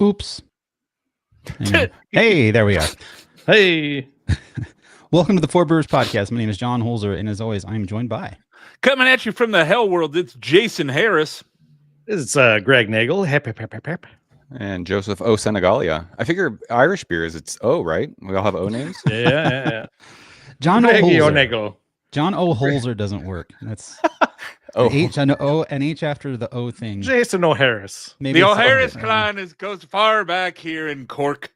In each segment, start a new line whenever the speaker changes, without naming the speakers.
Oops. Anyway. Hey, there we are.
Hey.
Welcome to the Four Brewers podcast. My name is John Holzer, and as always, I'm joined by...
Coming at you from the hell world, it's Jason Harris.
It's Greg Nagel. Hep.
And Joseph O. Senegalia. I figure Irish beers, it's O, right? We all have O names?
Yeah.
John O. Holzer.
Nagel.
John O. Holzer doesn't work. That's H and O and H after the O thing.
Jason O'Harris.
Maybe the O'Harris clan goes far back here in Cork.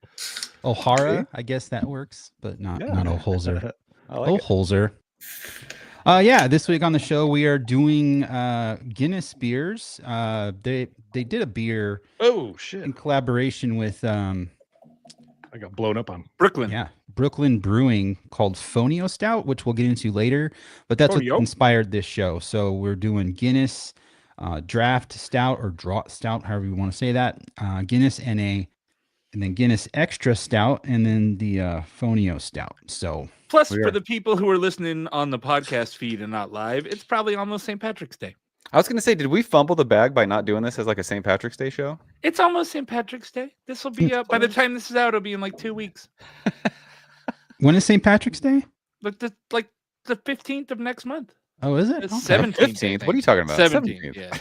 O'Hara, I guess that works, but not O. Holzer.
Like
Holzer. This week on the show we are doing Guinness beers. They did a beer in collaboration with
I got blown up on
Brooklyn.
Yeah, Brooklyn Brewing called Fonio Stout, which we'll get into later, but that's what inspired this show. So we're doing Guinness draft stout or draught stout, however you want to say that. Guinness and then Guinness extra stout, and then the Fonio stout. So
plus for the people who are listening on the podcast feed and not live, it's probably almost St. Patrick's Day.
I was going to say, did we fumble the bag by not doing this as like a St. Patrick's Day show?
It's almost St. Patrick's Day. This will be by the time this is out, it'll be in like 2 weeks.
When is St. Patrick's Day?
Like the 15th of next month.
Oh, is it?
The 17th.
15th. What are you talking about?
17th. Yeah.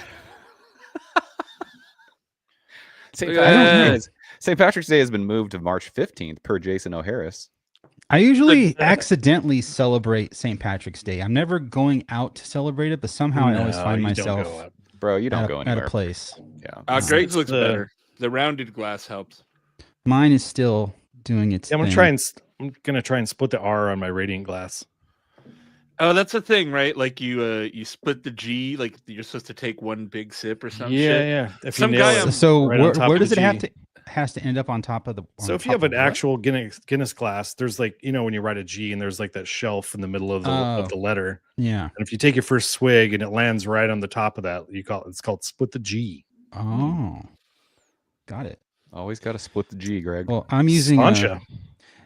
St. Patrick's Day has been moved to March 15th per Jason O'Harris.
I usually accidentally celebrate St. Patrick's Day. I'm never going out to celebrate it, but somehow I always find myself
Bro, you don't go anywhere.
At a place.
Yeah.
Greg's looks better. The rounded glass helps.
Mine is still doing its thing.
I'm gonna try and split the R on my Radiant glass.
Oh, that's a thing, right? Like you split the G, like you're supposed to take one big sip or something.
Yeah.
If some guy.
So where does it has to end up on top of the?
So if you have an actual Guinness glass, there's like, when you write a G and there's like that shelf in the middle of the letter.
Yeah.
And if you take your first swig and it lands right on the top of that, it's called split the G.
Oh, got it.
Always got to split the G, Greg.
Well, I'm using
Slancha.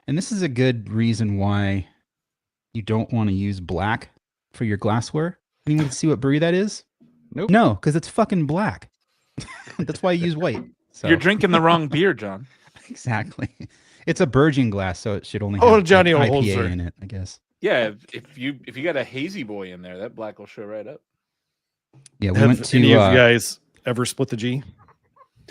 And this is a good reason why you don't want to use black for your glassware. Anyone see what brewery that is?
Nope.
No, because it's fucking black. That's why you use white. So.
You're drinking the wrong beer, John.
Exactly. It's a Bergen glass, so it should only
have
Johnny IPA in it, I guess.
Yeah, if you got a hazy boy in there, that black will show right up.
Yeah, we
have
went to.
Any of you guys ever split the G?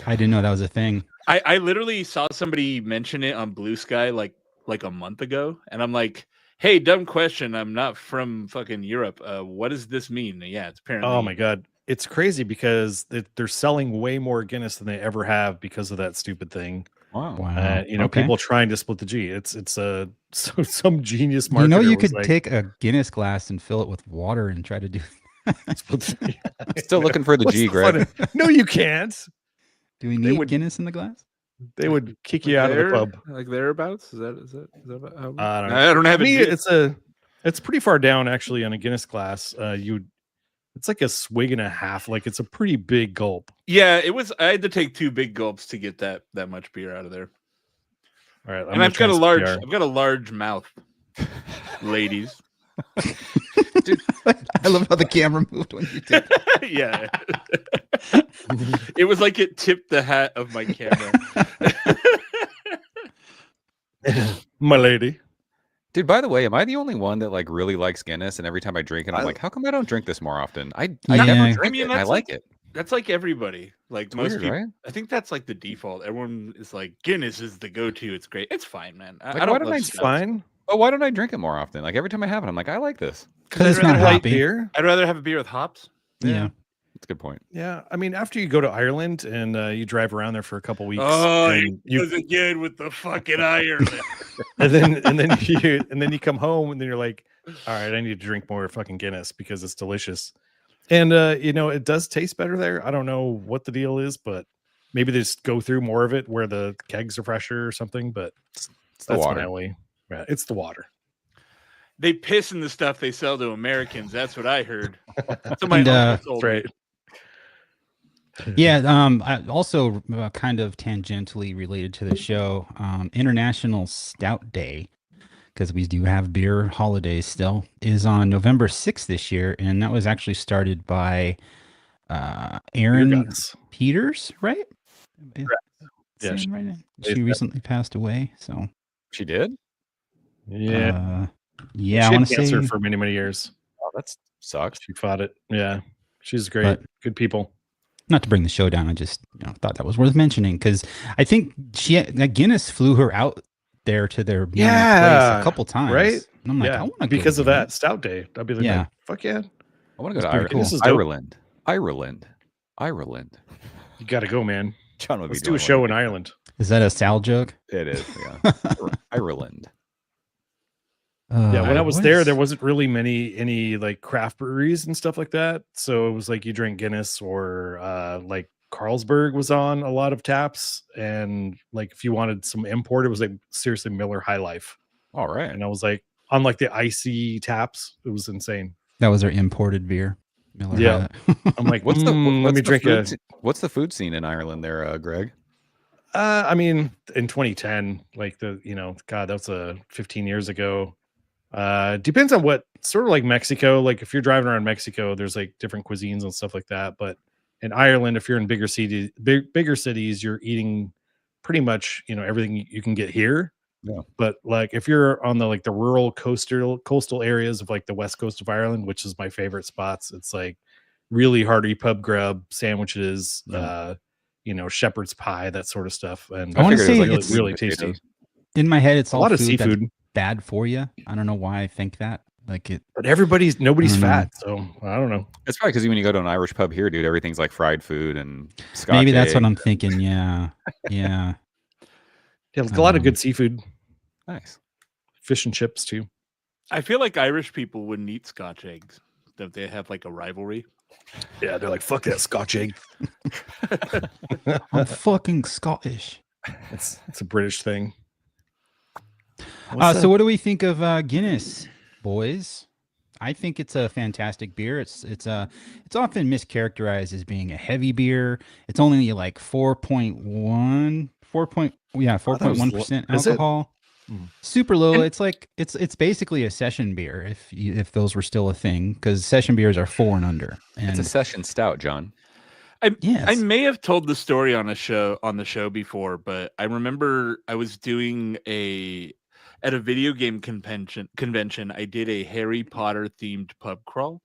I didn't know that was a thing.
I literally saw somebody mention it on Blue Sky like a month ago, and I'm like, hey, dumb question. I'm not from fucking Europe. What does this mean? Yeah, it's apparently.
Oh my god. It's crazy because they're selling way more Guinness than they ever have because of that stupid thing.
Wow.
People trying to split the G. It's some genius marketer.
You could take a Guinness glass and fill it with water and try to do.
Still looking for the G, Greg.
No, you can't.
Do we need Guinness in the glass?
They would kick you out of the pub.
Like thereabouts? Is that about how?
I don't know.
I don't have
it. It's pretty far down actually on a Guinness glass. It's like a swig and a half. Like it's a pretty big gulp.
Yeah, it was. I had to take 2 big gulps to get that much beer out of there.
All right,
and I've got a large mouth, ladies.
Dude, I love how the camera moved when you did that.
Yeah. It was like it tipped the hat of my camera.
My lady.
Dude, by the way, am I the only one that like really likes Guinness? And every time I drink it, I'm like, how come I don't drink this more often? I never drink it. I like it.
That's like everybody. Like most
weird,
people,
right?
I think that's like the default. Everyone is like, Guinness is the go-to. It's great. It's fine, man.
I don't. It's fine. But why don't I drink it more often? Like every time I have it, I'm like, I like this.
Because it's not light beer.
I'd rather have a beer with hops.
Yeah.
That's a good point.
Yeah, I mean, after you go to Ireland and you drive around there for a couple weeks,
you was again with the fucking Ireland,
and then you come home and then you're like, all right, I need to drink more fucking Guinness because it's delicious, and it does taste better there. I don't know what the deal is, but maybe they just go through more of it where the kegs are fresher or something. But
it's the water.
It's the water.
They piss in the stuff they sell to Americans. That's what I heard. That's what my uncle told me.
Yeah, also kind of tangentially related to the show, International Stout Day, because we do have beer holidays still, is on November 6th this year, and that was actually started by Aaron Peters, right?
Yeah,
saying right now. She recently passed away, so
she did.
Yeah,
yeah.
She
I
had
want to
cancer
say
for many, many years.
Oh, that sucks.
She fought it. Yeah, she's great.
But-
Good people.
not to bring the show down. I just thought that was worth mentioning because I think Guinness flew her out there to their place a couple times.
Right?
And I'm like, I want to
because of that Stout Day. I'd be like, fuck yeah.
I want to go to
Cool.
Ireland. Ireland.
You got to go, man.
John would
Let's do a show in Ireland.
Is that a Sal joke?
It is. Yeah. Ireland.
Yeah, when I was there wasn't really any like craft breweries and stuff like that. So it was like you drink Guinness or like Carlsberg was on a lot of taps, and like if you wanted some import, it was like seriously Miller High Life.
All right.
And I was like on like the icy taps, it was insane.
That was their imported beer. Miller
yeah, I'm like,
what's
let me drink
what's the food scene in Ireland there, Greg?
I mean, in 2010, like God, that's 15 years ago. Depends on what sort of like Mexico. Like if you're driving around Mexico, there's like different cuisines and stuff like that. But in Ireland, if you're in bigger cities, you're eating pretty much everything you can get here.
Yeah.
But like if you're on the rural coastal areas of like the west coast of Ireland, which is my favorite spots, it's like really hearty pub grub sandwiches, shepherd's pie, that sort of stuff. And
I want to say
it's really tasty.
In my head, it's all
a lot of
food
seafood.
That's bad for you. I don't know why I think that. Like it,
but nobody's fat, so I don't know.
It's probably because when you go to an Irish pub here, dude, everything's like fried food and Scotch
maybe that's what
egg.
I'm thinking. Yeah.
Yeah, a lot of good seafood.
Nice.
Fish and chips too.
I feel like Irish people wouldn't eat Scotch eggs. Don't they have like a rivalry?
Yeah, they're like, fuck that Scotch egg.
I'm fucking Scottish.
It's a British thing.
So what do we think of Guinness, boys? I think it's a fantastic beer. It's often mischaracterized as being a heavy beer. It's only like 4.1% alcohol. Super low. It's like it's basically a session beer if those were still a thing, because session beers are 4 and under. And
it's a session stout, John.
I may have told the story on the show before, but I remember I was doing at a video game convention. I did a Harry Potter themed pub crawl,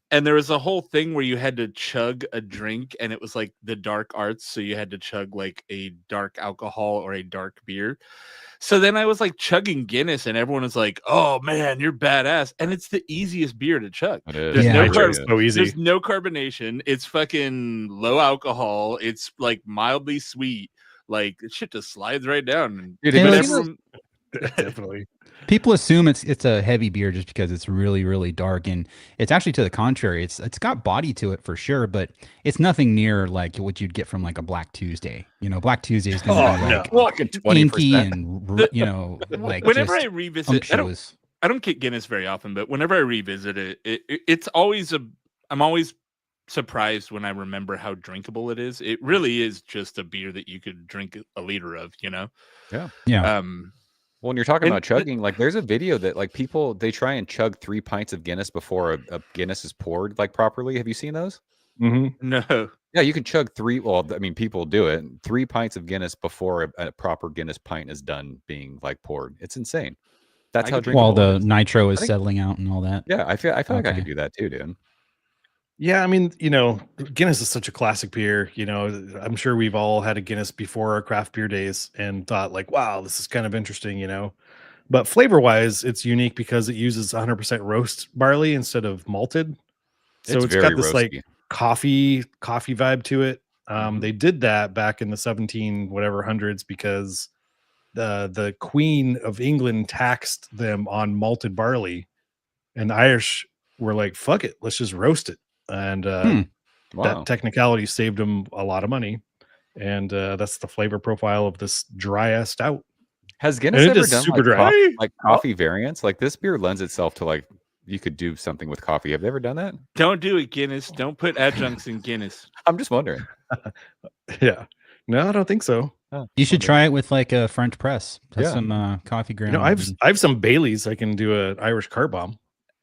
and there was a whole thing where you had to chug a drink, and it was like the dark arts, so you had to chug like a dark alcohol or a dark beer. So then I was like chugging Guinness, and everyone was like, "Oh man, you're badass!" And it's the easiest beer to chug.
There's so easy.
There's no carbonation. It's fucking low alcohol. It's like mildly sweet. Like it shit just slides right down.
Definitely.
People assume it's a heavy beer just because it's really, really dark, and it's actually to the contrary. It's got body to it for sure, but it's nothing near like what you'd get from like a Black Tuesday. Black Tuesday is going to be like inky and like
whenever I revisit, I don't get Guinness very often, but whenever I revisit it, it's always I'm always surprised when I remember how drinkable it is. It really is just a beer that you could drink a liter of.
Yeah.
Well,
when you're talking about chugging, like there's a video that like people, they try and chug 3 pints of Guinness before a Guinness is poured like properly. Have you seen those?
Mm-hmm.
No.
Yeah, you can chug 3. Well, I mean, people do it. 3 pints of Guinness before a proper Guinness pint is done being like poured. It's insane. That's how drinkable.
While the nitro is settling out and all that.
Yeah, I feel like I could do that too, dude.
Yeah, I mean, Guinness is such a classic beer. I'm sure we've all had a Guinness before our craft beer days and thought like, wow, this is kind of interesting, But flavor-wise, it's unique because it uses 100% roast barley instead of malted. So it's got this roasty, like coffee vibe to it. They did that back in the 1700s because the Queen of England taxed them on malted barley, and the Irish were like, fuck it, let's just roast it. And that technicality saved them a lot of money, and that's the flavor profile of this dry ass stout.
Has Guinness ever done coffee variants? Like this beer lends itself to like you could do something with coffee. Have they ever done that?
Don't do it, Guinness. Don't put adjuncts in Guinness.
I'm just wondering.
Yeah, no, I don't think so.
You should try it with like a French press. That's some coffee ground.
I have some Baileys. I can do an Irish cart bomb.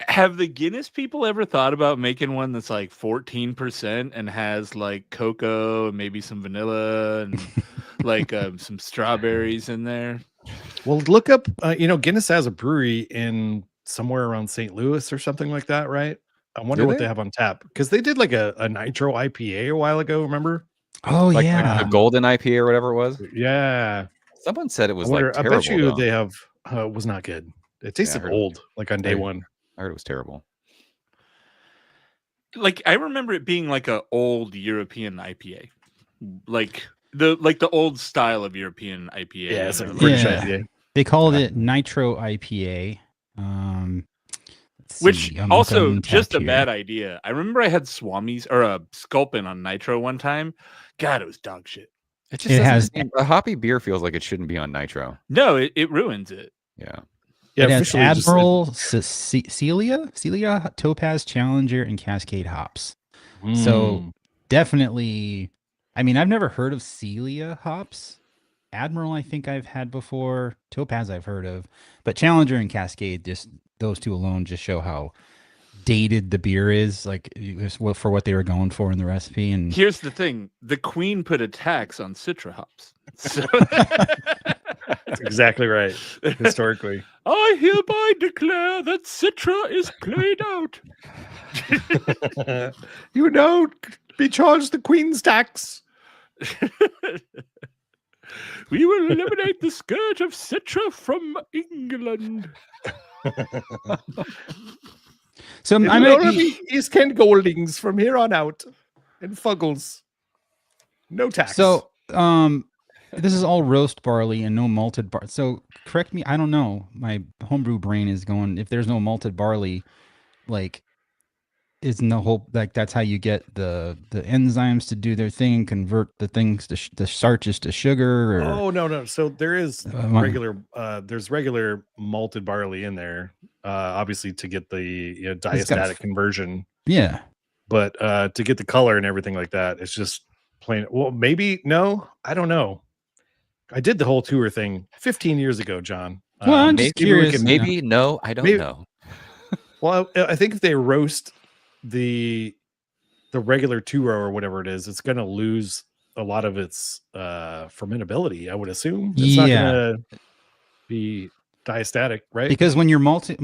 Have the Guinness people ever thought about making one that's like 14% and has like cocoa and maybe some vanilla and like some strawberries in there.
Well, look up. Guinness has a brewery in somewhere around St. Louis or something like that, right? I wonder what they have on tap because they did like a nitro IPA a while ago. Remember?
Oh
like
yeah,
the golden IPA or whatever it was.
Yeah.
Someone said it was
I
terrible.
bet you
though.
they have. It was not good. It tasted old, like on day one.
I heard it was terrible.
Like I remember it being like a old European IPA, like the old style of European IPA.
Yeah, it's like British IPA.
They called it Nitro IPA.
Which also just a bad idea. I remember I had Swami's or a Sculpin on Nitro one time. God, it was dog shit.
It just has a hoppy beer feels like it shouldn't be on Nitro.
No, it ruins it.
Yeah.
It has Admiral, Celia, Topaz, Challenger, and Cascade hops. So definitely, I mean, I've never heard of Celia hops. Admiral, I think I've had before. Topaz, I've heard of. But Challenger and Cascade, just those two alone just show how dated the beer is, like for what they were going for in the recipe. And
here's the thing: the Queen put a tax on Citra hops. So
that's exactly right. Historically,
I hereby declare that Citra is played out.
You don't be charged the Queen's tax.
We will eliminate the scourge of Citra from England.
So I might be East Kent Goldings from here on out, and Fuggles. No tax.
So, this is all roast barley and no malted barley. So, correct me. I don't know. My homebrew brain is going. If there's no malted barley, like, isn't the whole like that's how you get the enzymes to do their thing and convert the things to the starches to sugar? Or,
oh no. So there is regular. There's regular malted barley in there. Obviously to get the diastatic conversion.
Yeah.
But to get the color and everything like that, it's just plain. Well, maybe no, I don't know. I did the whole tour thing 15 years ago, John.
Well, I'm just curious.
Maybe no, I don't know.
Well, I think if they roast the regular 2-row or whatever it is, it's going to lose a lot of its fermentability. I would assume it's not going to be diastatic, right?
Because when you're malting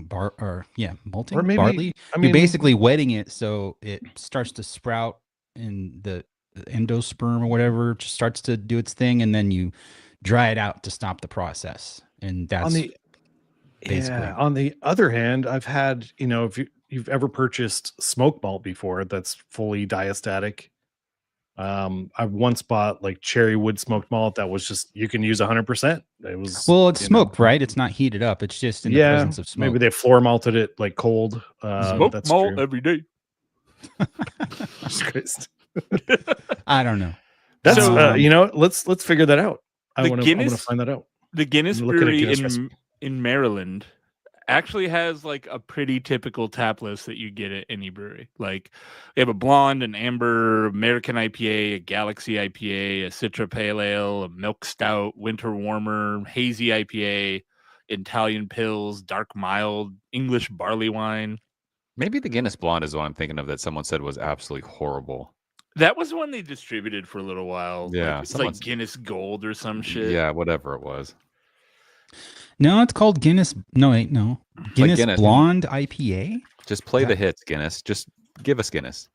barley, you're basically wetting it so it starts to sprout in the endosperm or whatever, just starts to do its thing, and then you dry it out to stop the process. And that's basically.
On the other hand, I've had, if you've ever purchased smoked malt before that's fully diastatic. I've once bought like cherry wood smoked malt that was just you can use 100%. It was
it's smoked, right? It's not heated up. It's just in the presence of smoke.
Maybe they floor malted it like cold.
Smoked malt true. Every day.
I don't know.
That's let's figure that out. I want to find that out.
The Guinness brewery in Maryland actually has like a pretty typical tap list that you get at any brewery. Like they have a blonde, an amber, American IPA, a Galaxy IPA, a Citra Pale Ale, a milk stout, winter warmer, hazy IPA, Italian pills, dark mild, English barley wine.
Maybe the Guinness Blonde is the one I'm thinking of that someone said was absolutely horrible.
That was one they distributed for a little while.
Yeah.
It's like Guinness Gold or some shit.
Yeah, whatever it was.
No, it's called Guinness. No, wait, no. Guinness Blonde IPA?
Just play the hits, Guinness. Just give us Guinness.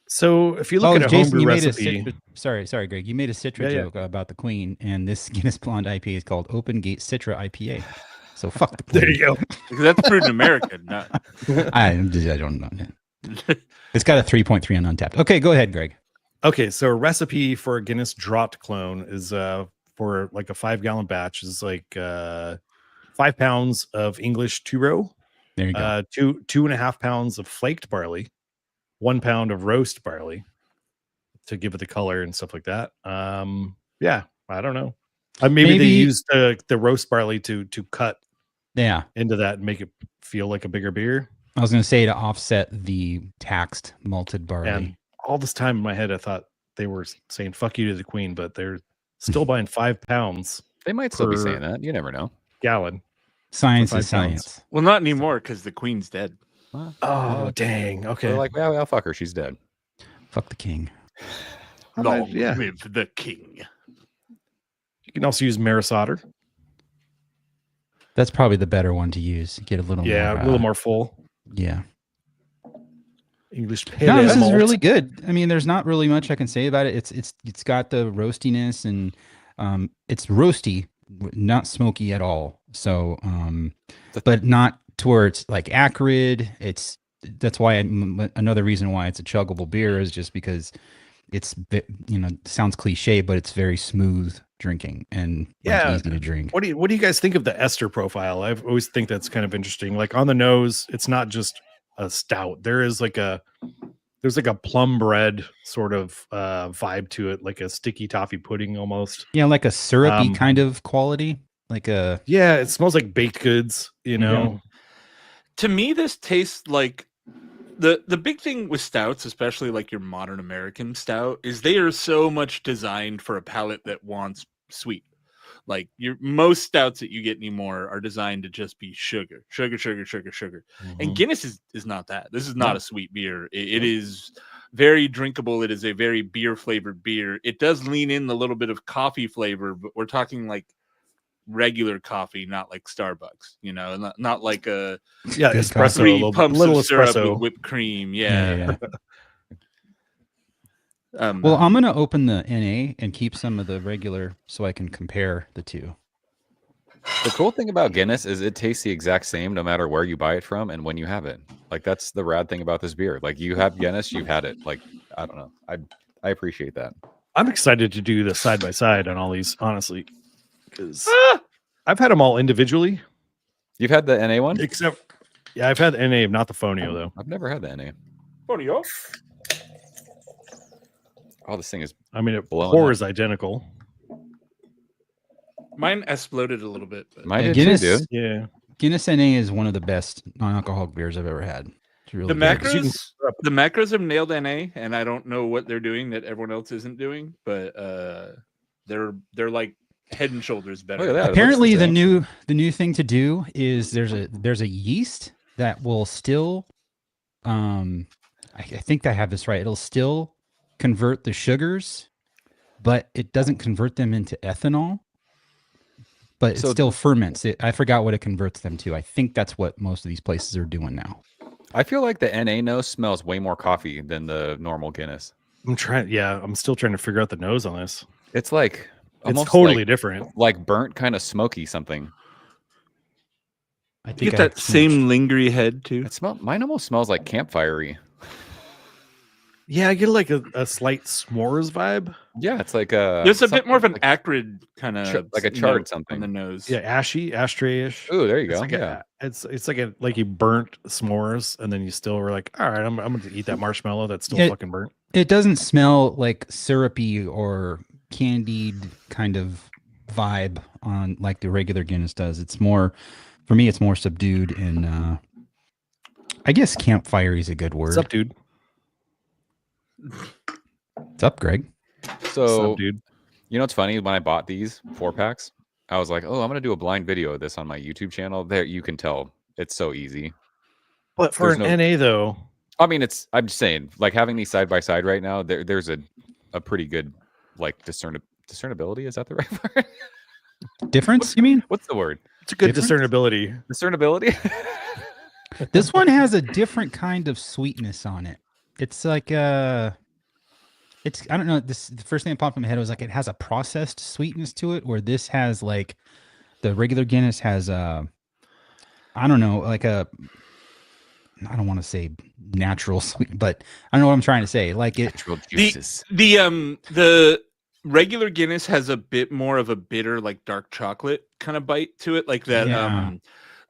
So if you look at a homebrew recipe...
Sorry, Greg. You made a Citra joke about the Queen, and this Guinness Blonde IPA is called Open Gate Citra IPA. So fuck the Queen.
There you go.
Because that's brewed in America.
I don't know. It's got a 3.3 on Untapped. Okay, go ahead, Greg.
Okay, so a recipe for a Guinness Draught clone is for like a 5-gallon batch is like 5 pounds of English 2-row.
There you go.
2.5 pounds of flaked barley, 1 pound of roast barley to give it the color and stuff like that. Yeah, I don't know. Maybe they used the roast barley to cut into that and make it feel like a bigger beer.
I was going to say to offset the taxed malted barley.
And all this time in my head, I thought they were saying "fuck you" to the Queen, but they're still buying 5 pounds.
They might still be saying that. You never know.
Gallon.
Science is science.
Well, not anymore because the Queen's dead.
Oh, dang. Okay.
They're like, well, fuck her. She's dead.
Fuck the king.
Long live the king.
You can also use Maris Otter.
That's probably the better one to use. Get a little more.
A little more full.
Yeah.
English
pale. No, this is really good. I mean, there's not really much I can say about it. It's got the roastiness and it's roasty, not smoky at all. So, but not to where it's like acrid. That's why another reason why it's a chuggable beer is just because it's, sounds cliche, but it's very smooth drinking and easy to drink.
What do you guys think of the ester profile? I always think that's kind of interesting. Like on the nose, it's not just a stout. There's like a plum bread sort of vibe to it, like a sticky toffee pudding almost.
Yeah, like a syrupy kind of quality.
It smells like baked goods,
Yeah. To me, this tastes like the big thing with stouts, especially like your modern American stout, is they are so much designed for a palate that wants sweet. Like most stouts that you get anymore are designed to just be sugar. Mm-hmm. And Guinness is not that. This is not a sweet beer. It is very drinkable. It is a very beer flavored beer. It does lean in a little bit of coffee flavor, but we're talking like regular coffee, not like Starbucks, not like a
espresso,
3 pumps
little
of syrup
espresso
with whipped cream. Yeah.
Well, I'm going to open the NA and keep some of the regular so I can compare the two.
The cool thing about Guinness is it tastes the exact same no matter where you buy it from and when you have it. Like that's the rad thing about this beer. Like you have Guinness, you've had it. Like, I don't know. I appreciate that.
I'm excited to do the side by side on all these, honestly, because I've had them all individually.
You've had the NA one?
I've had the NA, not the Fonio though.
I've never had the NA.
Fonio?
Oh, this thing is.
I mean, it pours identical.
Mine exploded a little bit. But...
Mine did
Guinness,
too, dude.
Yeah.
Guinness NA is one of the best non-alcoholic beers I've ever had. It's really
the macros have nailed NA, and I don't know what they're doing that everyone else isn't doing, but they're like head and shoulders better.
Apparently, the new thing to do is there's a yeast that will still, I think I have this right. It'll still convert the sugars, but it doesn't convert them into ethanol. But it still ferments it. I forgot what it converts them to. I think that's what most of these places are doing now.
I feel like the NA nose smells way more coffee than the normal Guinness.
I'm still trying to figure out the nose on this.
It's like
it's totally different.
Like burnt, kind of smoky something.
I think you get that same lingery head too.
Mine almost smells like campfirey.
Yeah, I get like a slight s'mores vibe.
Yeah, it's like
there's a bit more of an acrid kind of
like a charred something
on the nose.
Yeah, ashtray-ish.
Oh, there you go.
It's like you burnt s'mores, and then you still were like, all right, I'm gonna eat that marshmallow that's still fucking burnt.
It doesn't smell like syrupy or candied kind of vibe on like the regular Guinness does. It's more, for me, it's more subdued and I guess campfirey is a good word.
What's up, dude?
What's up, Greg?
So, dude, you know what's funny? When I bought these 4-packs, I was like, "Oh, I'm gonna do a blind video of this on my YouTube channel." There, you can tell it's so easy.
But for an NA though,
I mean, I'm just saying, like having these side by side right now, there's a pretty good like discernibility. Is that the right word?
Difference? You mean?
What's the word?
It's a good discernibility.
Discernibility.
This one has a different kind of sweetness on it. It's like I don't know. The first thing that popped in my head was like it has a processed sweetness to it, where this has like the regular Guinness has I don't know, like I don't want to say natural sweet, but I don't know what I'm trying to say. Like
natural juices.
The regular Guinness has a bit more of a bitter, like dark chocolate kind of bite to it, like that.
Yeah.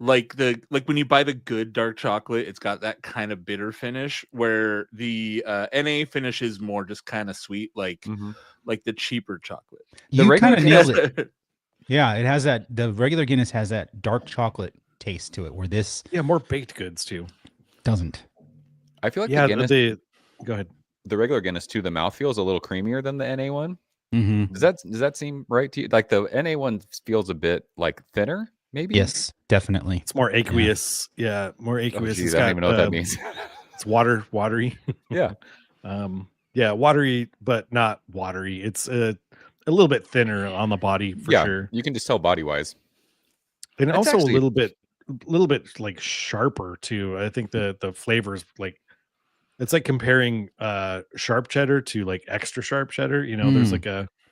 Like when you buy the good dark chocolate, it's got that kind of bitter finish, where the NA finish is more just kind of sweet, like the cheaper chocolate.
You kind of nailed it. Yeah, it has that. The regular Guinness has that dark chocolate taste to it, where this
more baked goods too
doesn't.
I feel like the Guinness,
go ahead.
The regular Guinness too, the mouthfeel is a little creamier than the NA one.
Mm-hmm.
Does that seem right to you? Like the NA one feels a bit like thinner. Maybe.
Yes, definitely.
It's more aqueous. Yeah, more aqueous.
Oh, geez, I don't even know what that means.
It's watery.
Yeah.
Yeah, watery, but not watery. It's a little bit thinner on the body for sure.
You can just tell body wise,
and also a little bit like sharper too. I think the flavors like it's like comparing sharp cheddar to like extra sharp cheddar. You know,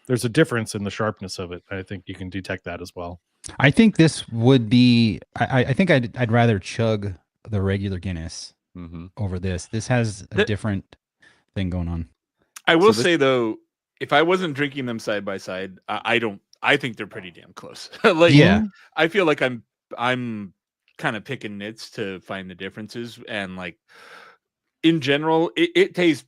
there's a difference in the sharpness of it. I think you can detect that as well.
I think this would be. I think I'd rather chug the regular Guinness over this. This has a different thing going on.
I will say though, if I wasn't drinking them side by side, I think they're pretty damn close. Like,
yeah,
I feel like I'm kind of picking nits to find the differences, and like in general, it tastes.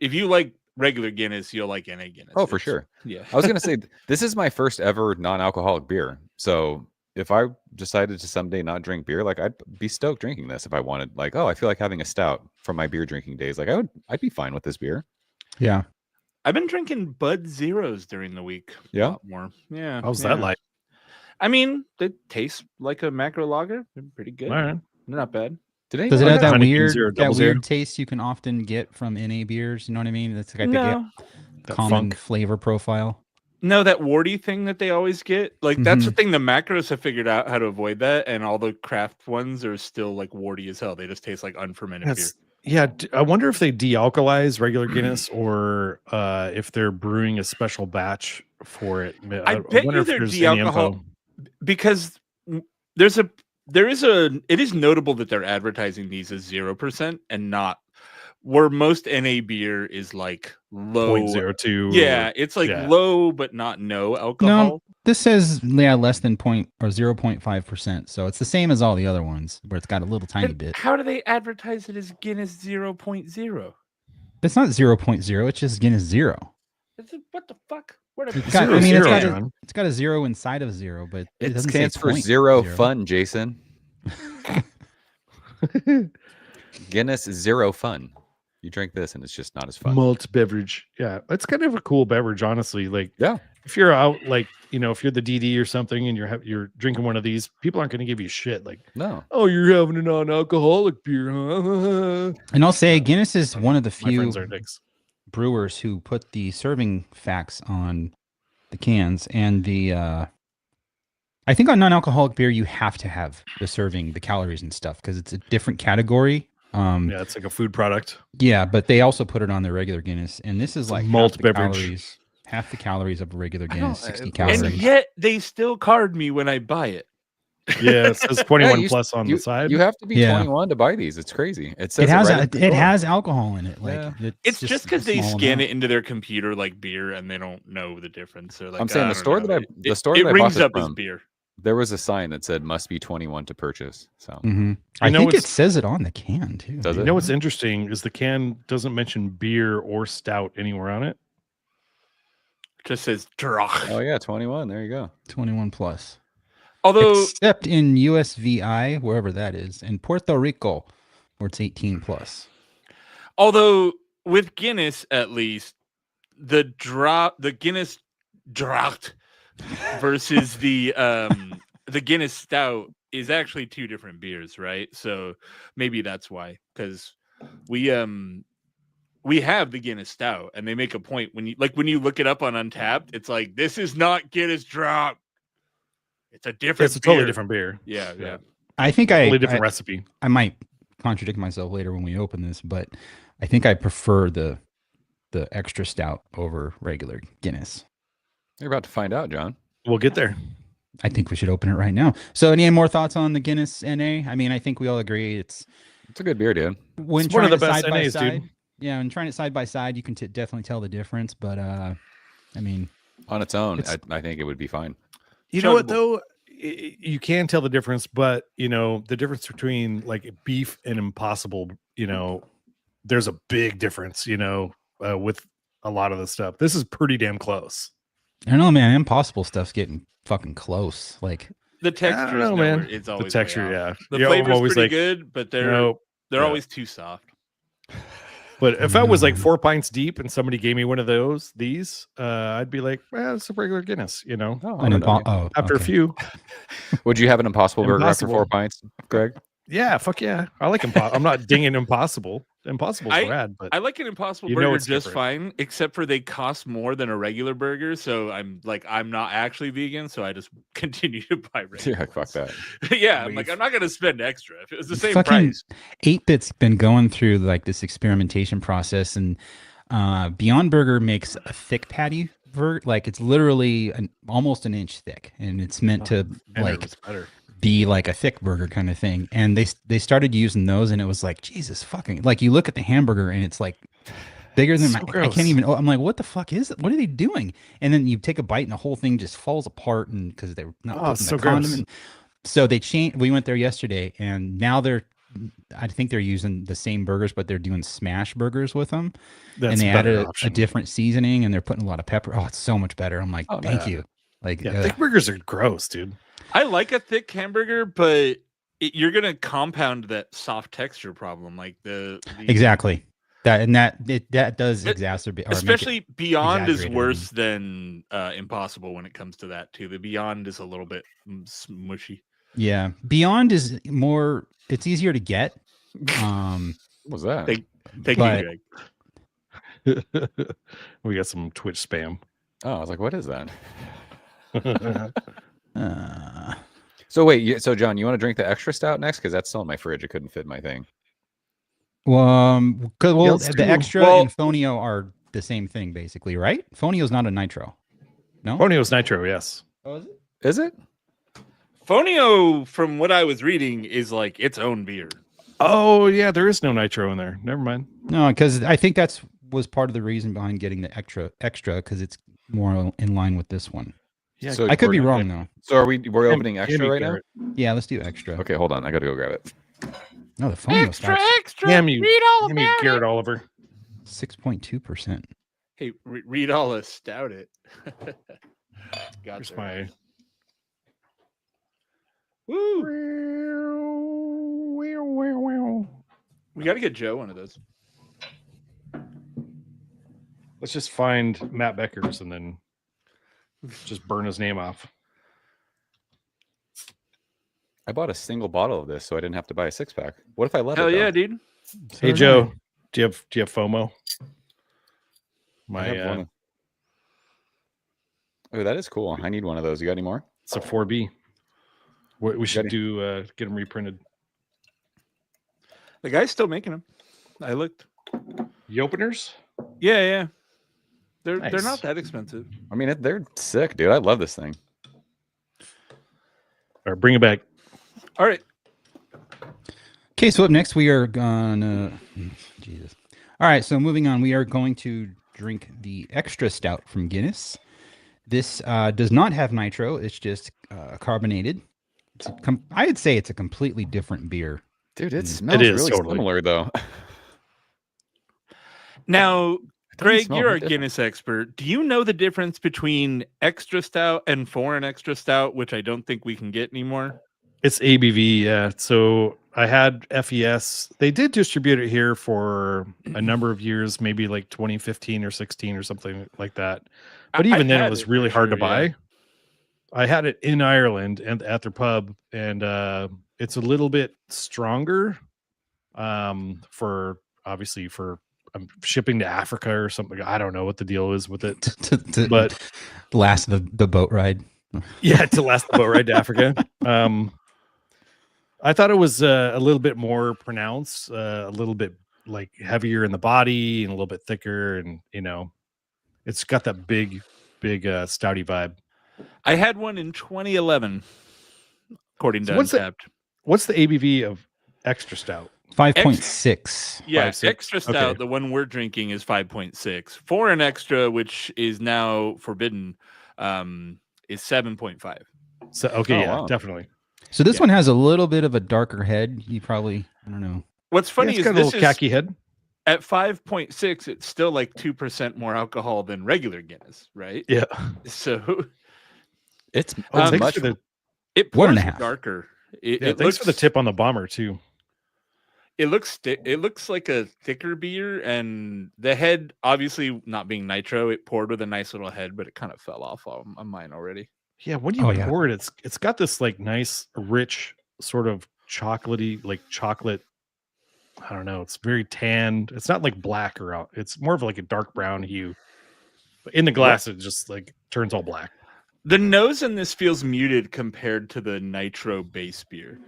If you like regular Guinness, you'll like NA Guinness.
Oh, for sure.
Yeah,
I was gonna say this is my first ever non-alcoholic beer. So if I decided to someday not drink beer, like I'd be stoked drinking this if I wanted. Like, oh, I feel like having a stout from my beer drinking days. Like I'd be fine with this beer.
Yeah.
I've been drinking Bud Zeros during the week.
Yeah.
A lot more. Yeah.
How's that like?
I mean, they taste like a macro lager. They're pretty good.
All right.
They're not bad.
Does it have that weird,
zero?
taste you can often get from NA beers? You know what I mean? That's like
No.
the common flavor profile.
No, that warty thing that they always get. Like that's the thing. The macros have figured out how to avoid that, and all the craft ones are still like warty as hell. They just taste like unfermented beer.
Yeah, I wonder if they de-alkalize regular Guinness or if they're brewing a special batch for it.
I bet you they're de-alcohol because it is notable that they're advertising these as 0% and not where most NA beer is like low
0.02.
Yeah, it's like low but not no alcohol.
No, this says less than 0.5%. So it's the same as all the other ones where it's got a little tiny bit.
How do they advertise it as Guinness 0.0?
It's not 0.0. It's just Guinness 0.
What the fuck?
It's got a 0 inside of 0, but it doesn't
stands
say
for zero fun, Jason. Guinness is 0 fun. You drink this and it's just not as fun.
Malt beverage. Yeah. It's kind of a cool beverage, honestly. Like,
yeah,
if you're out, like, you know, if you're the DD or something and you're drinking one of these, people aren't going to give you shit. Like,
no.
Oh, you're having a non-alcoholic beer, huh?
And I'll say Guinness is one of the few
brewers
who put the serving facts on the cans, and I think on non-alcoholic beer, you have to have the serving, the calories and stuff, because it's a different category.
Yeah, it's like a food product.
Yeah, but they also put it on their regular Guinness, and this is like
malt beverage.
Half the calories of a regular Guinness, 60 calories.
And yet they still card me when I buy it.
Yeah, it says 21 plus on the side.
You have to be 21 to buy these. It's crazy. It says
it has alcohol in it. Like
it's just because they scan it into their computer like beer, and they don't know the difference. They're like,
I'm saying the store that I
rings
bought
up
from,
as beer.
There was a sign that said must be 21 to purchase. So
I think it says it on the can too.
Does it? You know what's interesting is the can doesn't mention beer or stout anywhere on it.
It just says Drach.
Oh yeah, 21. There you go.
21 plus.
Although
except in USVI, wherever that is, in Puerto Rico, where it's 18 plus.
Although with Guinness, at least the Guinness Dracht versus the Guinness Stout is actually two different beers, right? So maybe that's why, because we have the Guinness Stout, and they make a point when you look it up on Untapped, it's like, this is not Guinness Drop. It's a different.
It's a totally different beer.
Yeah.
I think
totally different recipe.
I might contradict myself later when we open this, but I think I prefer the extra stout over regular Guinness.
You're about to find out, John.
We'll get there.
I think we should open it right now. So, any more thoughts on the Guinness NA? I mean, I think we all agree it's
a good beer, dude.
It's one of the best NAs, dude.
Yeah, and trying it side by side, you can definitely tell the difference. But I mean,
on its own, I think it would be fine.
You know what though? You can tell the difference, but you know the difference between like beef and Impossible. You know, there's a big difference. You know, with a lot of the stuff. This is pretty damn close.
I don't know, man. Impossible stuff's getting fucking close. Like
the texture,
I don't know, man.
It's always
the texture, yeah.
The flavor's pretty good, but they're always too soft.
But if I was like 4 pints deep and somebody gave me one of these, I'd be like, well, it's a regular Guinness, you know. After a few.
Would you have an Impossible burger after 4 pints, Greg?
Yeah, fuck yeah. I like Impossible. I'm not dinging Impossible. Impossible's rad, but
I like an Impossible burger just fine, except for they cost more than a regular burger. So I'm not actually vegan, so I just continue to buy regular.
Yeah, fuck that.
Yeah, I'm not gonna spend extra if it was the same price.
8-Bit's been going through like this experimentation process, and Beyond Burger makes a thick patty burger, like it's literally almost an inch thick, and it's meant to be like a thick burger kind of thing. And they started using those, and it was like, Jesus fucking, like you look at the hamburger and it's like bigger than I can't even, I'm like, what the fuck is it? What are they doing? And then you take a bite and the whole thing just falls apart, and because they're not putting the condiment. So they changed. We went there yesterday, and now I think they're using the same burgers, but they're doing smash burgers with them. And they added a different seasoning, and they're putting a lot of pepper. Oh, it's so much better. I'm like, thank you. Like,
thick burgers are gross, dude.
I like a thick hamburger, but you're gonna compound that soft texture problem, like
exactly that does exacerbate.
Especially Beyond is worse than Impossible when it comes to that too. The Beyond is a little bit mushy.
Yeah, Beyond is more. It's easier to get.
What was that?
Thank you,
Greg. We got some Twitch spam.
Oh, I was like, what is that? So wait, so John, you want to drink the extra stout next? Because that's still in my fridge. It couldn't fit my thing.
The extra and Fonio are the same thing, basically, right? Fonio's not a nitro. No,
Fonio's nitro. Yes.
Oh, is it?
Is it?
Fonio, from what I was reading, is like its own beer.
Oh yeah, there is no nitro in there. Never mind.
No, because I think was part of the reason behind getting the extra because it's more in line with this one.
Yeah,
so I could be wrong though.
So we're opening extra right now?
Yeah, let's do extra.
Okay, hold on. I got to go grab it.
No, the Fonio
extra.
Damn you, Garrett Oliver.
6.2%.
Hey, read all the stout it.
Here's my.
Woo! We got to get Joe one of those.
Let's just find Matt Becker's and then just burn his name off.
I bought a single bottle of this, so I didn't have to buy a 6-pack. What if I let it?
Hell yeah, dude!
Hey Joe, do you have FOMO?
Oh, that is cool. I need one of those. You got any more?
It's a 4B. We should do get them reprinted.
The guy's still making them. I looked.
The openers?
Yeah. They're not that expensive.
I mean, they're sick, dude. I love this thing.
All right, bring it back.
All right.
Okay, so up next we are gonna. Jesus. All right, so moving on, we are going to drink the extra stout from Guinness. This does not have nitro. It's just carbonated. I'd say it's a completely different beer.
Dude, it smells really similar, though.
Now, Greg, you're a Guinness expert. Do you know the difference between extra stout and foreign extra stout, which I don't think we can get anymore?
It's ABV, yeah. So I had FES. They did distribute it here for a number of years, maybe like 2015 or 16 or something like that. But even then, it was really hard to buy. Yeah. I had it in Ireland and at their pub, and it's a little bit stronger for shipping to Africa or something. I don't know what the deal is with it, but
last the boat ride.
Yeah, to last the boat ride to Africa. I thought it was a little bit more pronounced, a little bit like heavier in the body and a little bit thicker, and it's got that big stouty vibe.
I had one in 2011, according to Untapped.
What's the ABV of extra stout?
5.6.
Yeah, 5.6. Extra stout, okay. The one we're drinking is 5.6. Foreign extra, which is now forbidden, is 7.5.
So wow. Definitely.
So this one has a little bit of a darker head. You probably, I don't know.
What's funny is
got a little khaki head.
At 5.6, it's still like 2% more alcohol than regular Guinness, right?
Yeah.
So
it's
much.
It pours darker.
Thanks for the tip on the bomber too.
It looks like a thicker beer, and the head, obviously not being nitro, it poured with a nice little head, but it kind of fell off on mine already.
Yeah, when you pour it, it's got this like nice, rich, sort of chocolatey, like chocolate I don't know. It's very tanned. It's not like black or out. It's more of like a dark brown hue. But in the glass, it just like turns all black.
The nose in this feels muted compared to the nitro base beer.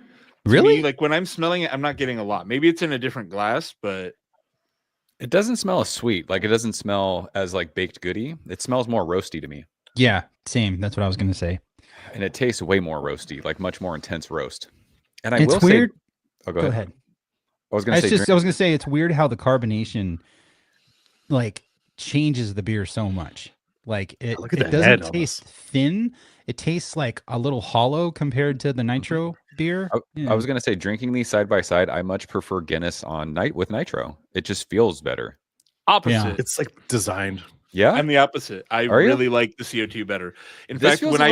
Really?
Me, like when I'm smelling it, I'm not getting a lot. Maybe it's in a different glass, but
it doesn't smell as sweet. Like it doesn't smell as like baked goody. It smells more roasty to me.
Yeah, same. That's what I was gonna say.
And it tastes way more roasty, like much more intense roast. And
it's
will
weird.
say, oh, go ahead. I was
gonna say it's weird how the carbonation like changes the beer so much. Like it doesn't taste thin. It tastes like a little hollow compared to the nitro beer.
I was gonna say, drinking these side by side, I much prefer Guinness on with nitro. It just feels better.
Opposite.
Yeah. It's like designed.
Yeah,
I'm the opposite. I really like the CO2 better. In fact,
when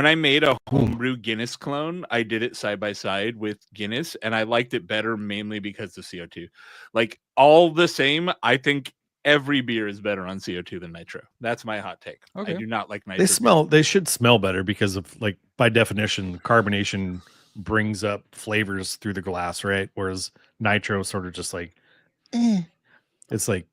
I
made a homebrew Guinness clone, I did it side by side with Guinness, and I liked it better mainly because of CO2. Like all the same, I think every beer is better on CO2 than nitro. That's my hot take. Okay. I do not like nitro.
They should smell better because of, like, by definition, carbonation brings up flavors through the glass, right? Whereas nitro sort of just like, it's like,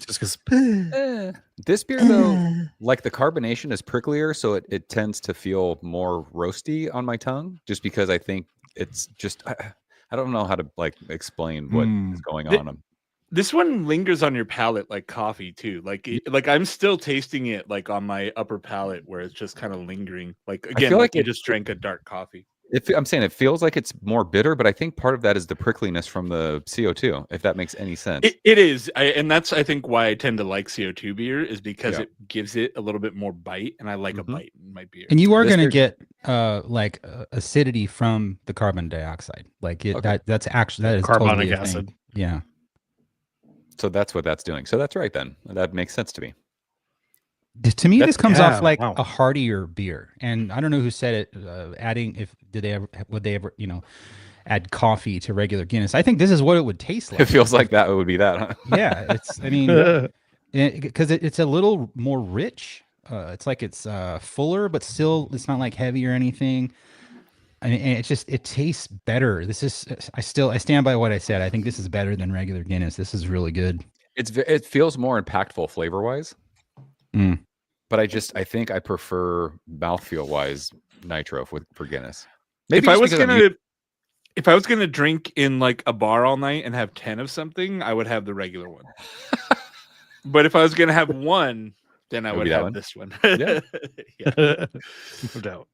just because.
This beer though, like the carbonation is pricklier, so it tends to feel more roasty on my tongue, just because I think it's just I don't know how to like explain what is going on.
This one lingers on your palate like coffee too. Like I'm still tasting it like on my upper palate, where it's just kind of lingering. Like again, I feel like you just drank a dark coffee.
I'm saying it feels like it's more bitter, but I think part of that is the prickliness from the CO2, if that makes any sense.
It is. And that's, I think, why I tend to like CO2 beer is because it gives it a little bit more bite, and I like a bite in my beer.
And you are going to get like acidity from the carbon dioxide. Like that is
carbonic
totally
acid.
Yeah.
So that's what that's doing. So that's right then. That makes sense to me.
To me, this comes off like a heartier beer, and I don't know who said it. Would they ever add coffee to regular Guinness? I think this is what it would taste like.
It feels like that would be that. Huh?
Yeah, because it's a little more rich. It's like it's fuller, but still it's not like heavy or anything. I mean, it tastes better. I stand by what I said. I think this is better than regular Guinness. This is really good.
It feels more impactful flavor wise. But I think I prefer mouthfeel wise nitro for Guinness.
Maybe if I was gonna drink in like a bar all night and have 10 of something, I would have the regular one. But if I was gonna have one, then I would have this one.
Yeah. No doubt.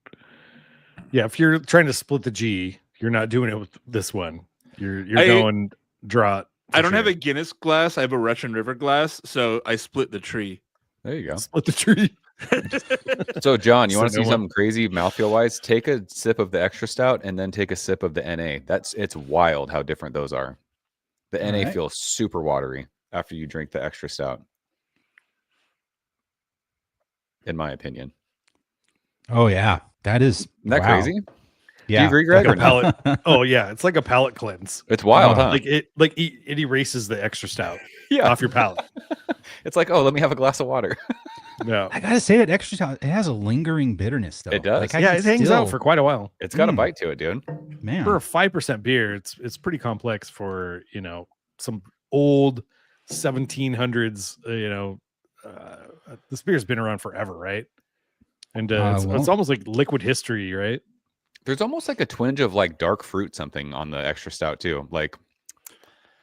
Yeah, if you're trying to split the G, you're not doing it with this one. You're going draught.
I don't have a Guinness glass. I have a Russian River glass, so I split the tree.
There you go.
Split the tree.
So, John, you want to see something crazy mouthfeel wise? Take a sip of the extra stout and then take a sip of the NA. It's wild how different those are. The NA feels super watery after you drink the extra stout, in my opinion.
Oh yeah, isn't
that crazy?
Yeah.
Do you agree, Greg?
Like oh yeah, it's like a palate cleanse.
It's wild, huh?
Like it erases the extra stout off your palate.
It's like, oh, let me have a glass of water.
Yeah,
I gotta say that extra stout, it has a lingering bitterness though.
It does.
Like,
it hangs out for quite a while.
It's got a bite to it, dude.
Man,
for a 5% beer, it's pretty complex for some old 1700s. This beer's been around forever, right? And it's almost like liquid history, right?
There's almost like a twinge of like dark fruit something on the extra stout too. Like,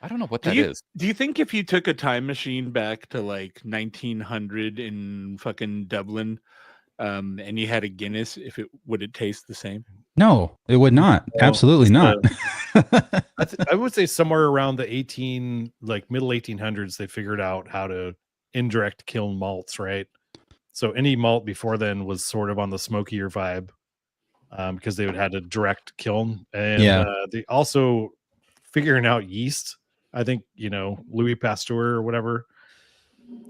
I don't know what that is.
Do you think if you took a time machine back to like 1900 in fucking Dublin, and you had a Guinness, would it taste the same?
No, it would not. Absolutely not.
I would say somewhere around the middle 1800s, they figured out how to indirect kiln malts, right? So any malt before then was sort of on the smokier vibe. Because they would had a direct kiln, and they also figuring out yeast. I think Louis Pasteur or whatever.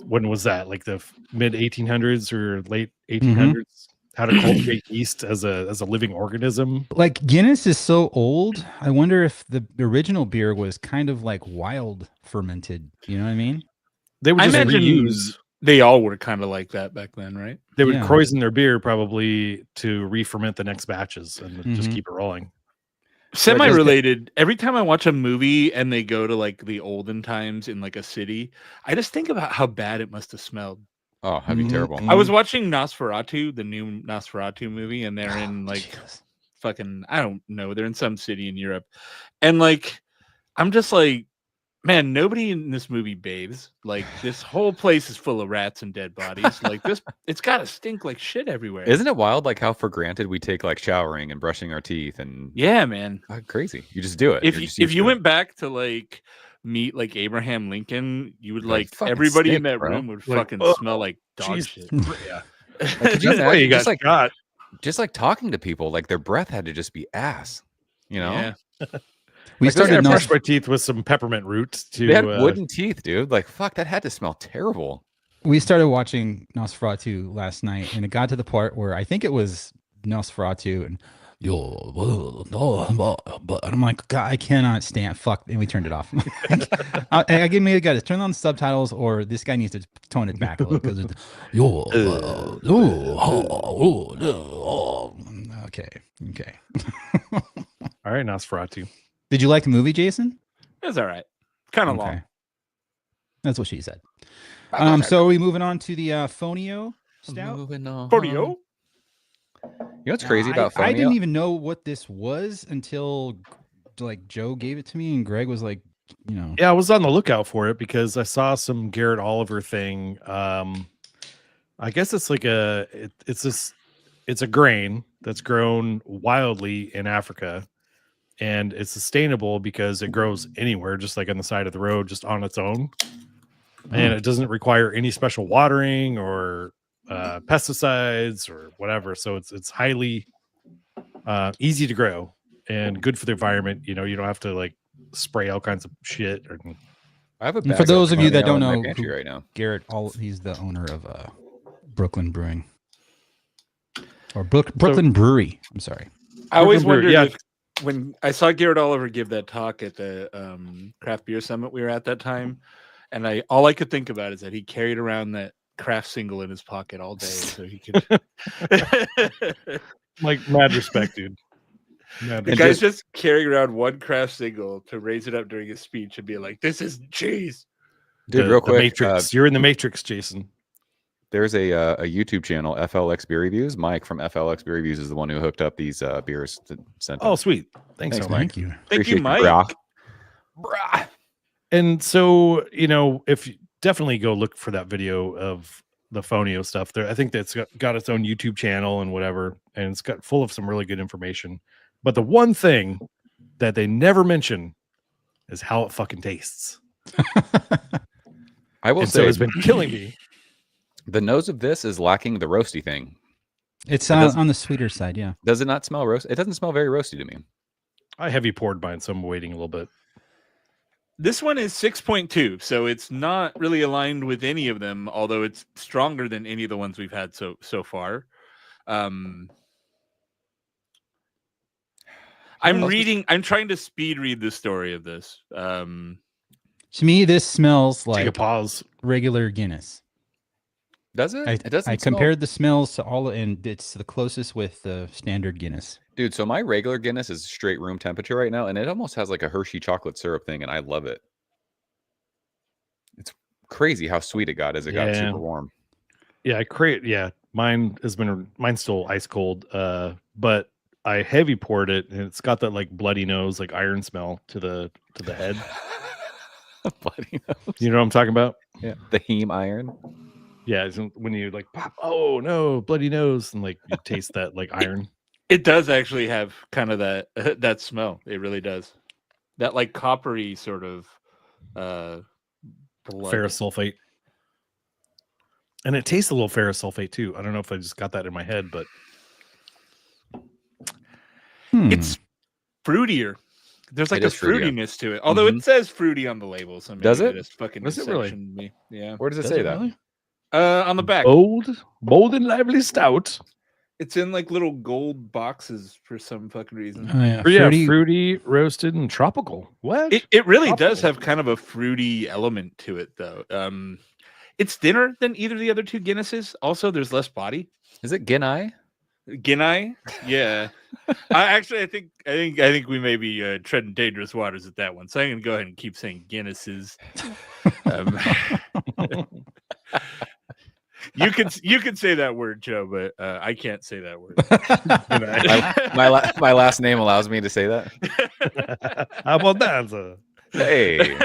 When was that? Like the mid 1800s or late 1800s? How to cultivate yeast as a living organism.
Like Guinness is so old. I wonder if the original beer was kind of like wild fermented. You know what I mean?
They would just reuse.
They all were kind of like that back then, right?
They would krausen their beer probably to re-ferment the next batches and just keep it rolling.
Semi-related. Every time I watch a movie and they go to like the olden times in like a city, I just think about how bad it must have smelled.
Oh, that'd be terrible.
I was watching Nosferatu, the new Nosferatu movie, and they're in like fucking, I don't know, they're in some city in Europe. And like, I'm just like, man, nobody in this movie bathes. Like, this whole place is full of rats and dead bodies. Like, this, it's got to stink like shit everywhere.
Isn't it wild, like, how for granted we take, like, showering and brushing our teeth? And
yeah, man.
Crazy. You just do it.
If you went back to, like, meet, like, Abraham Lincoln, you would, like, everybody in that room would fucking smell like dog shit.
Yeah.
Like, could you imagine,
you
just like talking to people, like, their breath had to just be ass, you know?
Yeah.
We started brush my teeth with some peppermint root.
They had wooden teeth, dude. Like, fuck, that had to smell terrible.
We started watching Nosferatu last night, and it got to the part where I think it was Nosferatu, and I'm like, God, I cannot stand. Fuck, and we turned it off. I give me a guy to turn on subtitles, or this guy needs to tone it back a little because okay.
All right, Nosferatu.
Did you like the movie, Jason?
It was all right. Kind of long.
That's what she said. So are we moving on to the Fonio stout?
Moving on.
Fonio?
You know what's crazy about Fonio?
I didn't even know what this was until like Joe gave it to me, and Greg was like, you know.
Yeah, I was on the lookout for it because I saw some Garrett Oliver thing. I guess it's like it's a grain that's grown wildly in Africa. And it's sustainable because it grows anywhere, just like on the side of the road, just on its own. And it doesn't require any special watering or pesticides or whatever. So it's highly easy to grow and good for the environment. You know, you don't have to like spray all kinds of shit.
I have a
for those of you that don't know,
right now,
Garrett, he's the owner of Brooklyn Brewing or Brooklyn Brewery. I'm sorry.
I always wondered if, when I saw Garrett Oliver give that talk at the craft beer summit we were at that time, and all I could think about is that he carried around that craft single in his pocket all day, so he could
like mad respect, dude.
The guy's just carrying around one craft single to raise it up during his speech and be like, "This is cheese,
dude." Real quick,
Matrix. You're in the Matrix, Jason.
There's a YouTube channel, FLX Beer Reviews. Mike from FLX Beer Reviews is the one who hooked up these beers to send.
Oh, sweet. Thanks Mike.
Thank you.
Thank you, Mike.
Brah. And so, you know, if you definitely go look for that video of the Fonio stuff there. I think that's got its own YouTube channel and whatever, and it's got full of some really good information. But the one thing that they never mention is how it fucking tastes.
I will say,
it's been killing me.
The nose of this is lacking the roasty thing.
It's on the sweeter side, yeah.
Does it not smell roast? It doesn't smell very roasty to me.
I heavy poured mine, so I'm waiting a little bit.
This one is 6.2, so it's not really aligned with any of them, although it's stronger than any of the ones we've had so far. I'm trying to speed read the story of this.
To me, this smells like
take a pause.
Regular Guinness.
Does it? It doesn't.
I compared the smells to all, and it's the closest with the standard Guinness.
Dude, so my regular Guinness is straight room temperature right now, and it almost has like a Hershey chocolate syrup thing, and I love it. It's crazy how sweet it got as it got super warm.
Yeah, mine's still ice cold, but I heavy poured it, and it's got that like bloody nose, like iron smell to the head.
Bloody nose.
You know what I'm talking about?
Yeah, the heme iron.
Yeah, when you like pop, oh no, bloody nose, and like you taste that like iron.
It does actually have kind of that smell. It really does. That like coppery sort of
ferrous sulfate. And it tastes a little ferrous sulfate too. I don't know if I just got that in my head, but
it's fruitier. There's like a fruitiness to it. Although it says fruity on the label. So maybe
does it?
Just fucking
does it really?
Me. Yeah.
Where does it say that?
Really?
On the back.
Bold and lively stout.
It's in like little gold boxes for some fucking reason.
Oh, yeah.
Fruity, roasted, and tropical. What?
It really does have kind of a fruity element to it, though. It's thinner than either of the other two Guinnesses. Also, there's less body.
Is it Guinness?
Guinness? Yeah. I think we may be treading dangerous waters at that one. So I'm gonna go ahead and keep saying Guinnesses. You can say that word, Joe, but I can't say that word.
my last name allows me to say that.
How about that?
Hey.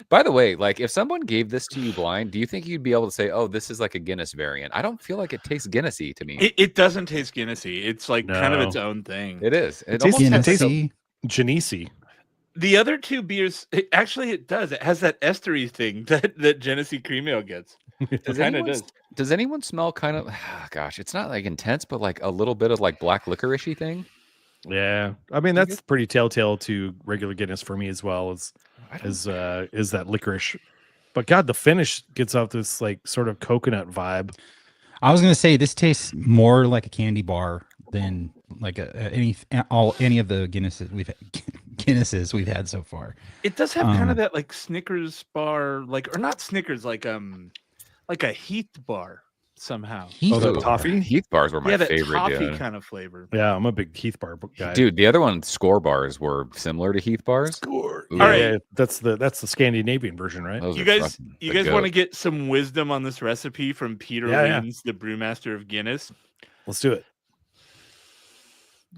By the way, like if someone gave this to you blind, do you think you'd be able to say, "Oh, this is like a Guinness variant"? I don't feel like it tastes Guinnessy to me.
It doesn't taste Guinnessy. It's like kind of its own thing.
It is.
It tastes Guinnessy. Genesee.
The other two beers, it does. It has that estery thing that Genesee Cream Ale gets.
Does anyone smell kind of? Gosh, it's not like intense, but like a little bit of like black licorice-y thing.
Yeah, I mean that's pretty telltale to regular Guinness for me as well. Is that licorice? But God, the finish gets off this like sort of coconut vibe.
I was gonna say this tastes more like a candy bar than like any of the Guinnesses we've had so far.
It does have kind of that like Snickers bar, or not Snickers, like a Heath bar somehow.
The toffee?
Heath bars were my favorite.
Toffee kind of flavor.
Yeah, I'm a big Heath bar guy.
Dude, the other one, Score bars, were similar to Heath bars.
Score. All right, yeah, that's the Scandinavian version, right?
You guys want to get some wisdom on this recipe from Peter Leans, the brewmaster of Guinness?
Let's do it.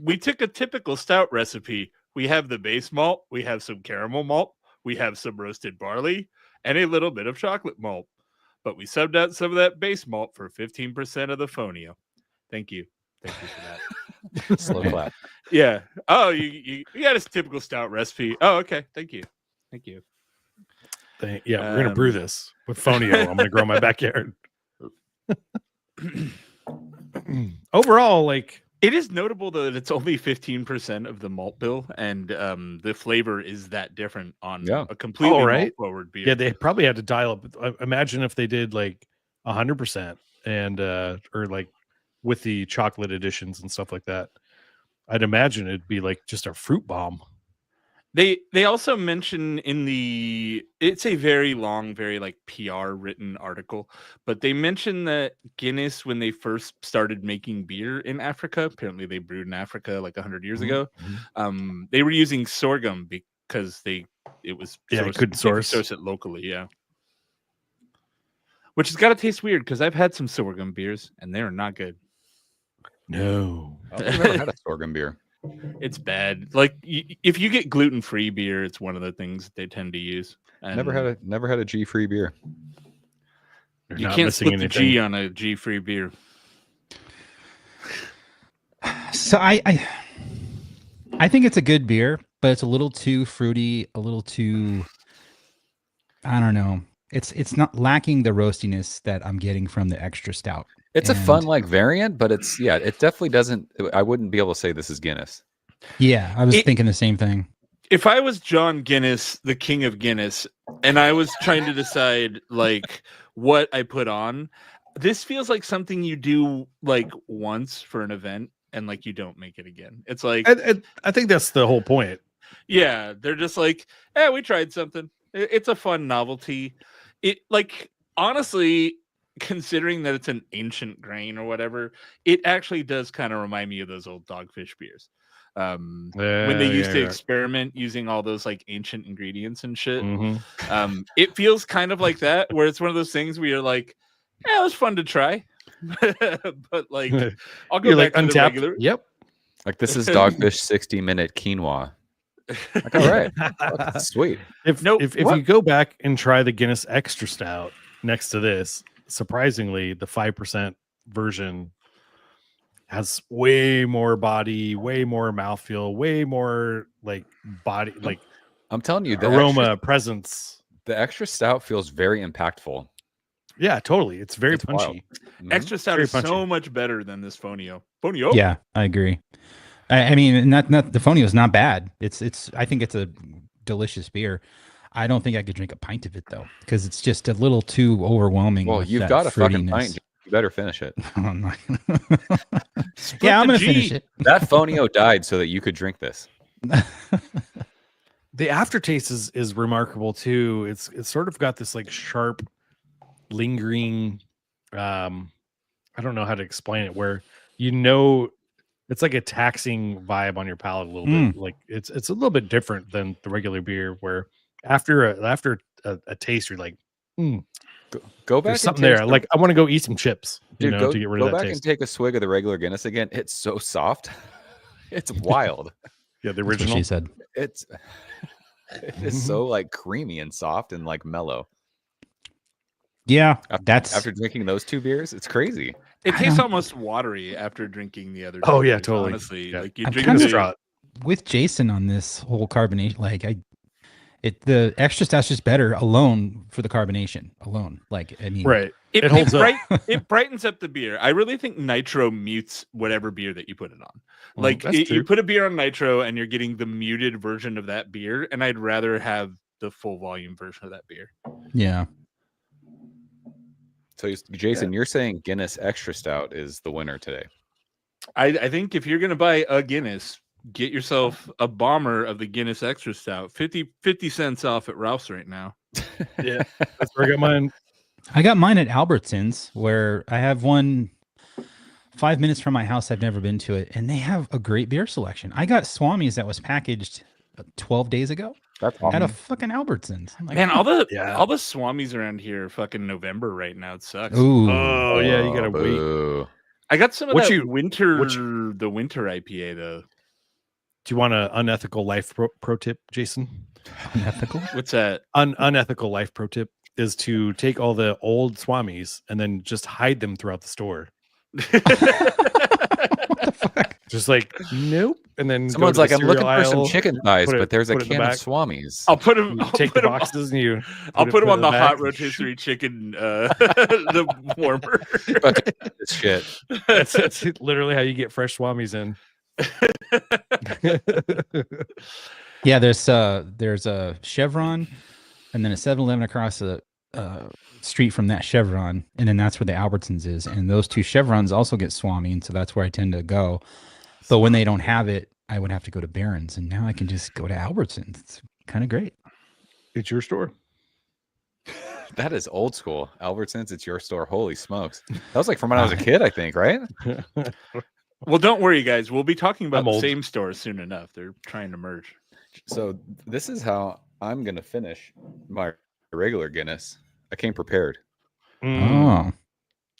We took a typical stout recipe. We have the base malt, we have some caramel malt, we have some roasted barley, and a little bit of chocolate malt. But we subbed out some of that base malt for 15% of the fonio. Thank you for that.
Slow clap.
Yeah. Oh, you got a typical stout recipe. Oh, okay. Thank you.
We're gonna brew this with fonio. I'm gonna grow in my backyard. Overall, like,
it is notable that it's only 15% of the malt bill, and the flavor is that different on a completely malt forward beer.
Yeah, they probably had to dial up. Imagine if they did like 100% and or like with the chocolate editions and stuff like that. I'd imagine it'd be like just a fruit bomb.
They also mention it's a very long, very like PR written article, but they mention that Guinness, when they first started making beer in Africa, apparently they brewed in Africa like 100 years ago. They were using sorghum because they could source it locally, which has got to taste weird because I've had some sorghum beers and they're not good.
No,
I've never had a sorghum beer.
It's bad. Like if you get gluten-free beer, it's one of the things they tend to use. And
never had a G-free beer.
You can't split the G on a G-free beer.
So I think it's a good beer, but it's a little too fruity, a little too, I don't know. It's not lacking the roastiness that I'm getting from the extra stout.
It's a fun like variant, but it definitely doesn't. I wouldn't be able to say this is Guinness.
Yeah, I was thinking the same thing.
If I was John Guinness, the king of Guinness, and I was trying to decide like what I put on, this feels like something you do like once for an event and like you don't make it again. It's like
I think that's the whole point.
Yeah, they're just like, we tried something. It's a fun novelty. It like honestly, considering that it's an ancient grain or whatever, it actually does kind of remind me of those old Dogfish beers. When they used to experiment using all those like ancient ingredients and shit. It feels kind of like that, where it's one of those things where you're like, it was fun to try. But like I'll go back to
Untappd.
the regular.
Yep.
Like this is Dogfish 60-minute quinoa. Like, all right. That's sweet.
If you go back and try the Guinness Extra Stout next to this, surprisingly, the 5% version has way more body, way more mouthfeel, way more like body, like
I'm telling you, the
aroma presence.
The Extra Stout feels very impactful.
Yeah, totally. It's very punchy.
Extra Stout is so much better than this Fonio.
Yeah, I agree. I mean, not the Fonio is not bad. I think it's a delicious beer. I don't think I could drink a pint of it though, because it's just a little too overwhelming.
Well, you've got a fucking pint. You better finish it.
Yeah, I'm gonna finish it.
That Fonio died so that you could drink this.
The aftertaste is remarkable too. It's sort of got this like sharp, lingering. I don't know how to explain it. Where it's like a taxing vibe on your palate a little bit. Like it's a little bit different than the regular beer, where after a taste, you're like,
go back.
There's something there. Like I want to go eat some chips,
dude.
To get rid of that taste. Go back
and take a swig of the regular Guinness again. It's so soft. It's wild.
Yeah, the original.
She said
it is so like creamy and soft and like mellow.
Yeah,
after drinking those 2 beers, it's crazy.
It tastes almost watery after drinking the other.
Oh yeah,
beers,
totally.
Honestly, like you
I'm
drink
kind
the
of
straw.
With Jason on this whole carbonation. Like the extra stout's just better alone for the carbonation alone. Like I mean,
right.
It holds up. It brightens up the beer. I really think nitro mutes whatever beer that you put it on. Like you put a beer on nitro and you're getting the muted version of that beer, and I'd rather have the full volume version of that beer.
Yeah.
So, Jason, you're saying Guinness Extra Stout is the winner today?
I think if you're going to buy a Guinness, get yourself a bomber of the Guinness Extra Stout. 50 cents off at Ralph's right now.
Yeah, that's where I got mine.
I got mine at Albertsons, where I have one 5 minutes from my house. I've never been to it, and they have a great beer selection. I got Swami's that was packaged 12 days ago.
That's awesome.
At a fucking Albertsons.
Like, man, all the Swamis around here are fucking November right now. It sucks.
Ooh.
Oh yeah, you gotta wait.
I got some of the winter IPA though.
Do you want an unethical life pro tip, Jason?
Unethical?
What's that?
Unethical life pro tip is to take all the old Swamis and then just hide them throughout the store.
What the fuck?
Just like, nope. And then
someone's like, I'm looking for some chicken thighs, but there's a can of Swamis.
I'll put them.
Take the boxes and
I'll put them on the hot rotisserie chicken, the warmer.
This shit.
That's literally how you get fresh Swamis in.
Yeah, there's a Chevron, and then a 7-Eleven across the street from that Chevron, and then that's where the Albertsons is, and those 2 Chevrons also get Swami, and so that's where I tend to go. But when they don't have it, I would have to go to Barron's, and now I can just go to Albertsons. It's kind of great.
It's your store.
That is old school. Albertsons, it's your store. Holy smokes. That was like from when I was a kid, I think, right?
Well, don't worry, guys. We'll be talking about the same store soon enough. They're trying to merge.
So this is how I'm going to finish my regular Guinness. I came prepared.
Oh.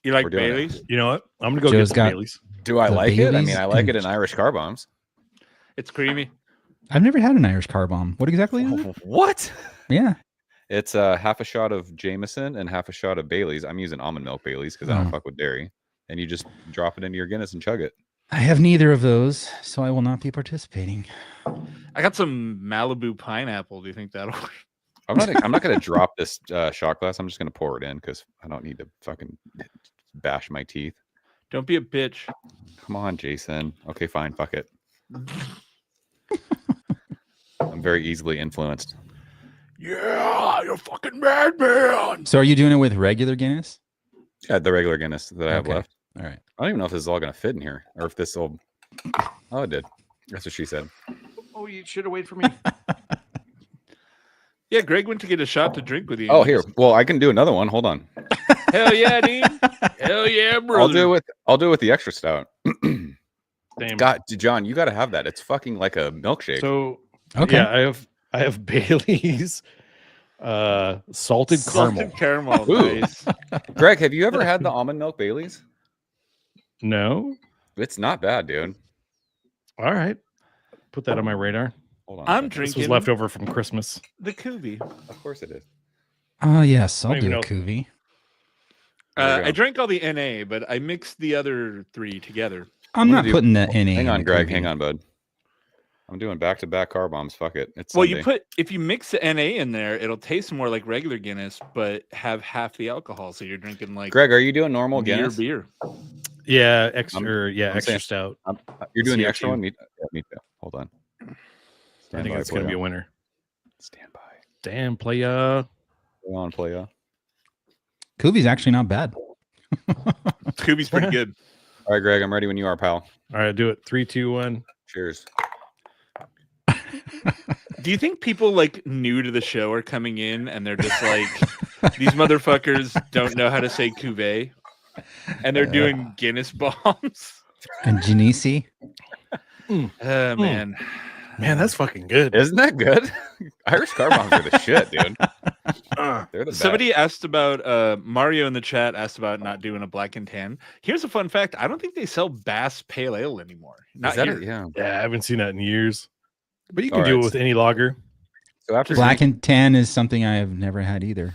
You like Bailey's?
You know what? I'm going to go get some Bailey's.
Do I like it? I mean, I like it in Irish car bombs.
It's creamy.
I've never had an Irish car bomb. What exactly is it?
What?
Yeah.
It's half a shot of Jameson and half a shot of Bailey's. I'm using almond milk Bailey's because I don't fuck with dairy. And you just drop it into your Guinness and chug it.
I have neither of those, so I will not be participating.
I got some Malibu pineapple. Do you think that'll work?
I'm not going to drop this shot glass. I'm just going to pour it in because I don't need to fucking bash my teeth.
Don't be a bitch.
Come on, Jason. Okay, fine. Fuck it. I'm very easily influenced.
Yeah, you're fucking mad, man.
So are you doing it with regular Guinness?
Yeah, the regular Guinness that I have left.
All right.
I don't even know if this is all going to fit in here or if this will. Oh, it did. That's what she said.
Oh, you should have waited for me.
Yeah, Greg went to get a shot to drink with you.
Oh, here. Well, I can do another one. Hold on.
Hell yeah, dude. Hell yeah, bro.
I'll do it with the extra stout.
Damn.
God, John, you got to have that. It's fucking like a milkshake.
So, yeah, I have Bailey's salted caramel.
Nice.
Greg, have you ever had the almond milk Bailey's?
No.
It's not bad, dude.
All right. Put that on my radar.
Hold on.
I'm drinking.
This was leftover from Christmas.
The Kuvi.
Of course it is.
Oh, yes. I'll do a Kuvi.
I drank all the NA, but I mixed the other 3 together.
I'm not putting the NA.
Hang on, Greg. Hang on, bud. I'm doing back-to-back car bombs. Fuck it. It's
well,
Sunday.
if you mix the NA in there, it'll taste more like regular Guinness, but have half the alcohol. So you're drinking like
Greg, are you doing normal Guinness?
Beer.
Yeah, extra stout.
You're doing the extra one? Me too. Hold on.
I think it's going to be a winner.
Stand by.
Damn, playa.
Go on, playa.
Kuvi's actually not bad.
Kuvi's pretty good.
All right, Greg, I'm ready when you are, pal.
All right, do it. 3, 2, 1.
Cheers.
Do you think people like new to the show are coming in and they're just like, these motherfuckers don't know how to say cuvee, and they're doing Guinness bombs?
And Genesi.
Man.
Man, that's fucking good.
Isn't that good? Irish car bombs are the shit, dude. They're the best.
Somebody asked about Mario in the chat asked about not doing a black and tan. Here's a fun fact: I don't think they sell Bass Pale Ale anymore. Not here.
Yeah, I haven't seen that in years. But you can do it with any lager.
So after
black and tan is something I have never had either.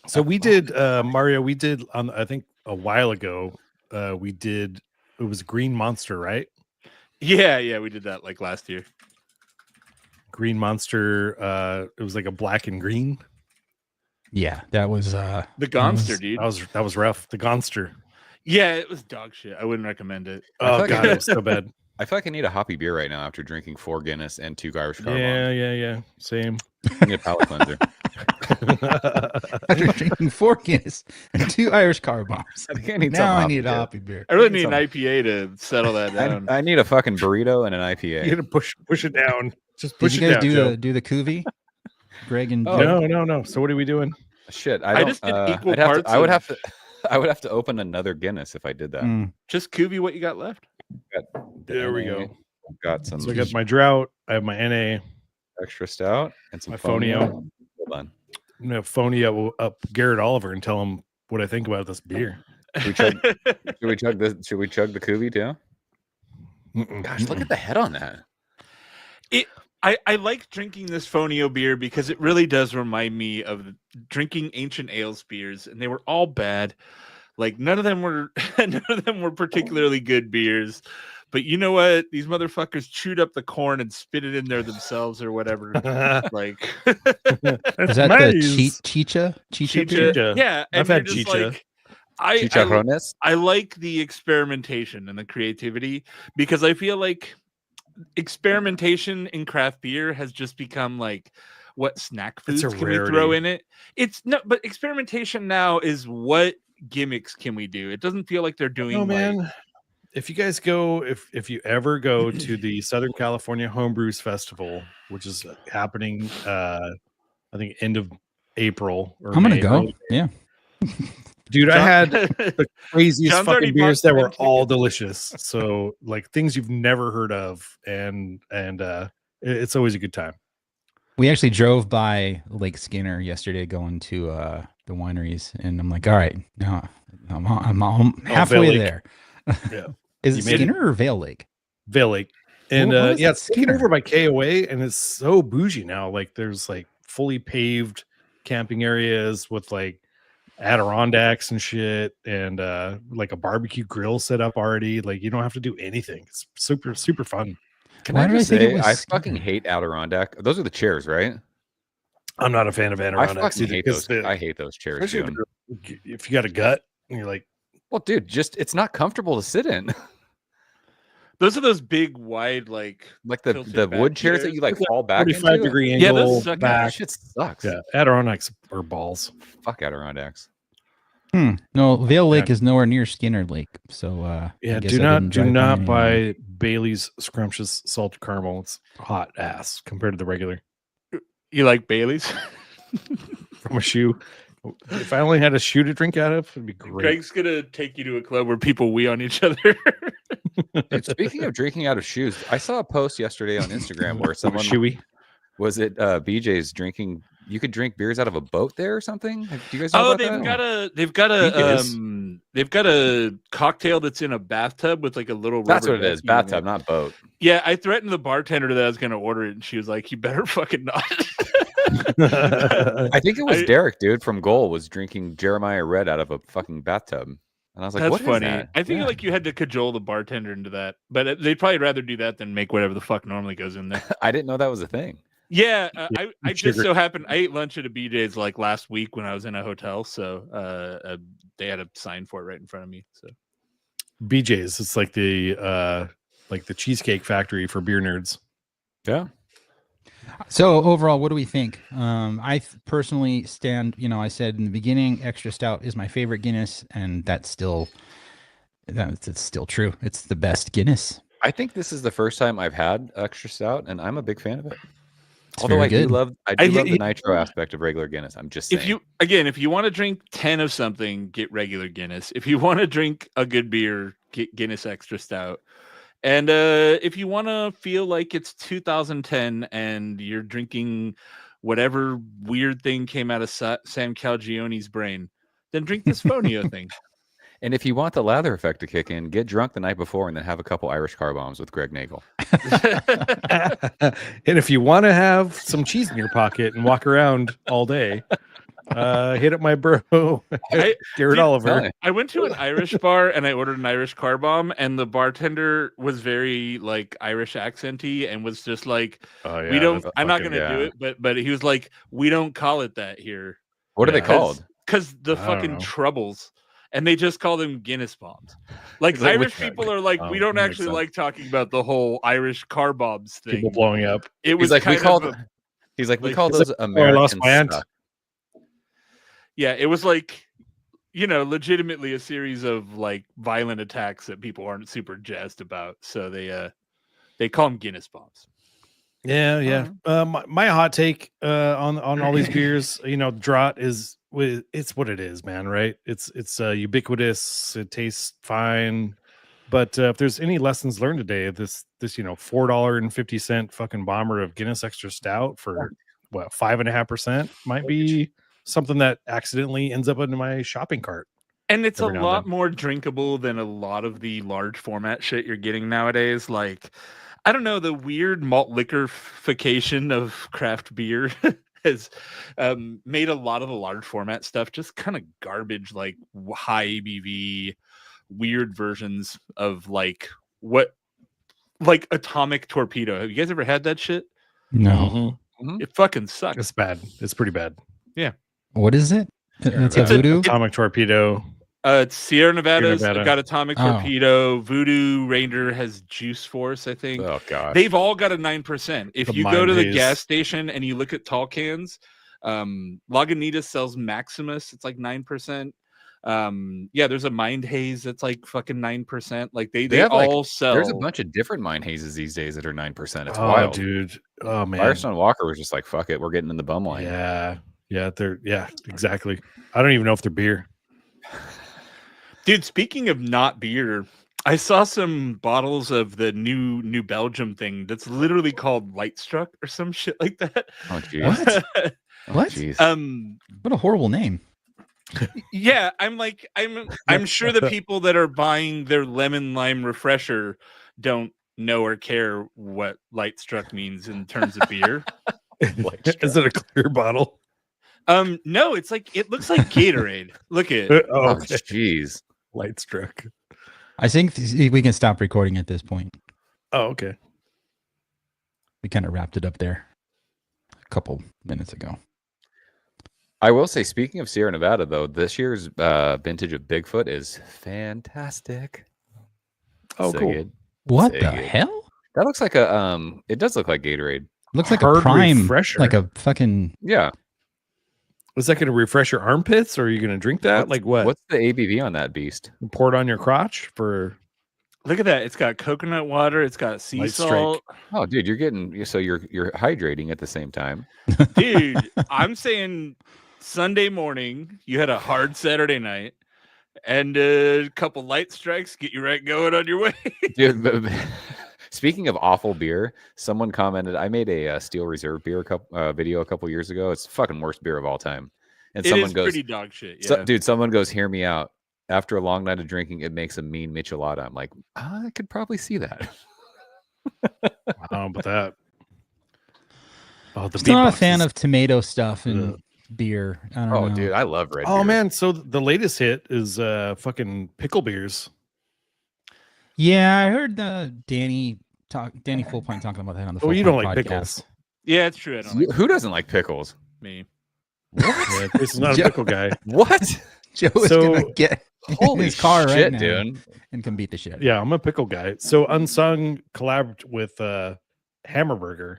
So we did Mario. We did on I think a while ago. We did. It was Green Monster, right?
Yeah, we did that like last year.
Green Monster. It was like a black and green.
Yeah, that was
the Gonster, dude.
That was rough. The Gonster.
Yeah, it was dog shit. I wouldn't recommend it.
Oh god, it was so bad.
I feel like I need a hoppy beer right now after drinking 4 Guinness and 2 Irish car bombs.
Yeah. Same.
I need a palate cleanser.
after drinking 4 Guinness and 2 Irish car bombs. I need a hoppy beer.
I really need an IPA to settle that down.
I need a fucking burrito and an IPA.
You got to push it down. Just push
Did
it
you guys
down.
do the Cuvee? Greg and
no. So what are we doing?
Shit,
I just did equal parts.
I would have to open another Guinness if I did that.
Just Cuvee what you got left.
There we go.
Got some.
So I got my drought. I have my NA,
extra stout, and some
Fonio.
Hold on.
I'm gonna Fonio up Garrett Oliver and tell him what I think about this beer.
Should we chug the Cuvee too? Gosh, look at the head on that.
I like drinking this Fonio beer because it really does remind me of drinking ancient ales beers, and they were all bad. Like none of them were particularly good beers. But you know what? These motherfuckers chewed up the corn and spit it in there themselves or whatever. Like
is that the chicha?
Yeah,
I've had chicha.
Like, I like the experimentation and the creativity because I feel like experimentation in craft beer has just become like what snack foods can we throw in it? But experimentation now is what gimmicks can we do? It doesn't feel like they're doing.
Man. If you guys go, if you ever go to the Southern California Homebrews Festival, which is happening, I think end of April.
I'm gonna go. Yeah,
dude, I had the craziest fucking beers that were all delicious. So like things you've never heard of, and it's always a good time.
We actually drove by Lake Skinner yesterday, going to the wineries, and I'm like, all right, now I'm halfway there.
Yeah.
Is it Skinner or Vale Lake?
Vale Lake. And it's taken over by KOA, and it's so bougie now. Like there's like fully paved camping areas with like Adirondacks and shit, and like a barbecue grill set up already. Like you don't have to do anything. It's super, super fun.
Can I just say, I fucking hate Adirondack. Those are the chairs, right?
I'm not a fan of Adirondacks.
I hate those. I hate those chairs.
If you got a gut and you're like,
well, dude, it's not comfortable to sit in.
Those are those big, wide, like
the wood chairs that you like fall back
45-degree angle.
Yeah, those suck.
Back.
Shit sucks.
Yeah, Adirondacks are balls.
Fuck Adirondacks.
No, Vale Lake is nowhere near Skinner Lake, so
do not buy Bailey's scrumptious salted caramel. It's hot ass compared to the regular.
You like Bailey's
from a shoe? If I only had a shoe to drink out of, it'd be great.
Greg's gonna take you to a club where people wee on each other.
Dude, speaking of drinking out of shoes, I saw a post yesterday on Instagram where someone was it BJ's drinking. You could drink beers out of a boat there or something. Do you guys know about that?
They've got a cocktail that's in a bathtub with like a little.
That's what it is, bathtub, not boat.
Yeah, I threatened the bartender that I was going to order it, and she was like, "You better fucking not."
I think it was Derek, dude, from Goal was drinking Jeremiah Red out of a fucking bathtub. And I was like,
that's
what
funny.
Is that?
I think like you had to cajole the bartender into that, but they'd probably rather do that than make whatever the fuck normally goes in there.
I didn't know that was a thing.
Yeah, I just so happened I ate lunch at a BJ's like last week when I was in a hotel, so they had a sign for it right in front of me. So
BJ's, it's like the Cheesecake Factory for beer nerds.
Yeah.
So overall, what do we think? I personally stand. I said in the beginning, extra stout is my favorite Guinness, and it's still true. It's the best Guinness.
I think this is the first time I've had extra stout, and I'm a big fan of it. Although I do love the nitro aspect of regular Guinness. I'm just saying.
If you want to drink 10 of something, get regular Guinness. If you want to drink a good beer, get Guinness Extra Stout. And if you want to feel like it's 2010 and you're drinking whatever weird thing came out of Sam Calgione's brain, then drink this Fonio thing.
And if you want the lather effect to kick in, get drunk the night before and then have a couple Irish car bombs with Greg Nagel.
And if you want to have some cheese in your pocket and walk around all day, hit up my bro, Garrett Oliver.
I went to an Irish bar and I ordered an Irish car bomb, and the bartender was very like Irish accenty and was just like, "We don't. I'm not going to do it," but he was like, "We don't call it that here."
What are they called?
Because the fucking Troubles. And they just call them Guinness bombs. Like Irish people are like, we don't actually like talking about the whole Irish car bombs thing.
People blowing up.
It was
we call those American stuff.
Yeah, it was like, legitimately a series of like violent attacks that people aren't super jazzed about. So they call them Guinness bombs.
Yeah. My hot take on all these beers, Draught it's what it is, man, right? It's ubiquitous, it tastes fine. But if there's any lessons learned today, this $4.50 fucking bomber of Guinness Extra Stout for 5.5% might be something that accidentally ends up into my shopping cart.
And it's a lot more drinkable than a lot of the large format shit you're getting nowadays. Like, I don't know, the weird malt liquorification of craft beer has made a lot of the large format stuff just kind of garbage, like high ABV, weird versions of like Atomic Torpedo. Have you guys ever had that shit?
No.
Mm-hmm.
It fucking sucks.
It's bad. It's pretty bad.
Yeah.
What is it? It's a Voodoo?
Atomic Torpedo.
It's Sierra Nevada's got Atomic Torpedo. Voodoo Ranger has Juice Force, I think.
Oh god,
they've all got a 9%. If you go to the gas station and you look at tall cans, Lagunitas sells Maximus. It's like 9%. There's a Mind Haze that's like fucking 9%. Like they all sell.
There's a bunch of different Mind Hazes these days that are 9%. It's wild,
dude. Oh man,
Firestone Walker was just like, fuck it, we're getting in the bum line.
Yeah, exactly. I don't even know if they're beer.
Dude, speaking of not beer, I saw some bottles of the New Belgium thing that's literally called Lightstruck or some shit like that.
Oh jeez.
What? What a horrible name.
Yeah, I'm sure the people that are buying their lemon lime refresher don't know or care what Lightstruck means in terms of beer.
Is it a clear bottle?
No, it looks like Gatorade. Look at it.
Oh,
jeez.
Lightstruck.
I think we can stop recording at this point.
Oh, okay.
We kind of wrapped it up there a couple minutes ago.
I will say, speaking of Sierra Nevada, though, this year's vintage of Bigfoot is fantastic.
Oh, cool.
Good.
What the hell?
That looks like it does look like Gatorade.
Looks like a prime refresher. Like a fucking...
Yeah.
Was that going to refresh your armpits, or are you going to drink that?
What's the ABV on that beast?
Pour it on your crotch for...
Look at that. It's got coconut water. It's got sea salt.
Oh, dude, you're hydrating at the same time.
Dude, I'm saying Sunday morning, you had a hard Saturday night, and a couple light strikes get you right going on your way.
Dude, speaking of awful beer, someone commented, I made a Steel Reserve beer video a couple years ago. It's the fucking worst beer of all time. And someone goes,
pretty dog shit. Yeah.
Dude, someone goes, hear me out. After a long night of drinking, it makes a mean michelada. I'm like, I could probably see that.
But that.
I'm not a fan of tomato stuff and beer. I don't know.
Dude, I love red beer.
Oh, man. So the latest hit is fucking pickle beers.
Yeah, I heard Danny Full Point talking about that on the Full
you
Point
don't like
podcast.
Pickles.
Yeah, it's true. I don't
Who doesn't like pickles?
Me.
What? Yeah, this is not a pickle guy.
What?
Joe is gonna get in his car
shit,
right now,
dude,
and can beat the shit.
Yeah, I'm a pickle guy. So Unsung collabed with Hammerburger,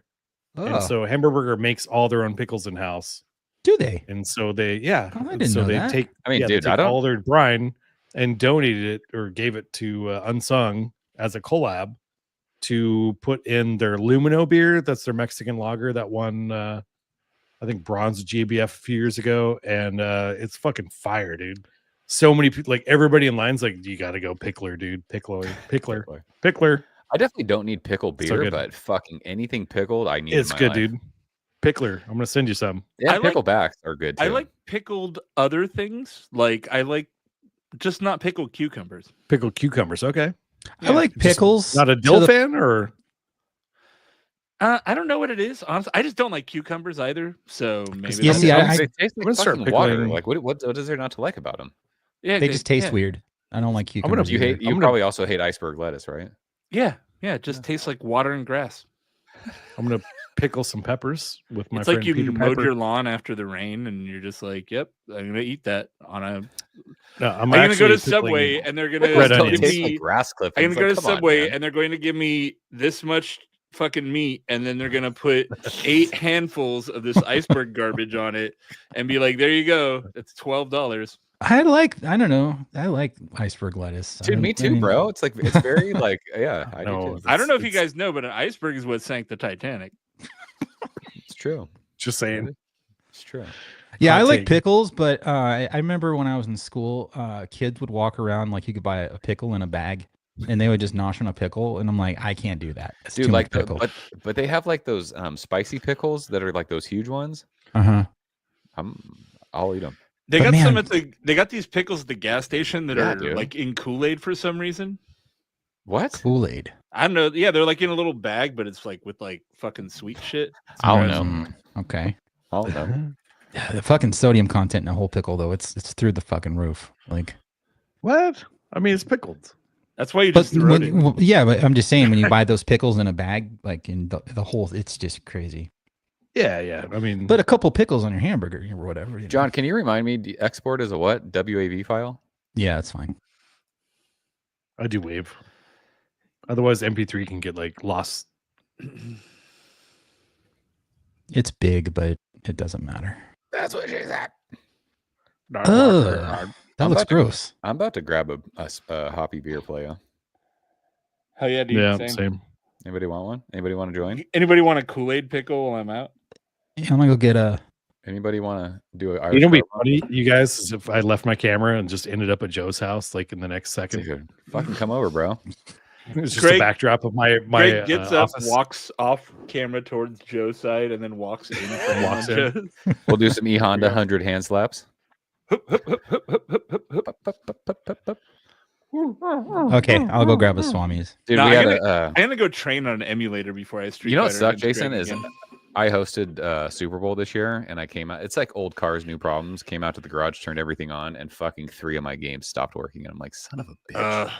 and so Hammerburger makes all their own pickles in house.
Do they?
And so they,
I didn't know that.
take.
I mean,
dude, I don't all their brine and donated it or gave it to Unsung as a collab. to put in their Lumino beer. That's their Mexican lager that won, I think, bronze GBF a few years ago. And it's fucking fire, dude. So many people, like everybody in line's like, you got to go Pickler, dude. Pickler.
I definitely don't need pickled beer, but fucking anything pickled, I need.
It's good, dude. Pickler. I'm gonna send you some.
Yeah, picklebacks are good too.
I like pickled other things. Like I like just not pickled cucumbers.
Pickled cucumbers. Okay.
I like pickles.
Just not a dill fan, or
I don't know what it is. Honestly, I just don't like cucumbers either. So maybe
Yeah, see,
they taste like fucking water. Like what is there not to like about them?
Yeah,
they just taste weird. I don't like cucumbers.
You probably also hate iceberg lettuce, right?
Yeah, it just tastes like water and grass.
I'm gonna pickle some peppers with my
it's
friend
like you
Peter
mowed
Pepper.
your lawn after the rain, and you're just like, "Yep, I'm gonna eat that on a."
No,
I'm gonna go to Subway, and they're gonna give me
like grass clippings.
I'm gonna
like,
go to Subway, and they're going to give me this much fucking meat, and then they're gonna put 8 handfuls of this iceberg garbage on it, and be like, "There you go, it's $12."
I like iceberg lettuce.
Dude, me too, bro. It's like it's very like I
know.
I don't know if you guys know, but an iceberg is what sank the Titanic.
It's true.
Just saying.
It's true.
Yeah, I like pickles, but I remember when I was in school, kids would walk around like you could buy a pickle in a bag, and they would just nosh on a pickle, and I'm like, I can't do that. It's
Dude,
too
like
much pickle.
but they have like those spicy pickles that are like those huge ones. I'll eat them.
They got some at they got these pickles at the gas station that are
dude.
like in Kool-Aid for some reason.
What?
Kool-Aid?
I don't know. Yeah, they're like in a little bag, but it's like with like fucking sweet shit.
I don't know.
Okay.
I don't know.
Yeah, the fucking sodium content in a whole pickle though, it's through the fucking roof. Like
what? I mean, it's pickled.
That's why you just throw it in.
Yeah, but I'm just saying when you buy those pickles in a bag, like in the whole, it's just crazy.
Yeah. I mean,
but a couple pickles on your hamburger or whatever.
John, can you remind me? Export is a what? WAV file?
Yeah, that's fine.
I do WAV. Otherwise, MP3 can get like lost.
It's big, but it doesn't matter.
That's what she said.
That looks gross.
I'm about to grab a hoppy beer playa.
Hell yeah, dude.
Yeah, same.
Anybody want one? Anybody want to join?
Anybody want a Kool-Aid pickle while I'm out?
Yeah, I'm gonna go get a.
Anybody want to do it?
You know, be funny, you guys, is if I left my camera and just ended up at Joe's house, like in the next second.
Dude, fucking come over, bro.
It's just a backdrop of my
Greg gets up,
office.
walks off camera towards Joe's side, and then walks in.
Walks in.
We'll do some E-Honda 100 hand slaps.
Okay, I'll go grab a Swami's.
Dude,
no,
I'm
gonna go train on an emulator before I street.
You know what sucks, Jason, is I hosted Super Bowl this year, and I came out. It's like old cars, new problems. Came out to the garage, turned everything on, and fucking 3 of my games stopped working. And I'm like, son of a bitch.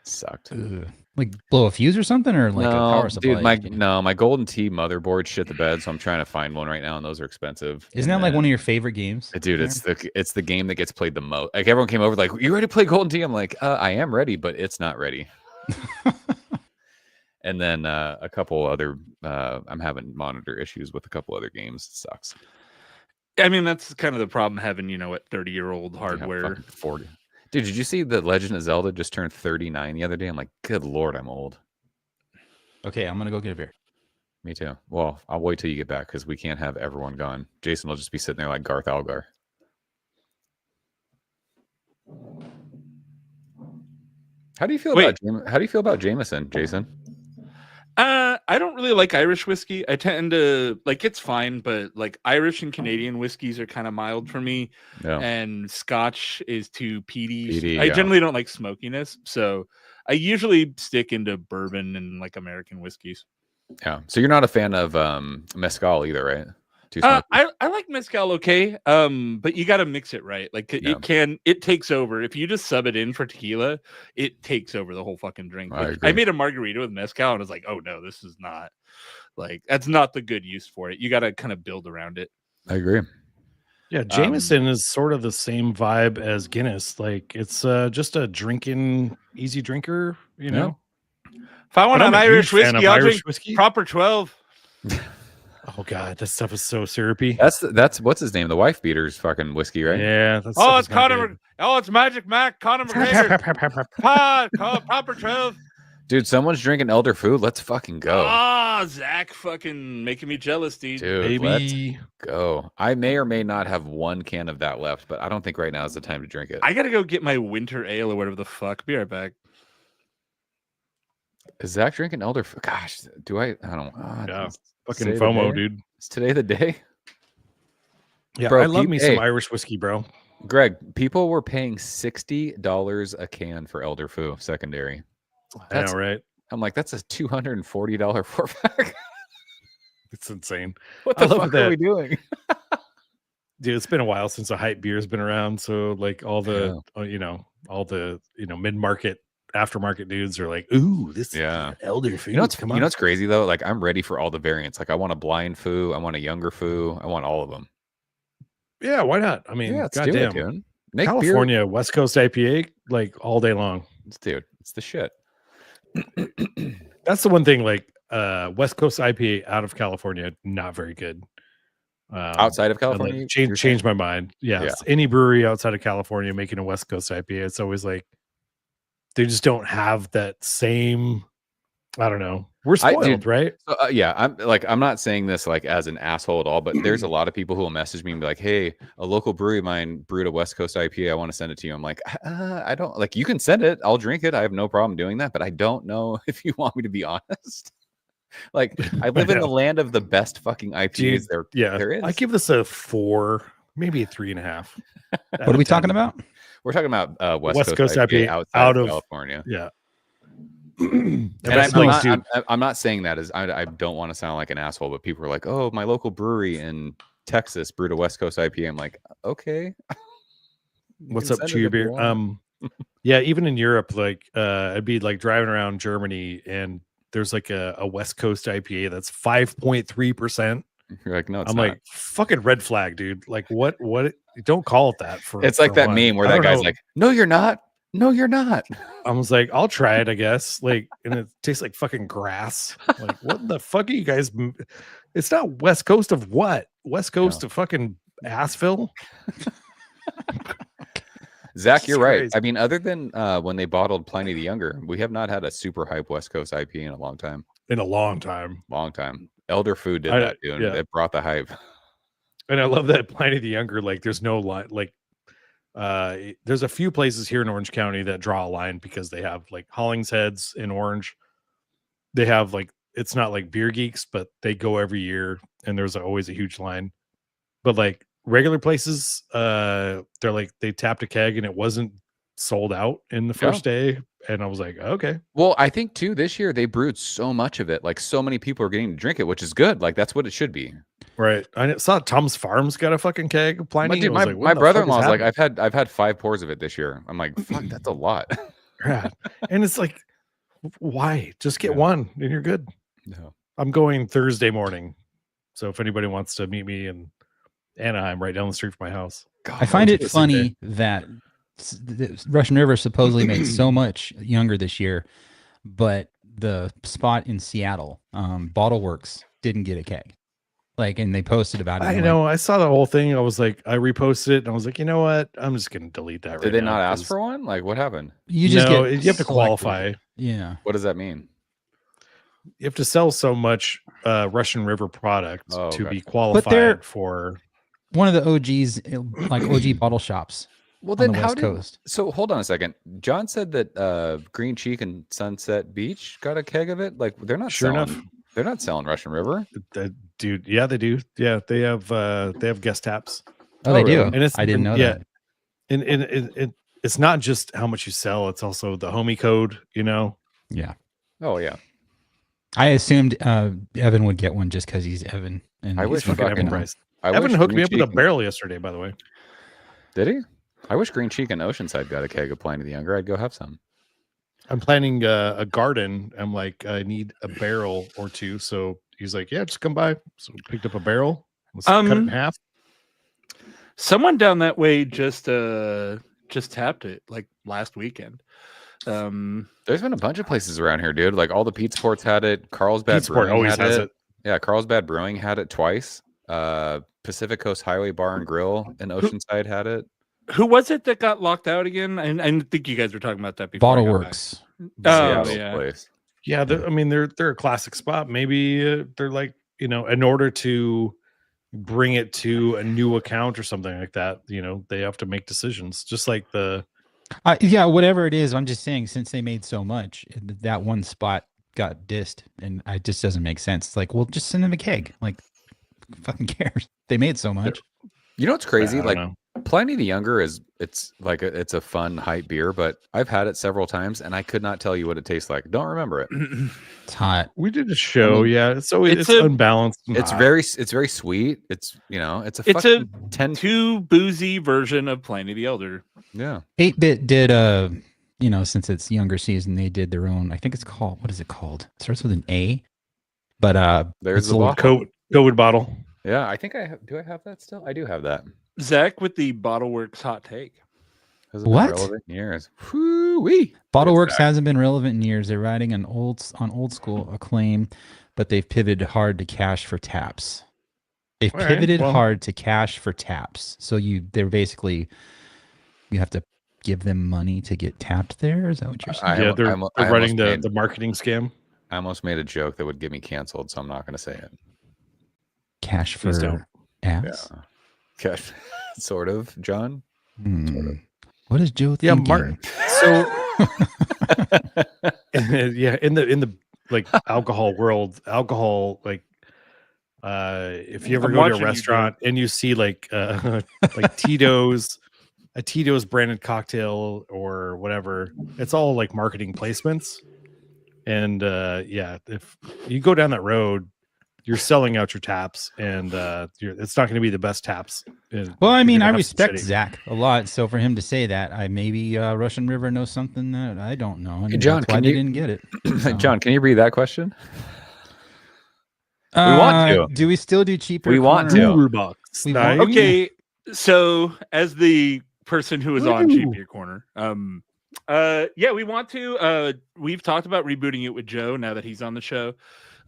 Sucked.
Like blow a fuse or something, or like a power supply?
Dude, my Golden Tee motherboard shit the bed, so I'm trying to find one right now, and those are expensive.
Isn't that like one of your favorite games?
Dude, it's the game that gets played the most. Like everyone came over, like, you ready to play Golden Tee? I'm like, I am ready, but it's not ready. And then a couple other, I'm having monitor issues with a couple other games. It sucks.
I mean, that's kind of the problem having 30-year-old hardware.
40. Dude, did you see that Legend of Zelda just turned 39 the other day? I'm like, good Lord, I'm old.
Okay, I'm going to go get a beer.
Me too. Well, I'll wait till you get back because we can't have everyone gone. Jason will just be sitting there like Garth Algar. How do you feel about Jameson, Jason?
I don't really like Irish whiskey. I tend to like it's fine, but like Irish and Canadian whiskeys are kind of mild for me. Yeah. And Scotch is too peaty. I generally don't like smokiness, so I usually stick into bourbon and like American whiskeys.
Yeah. So you're not a fan of mezcal either, right?
I like mezcal okay, but you got to mix it right. Like it takes over. If you just sub it in for tequila, it takes over the whole fucking drink. Like, I made a margarita with mezcal and I was like, oh no, this is not like that's not the good use for it. You got to kind of build around it.
I agree.
Yeah, Jameson is sort of the same vibe as Guinness. Like it's just a drinking easy drinker, you know.
If I want an Irish whiskey, I'll drink proper 12.
Oh god, this stuff is so syrupy.
That's what's his name? The wife beater's fucking whiskey, right?
Yeah.
It's Conor. It's Magic Mac. Conor McGregor. Proper 12.
Dude, someone's drinking elder food. Let's fucking go.
Ah, Zach fucking making me jealous, dude.
Dude, let's go. I may or may not have one can of that left, but I don't think right now is the time to drink it.
I gotta go get my winter ale or whatever the fuck. Be right back.
Is Zach drinking elder food? Gosh, do I don't
yeah, fucking FOMO, dude.
Is today the day?
Yeah, bro, I love me some Irish whiskey, bro.
Greg, people were paying $60 a can for elder foo secondary.
I know, right?
I'm like, that's a $240 4-pack.
It's insane.
What the fuck are we doing?
Dude, it's been a while since a hype beer's been around. So like all the mid-market, aftermarket dudes are like, ooh, this elder foo.
You know what's crazy though? Like I'm ready for all the variants. Like I want a blind foo, I want a younger foo, I want all of them.
Yeah, why not? I mean, goddamn. California West Coast IPA like all day long.
Dude, it's the shit.
That's the one thing, like West Coast IPA out of California, not very good.
Outside of California,
change my mind. Yeah, any brewery outside of California making a West Coast IPA, it's always like they just don't have that same. I don't know. We're spoiled, right?
So, I'm not saying this like as an asshole at all, but there's a lot of people who will message me and be like, "Hey, a local brewery of mine brewed a West Coast IPA. I want to send it to you." I'm like, I don't like. You can send it. I'll drink it. I have no problem doing that, but I don't know if you want me to be honest. Like, I live in the land of the best fucking IPAs. There is.
I give this a 4, maybe a 3.5.
What are we talking about?
We're talking about West Coast IPA outside of California.
Yeah.
And I'm not saying that as I don't want to sound like an asshole, but people are like, "Oh, my local brewery in Texas brewed a West Coast IPA." I'm like, okay,
what's up to your beer? Yeah, even in Europe, like I'd be like driving around Germany, and there's like a West Coast IPA that's 5.3%.
You're like, no,
I'm like, fucking red flag, dude. Like, what? Don't call it that.
It's like that meme where that guy's like, "No, you're not. No, you're not."
I was like, I'll try it, I guess. Like, and it tastes like fucking grass. Like, what the fuck are you guys? It's not West Coast of what? West Coast of fucking Assville?
Zach, you're right. I mean, other than when they bottled Pliny the Younger, we have not had a super hype West Coast IPA in a long time.
Long time.
Elder Food did that, dude. Yeah. It brought the hype.
And I love that Pliny the Younger, like, there's no line, like, there's a few places here in Orange County that draw a line because they have like Hollingsheads in Orange. They have like, it's not like Beer Geeks, but they go every year and there's always a huge line. But like regular places, they're like, they tapped a keg and it wasn't sold out in the first day. And I was like, okay.
Well, I think too, this year they brewed so much of it. Like so many people are getting to drink it, which is good. Like that's what it should be.
Right. I saw Tom's Farms got a fucking keg of Pliny.
My brother-in-law's like, I've had 5 pours of it this year. I'm like, fuck, that's a lot.
Yeah. And it's like, why? Just get one and you're good.
No.
I'm going Thursday morning. So if anybody wants to meet me in Anaheim, right down the street from my house.
God, I find it funny that Russian River supposedly made so much younger this year, but the spot in Seattle, Bottle Works, didn't get a keg. Like, and they posted about it.
I know. I saw the whole thing. I was like, I reposted it, and I was like, you know what? I'm just gonna delete that.
Did they not ask for one? Like, what happened?
You have to qualify.
Yeah.
What does that mean?
You have to sell so much Russian River product to be qualified for
one of the OGs, like OG bottle shops.
Well, then how Coast. So hold on a second. John said that Green Cheek and Sunset Beach got a keg of it. Like they're not They're not selling Russian River.
Dude, yeah, they do. Yeah, they have guest taps.
Oh, they do.
And
I didn't know that.
And it's not just how much you sell; it's also the homie code. You know.
Yeah.
Oh yeah.
I assumed Evan would get one just because he's Evan. And
I wish fucking Evan Price. Evan hooked me up with a barrel yesterday, by the way.
Did he? I wish Green Cheek and Oceanside got a keg of Pliny the Younger. I'd go have some.
I'm planning a garden. I'm like, I need a barrel or two. So he's like, yeah, just come by. So we picked up a barrel. Let's cut it in half.
Someone down that way just tapped it like last weekend.
There's been a bunch of places around here, dude. Like all the Pete Sports had it. Carlsbad Brewing always has it. Yeah, Carlsbad Brewing had it twice. Pacific Coast Highway Bar and Grill in Oceanside had it.
Who was it that got locked out again? I think you guys were talking about that before.
Bottle Works.
Oh, yeah.
Place.
Yeah, I mean, they're a classic spot. Maybe they're like, in order to bring it to a new account or something like that, they have to make decisions, just like the.
Yeah, whatever it is. I'm just saying, since they made so much, that one spot got dissed, and it just doesn't make sense. It's like, well, just send them a keg. Like, fucking cares? They made so much.
You know what's crazy? Like,
know.
Pliny the Younger it's like a fun hype beer, but I've had it several times and I could not tell you what it tastes like. Don't remember it.
It's hot.
We did a show, yeah. So it's unbalanced.
It's very sweet. It's it's
a 10 boozy version of Pliny the Elder.
Yeah.
8-Bit did since it's younger season, they did their own. I think it's called, what is it called? It starts with an A. But
there's the
COVID bottle.
Yeah, I think do I have that still? I do have that.
Zach with the Bottle Works hot take.
Has it been relevant in years? Whoo-wee.
Bottle Works hasn't been relevant in years. They're riding on old school acclaim, but they've pivoted hard to cash for taps. They've pivoted hard to cash for taps. So they're basically, you have to give them money to get tapped there. Is that what you're saying?
Yeah, they're running the marketing scam.
I almost made a joke that would get me canceled, so I'm not going to say it.
Cash for apps?
Yeah. Cash, sort of, John. Sort of.
What is Joe thinking?
Yeah, Martin. So, yeah, in the like alcohol world, like, if you ever go to a restaurant and you see like Tito's, a Tito's branded cocktail or whatever, it's all like marketing placements. And if you go down that road, you're selling out your taps, and it's not going to be the best taps.
Well, I mean, I respect Zach a lot, so for him to say that, maybe Russian River knows something that I don't know. And
John,
that's why they didn't get it. So.
John, can you read that question? We want to.
Do we still do cheaper?
We want to.
Okay, so as the person who was on Cheap Beer Corner, we want to. We've talked about rebooting it with Joe now that he's on the show.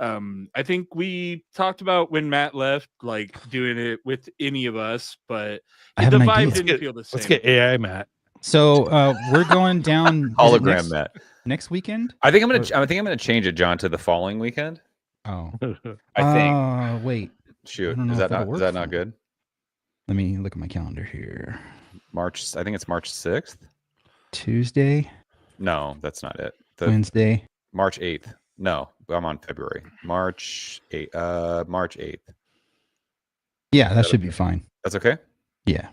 I think we talked about when Matt left, like doing it with any of us, but the vibe didn't feel the same.
Let's get AI Matt.
So we're going down
hologram Matt
next weekend.
I think I'm gonna change it, John, to the following weekend.
Oh,
I think.
Wait.
Shoot, is that not good?
Let me look at my calendar here.
I think it's March 6th.
Tuesday.
No, that's not it.
Wednesday.
March 8th. No, I'm on February. March 8th.
Yeah, that should be fine.
That's okay?
Yeah.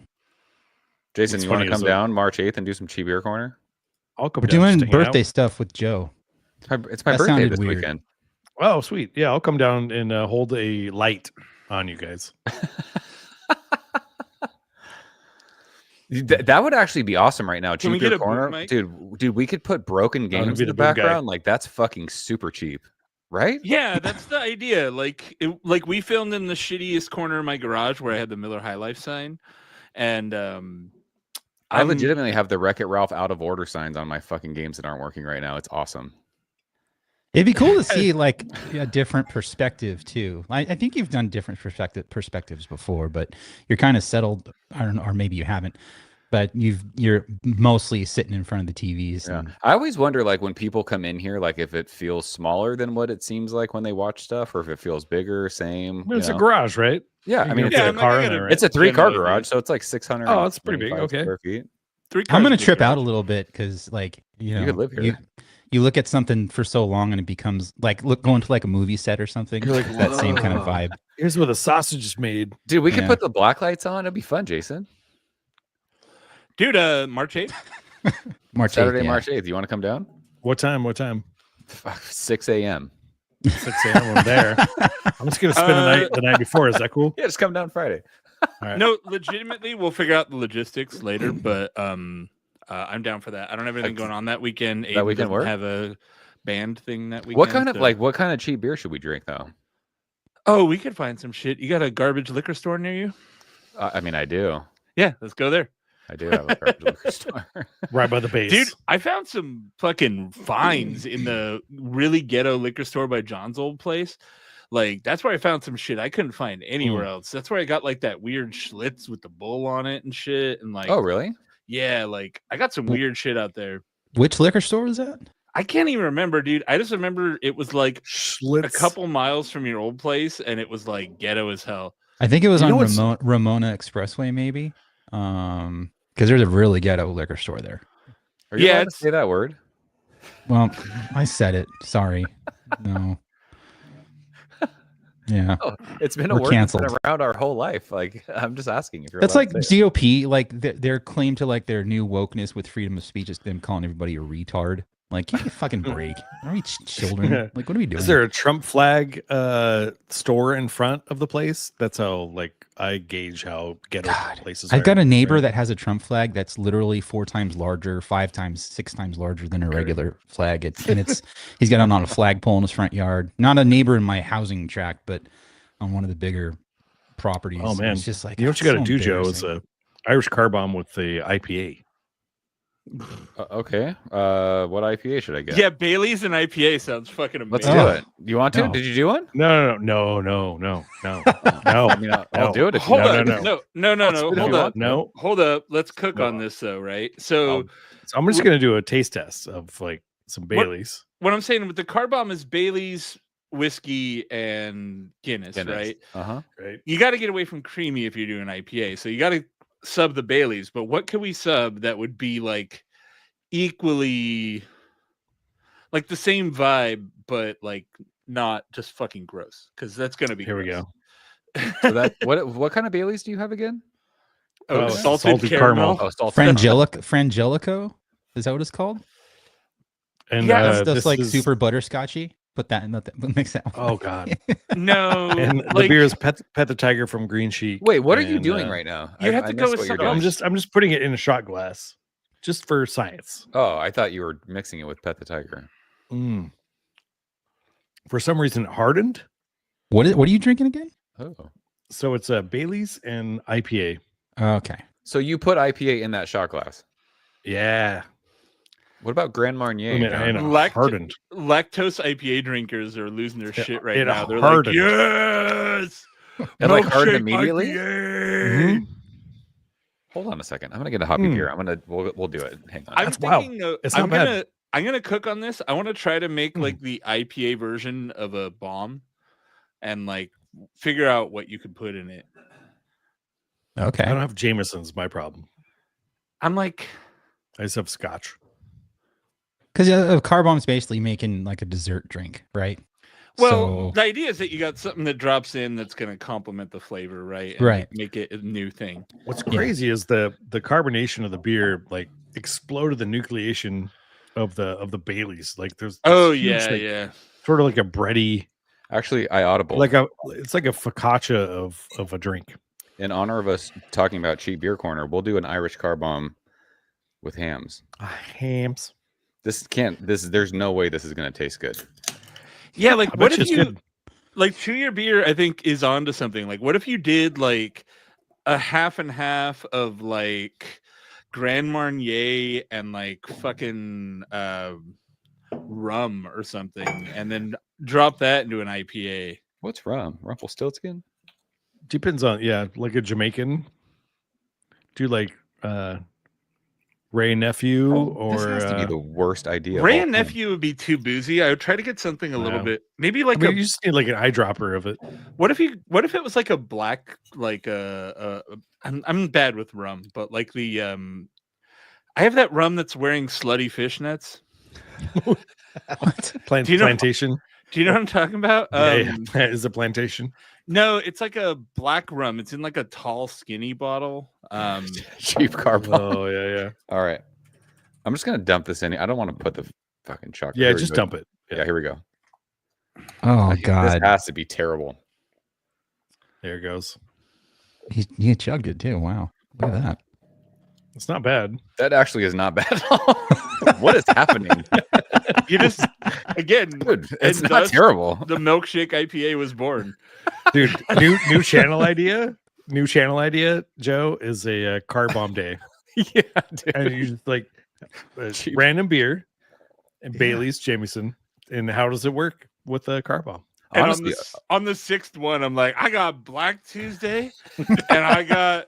Jason, you want to come down March 8th and do some Cheap Beer Corner?
I'll come
We're doing birthday stuff with Joe.
It's my birthday this weekend.
Oh, sweet. Yeah, I'll come down and hold a light on you guys.
That would actually be awesome right now.
Can we get a corner,
dude? We could put broken games in the background. Like that's fucking super cheap, right?
Yeah, that's the idea. Like we filmed in the shittiest corner of my garage where I had the Miller High Life sign, and
I legitimately have the Wreck-It Ralph out of order signs on my fucking games that aren't working right now. It's awesome.
It'd be cool to see like a different perspective too. I think you've done different perspectives before, but you're kind of settled. I don't know, or maybe you haven't. But you're mostly sitting in front of the TVs.
Yeah. I always wonder, like when people come in here, like if it feels smaller than what it seems like when they watch stuff, or if it feels bigger, same.
It's a garage, right?
Yeah, I mean, it's a car. It's a 3-car garage, so it's like 600.
Oh, that's pretty big. Okay,
square feet.
I'm gonna trip out a little bit because, like, you
could live here.
You look at something for so long and it becomes like going to like a movie set or something. You're like that same kind of vibe.
Here's where the sausage is made.
Dude, we could put the black lights on. It'd be fun, Jason.
Dude, March 8th.
Saturday, March 8th. You want to come down?
What time?
6 a.m.
6 a.m. I'm there. I'm just gonna spend the night before. Is that cool?
Yeah, just come down Friday.
All right.
No, legitimately, we'll figure out the logistics later, but I'm down for that. I don't have anything going on that weekend.
That weekend work?
Have a band thing that weekend.
What kind of cheap beer should we drink though?
Oh, we could find some shit. You got a garbage liquor store near you?
I mean, I do.
Yeah, let's go there.
I do have a garbage liquor store
right by the base.
Dude, I found some fucking finds in the really ghetto liquor store by John's old place. Like, that's where I found some shit I couldn't find anywhere else. That's where I got like that weird Schlitz with the bull on it and shit. And like,
oh, really?
Yeah, like I got some weird shit out there.
Which liquor store is that?
I can't even remember, dude. I just remember it was like a couple miles from your old place, and it was like ghetto as hell.
I think it was on Ramona Expressway, maybe. Because there's a really ghetto liquor store there.
Are you allowed to say that word?
Well, I said it. Sorry. No. Yeah.
Oh, it's been a word that's been around our whole life. Like, I'm just asking if you're.
That's like GOP. Like their claim to like their new wokeness with freedom of speech is them calling everybody a retard. Like, give me a fucking break. Are we children? Like, what are we doing?
Is there a Trump flag store in front of the place? That's how like I gauge how ghetto places are.
I've got a neighbor that has a Trump flag that's literally 4 times larger, 5 times, 6 times larger than a regular flag. He's got it on a flagpole in his front yard. Not a neighbor in my housing tract, but on one of the bigger properties.
Oh man,
it's just like,
you know what you got to do, Joe? Is a Irish car bomb with the IPA.
Okay. What IPA should I get?
Yeah, Bailey's and IPA sounds fucking amazing.
Let's do it. You want to?
No.
Did you do one?
No.
I mean, I'll do it. If
Hold
you
up.
No.
No. Hold up. Let's cook on this though, right? So
I'm just gonna do a taste test of like some Bailey's.
What I'm saying with the car bomb is Bailey's, whiskey, and Guinness. Right?
Right.
You got to get away from creamy if you're doing IPA. So you got to sub the Bailey's, but what can we sub that would be like equally like the same vibe, but like not just fucking gross? Because that's gonna be
here.
Gross.
We go.
So that what kind of Baileys do you have again?
Salted caramel.
Frangelico. Is that what it's called?
And
yeah, that's like super butterscotchy. Put that in the mix that.
Oh god,
no!
And like, the beer is Pet the Tiger from Green Sheet.
Wait, what are you doing right now?
You have to go with something.
I'm just putting it in a shot glass, just for science.
Oh, I thought you were mixing it with Pet the Tiger.
For some reason, it hardened.
What are you drinking again?
Oh,
so it's a Bailey's and IPA.
Okay,
so you put IPA in that shot glass.
Yeah.
What about Grand Marnier?
Hardened.
Lactose IPA drinkers are losing their shit right now. They're
hardened.
like, yes!
And like hardened immediately?
Mm-hmm.
Hold on a second. I'm gonna get a hoppy beer. We'll do it. Hang on.
That's wild. It's not bad.
I'm gonna cook on this. I want to try to make like the IPA version of a bomb and like figure out what you could put in it.
Okay.
I don't have Jameson's, my problem.
I'm like,
I just have Scotch.
Because a car bomb's basically making like a dessert drink, right?
Well, the idea is that you got something that drops in that's going to complement the flavor, right? And
right.
Make it a new thing.
What's crazy is the carbonation of the beer like exploded the nucleation of the Baileys. Like there's
yeah.
Sort of like a bready.
Actually, I audible.
It's like a focaccia of a drink.
In honor of us talking about cheap beer corner, we'll do an Irish car bomb with hams.
Hams.
There's no way this is going to taste good.
Yeah, like what if you like chew your beer? I think is onto something. Like, what if you did like a half and half of like Grand Marnier and like fucking rum or something, and then drop that into an IPA.
What's rum? Rumpelstiltskin?
Depends on like a Jamaican. Do like Ray and Nephew or
this has to be the worst idea.
Ray and Nephew would be too boozy. I would try to get something a little bit, maybe like
you just need like an eyedropper of it.
What if it was like a black, like I'm bad with rum, but like the I have that rum that's wearing slutty fishnets.
What? Plantation.
Do you know what I'm talking about?
Is it plantation?
No, it's like a black rum. It's in like a tall, skinny bottle.
Cheap carbon.
Oh yeah.
All right, I'm just gonna dump this in. I don't want to put the fucking chocolate.
Yeah, just dump it.
Yeah, here we go.
Oh god,
this has to be terrible.
There it goes.
He chugged it too. Wow, look at that.
It's not bad.
That actually is not bad. What is happening?
You just again,
dude, it's not terrible.
The milkshake IPA was born.
Dude, new channel idea. New channel idea, Joe, is a car bomb day.
Yeah, dude.
And you just like random beer and Bailey's, Jameson. And how does it work with a car bomb?
And honestly, on the 6th one, I'm like, I got Black Tuesday, and I got.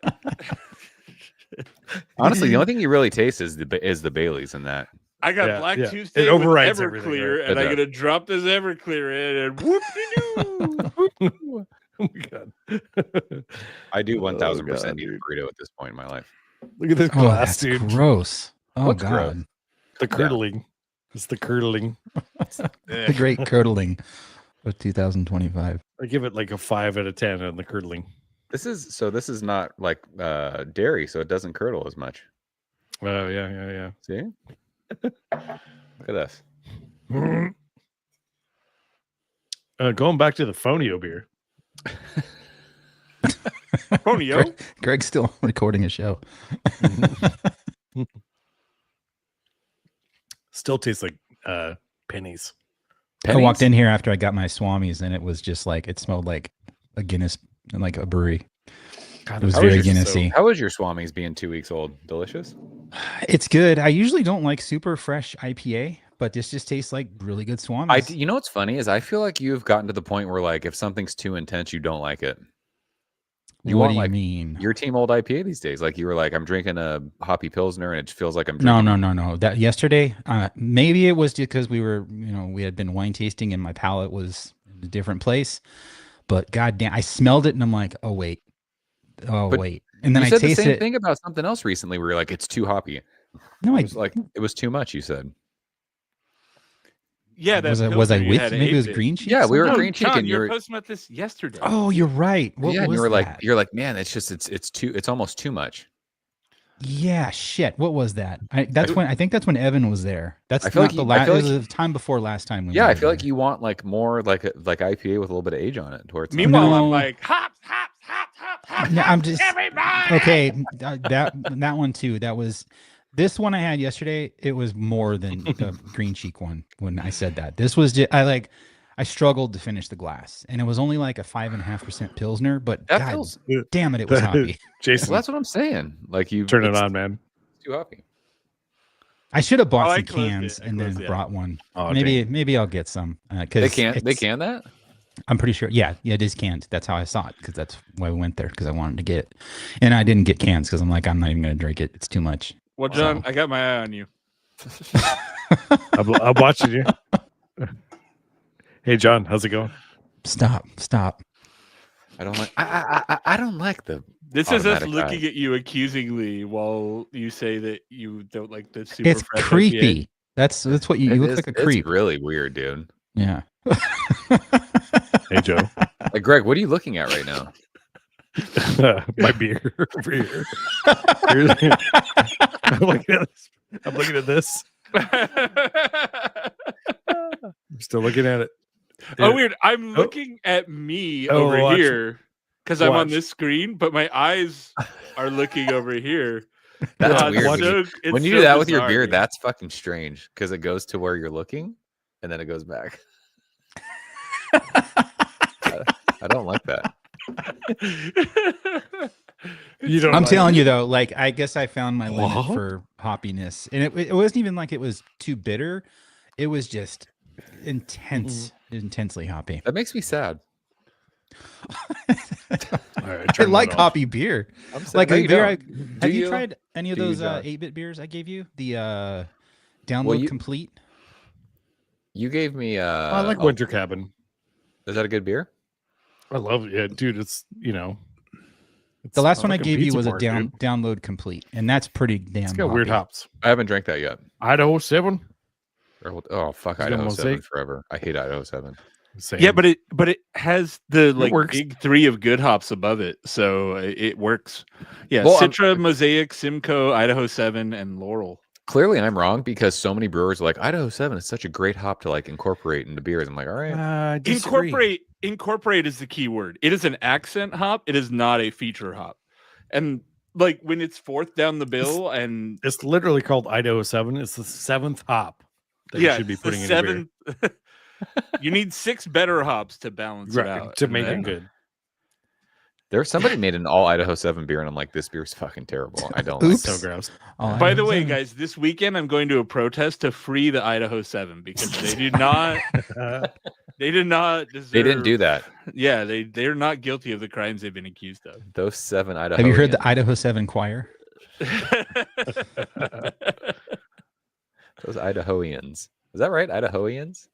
Honestly, the only thing you really taste is the Baileys in that.
I got Black Tuesday. It
overrides
with Everclear,
everything, right?
and I'm gonna drop this Everclear in, and whoop-de-doo.
Oh my god!
I do 1000% need a burrito at this point in my life.
Look at this glass,
that's
dude.
Gross. Oh
What's
god,
gross?
The curdling. Yeah. It's the curdling.
The great curdling of 2025.
I give it like a 5 out of 10 on the curdling.
This is not like dairy, so it doesn't curdle as much.
Oh yeah.
See? Look at this.
Going back to the Fonio beer.
Fonio?
Greg's still recording a show.
Still tastes like pennies.
I walked in here after I got my Swamis, and it was just like it smelled like a Guinness, like a brewery. God, it was very Guinnessy.
How was your Swamis being 2 weeks old? Delicious?
It's good. I usually don't like super fresh IPA, but this just tastes like really good Swamis.
You know what's funny is I feel like you've gotten to the point where like if something's too intense, you don't like it.
What do you mean?
Your Team Old IPA these days. Like you were like, I'm drinking a hoppy Pilsner and it feels like I'm drinking.
No. That yesterday, maybe it was because we had been wine tasting and my palate was in a different place. But goddamn, I smelled it and I'm like, wait. And then I tasted
the same thing about something else recently where you're like, it's too hoppy.
No,
it was too much, you said.
Yeah,
was I with? Maybe it was Green Cheek.
Yeah, we were Green Cheek, and
you were posting about this yesterday.
Oh, you're right. What
and
was
you were
that?
like, man, it's almost too much.
Yeah, shit. What was that? I think that's when Evan was there. That's it was the time before last time.
I feel like you want like more like IPA with a little bit of age on it. Towards
meanwhile, I'm like hops. No,
I'm just
everybody.
Okay. That one too. That was. This one I had yesterday, it was more than the Green Cheek one when I said that. This was just, I struggled to finish the glass, and it was only like a 5.5% Pilsner, but damn it was hoppy.
Jason,
well, that's what I'm saying. Like you
turn it on, man.
It's too hoppy.
I should have bought some cans and then brought one. Oh, maybe I'll get some.
They can that?
I'm pretty sure. Yeah, it is canned. That's how I saw it because that's why we went there because I wanted to get it, and I didn't get cans because I'm like I'm not even going to drink it. It's too much.
Well, John, I got my eye on you.
I'm watching you. Hey, John, how's it going?
Stop.
I don't like. I don't like the.
This is us looking at you accusingly while you say that you don't like the super.
It's creepy. That's what you look like a creep.
It's really weird, dude.
Yeah.
Hey, Joe.
Like, Greg, what are you looking at right now?
My beer over here. I'm looking at this. I'm still looking at it.
Oh, weird. I'm looking at me over here because I'm on this screen, but my eyes are looking over here.
That's weird. When you do that with your beer, that's fucking strange because it goes to where you're looking and then it goes back. I don't like that.
I'm telling you though, like I guess I found my limit for hoppiness, and it wasn't even like it was too bitter. It was just intensely hoppy.
That makes me sad.
I like hoppy beer. Like a beer. Have you tried any of those 8-bit beers I gave you? The Download Complete.
You gave me.
I like Winter Cabin.
Is that a good beer?
I love it, yeah, dude. It's
the last one I gave you was a Download Complete, and that's pretty damn.
It's got weird hops.
I haven't drank that yet.
Idaho 7.
Oh fuck, Idaho 7 forever. I hate Idaho 7.
Same. Yeah, but it has the big 3 of good hops above it, so it works. Yeah, well, Citra, Mosaic, Simcoe, Idaho 7, and Laurel.
Clearly, and I'm wrong because so many brewers are like Idaho 7 is such a great hop to like incorporate into beers. I'm like, all right,
incorporate is the key word. It is an accent hop. It is not a feature hop. And like when it's fourth down the bill, and
it's literally called Idaho 7. It's the 7th hop that you should be putting in your beer.
You need 6 better hops to balance it out
to make it good.
Somebody made an all Idaho 7 beer, and I'm like, this beer's fucking terrible. I don't
like it. So gross.
By the way, guys, this weekend I'm going to a protest to free the Idaho 7 because they did not deserve.
They didn't do that.
Yeah, they're not guilty of the crimes they've been accused of.
Those 7 Idaho.
Have you heard the Idaho 7 choir?
Those Idahoans. Is that right? Idahoans?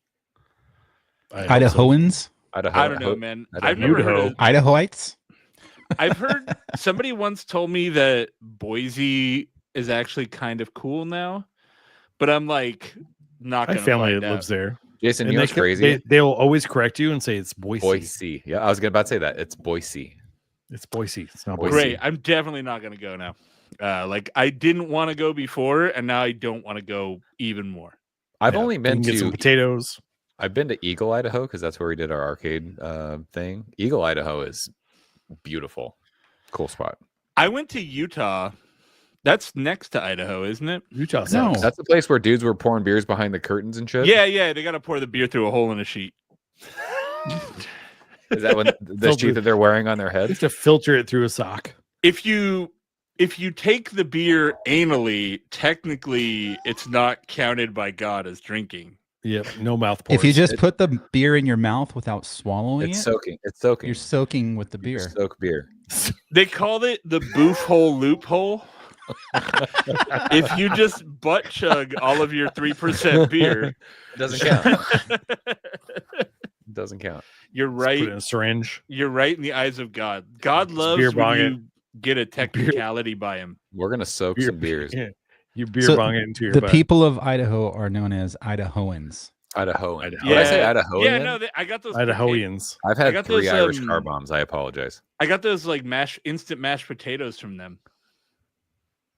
Idahoans?
Idaho.
I don't know, man.
Idaho.
I've never heard of
Idahoites?
I've heard somebody once told me that Boise is actually kind of cool now, but I'm like not gonna.
My family
find
lives
out.
there.
Jason, you know what's crazy?
They'll always correct you and say it's Boise.
Boise. Yeah, I was about to say that. It's Boise.
It's Boise. It's not Boise.
Great. I'm definitely not gonna go now. Like I didn't want to go before, and now I don't want to go even more.
I've only been to
get some potatoes.
I've been to Eagle, Idaho, because that's where we did our arcade thing. Eagle, Idaho is beautiful. Cool spot.
I went to Utah. That's next to Idaho, isn't it?
Utah.
No.
That's the place where dudes were pouring beers behind the curtains and shit.
Yeah. They got to pour the beer through a hole in a sheet.
Is that what the sheet that they're wearing on their
You have
heads?
to filter it through a sock.
If you take the beer anally, technically it's not counted by God as drinking.
Yep. No mouth pores.
If you just put the beer in your mouth without swallowing
It's
it,
soaking. It's soaking.
you're soaking with the beer.
Soak beer.
They called it the boof hole loophole. If you just butt chug all of your 3% beer,
It doesn't count. It doesn't count.
you're
Just put it in
right.
a syringe.
You're right in the eyes of God. God loves
beer
when
bong
you get a technicality by him.
We're gonna soak
Beer-
some beers.
Yeah. You beer
So,
bong it into your
The
butt.
people of Idaho are known as Idahoans.
Idaho.
Idaho.
Did I say Idaho?
Yeah, no, I got those.
Idahoans.
I've
I
had
got
3
those,
Irish car bombs. I apologize.
I got those like instant mashed potatoes from them.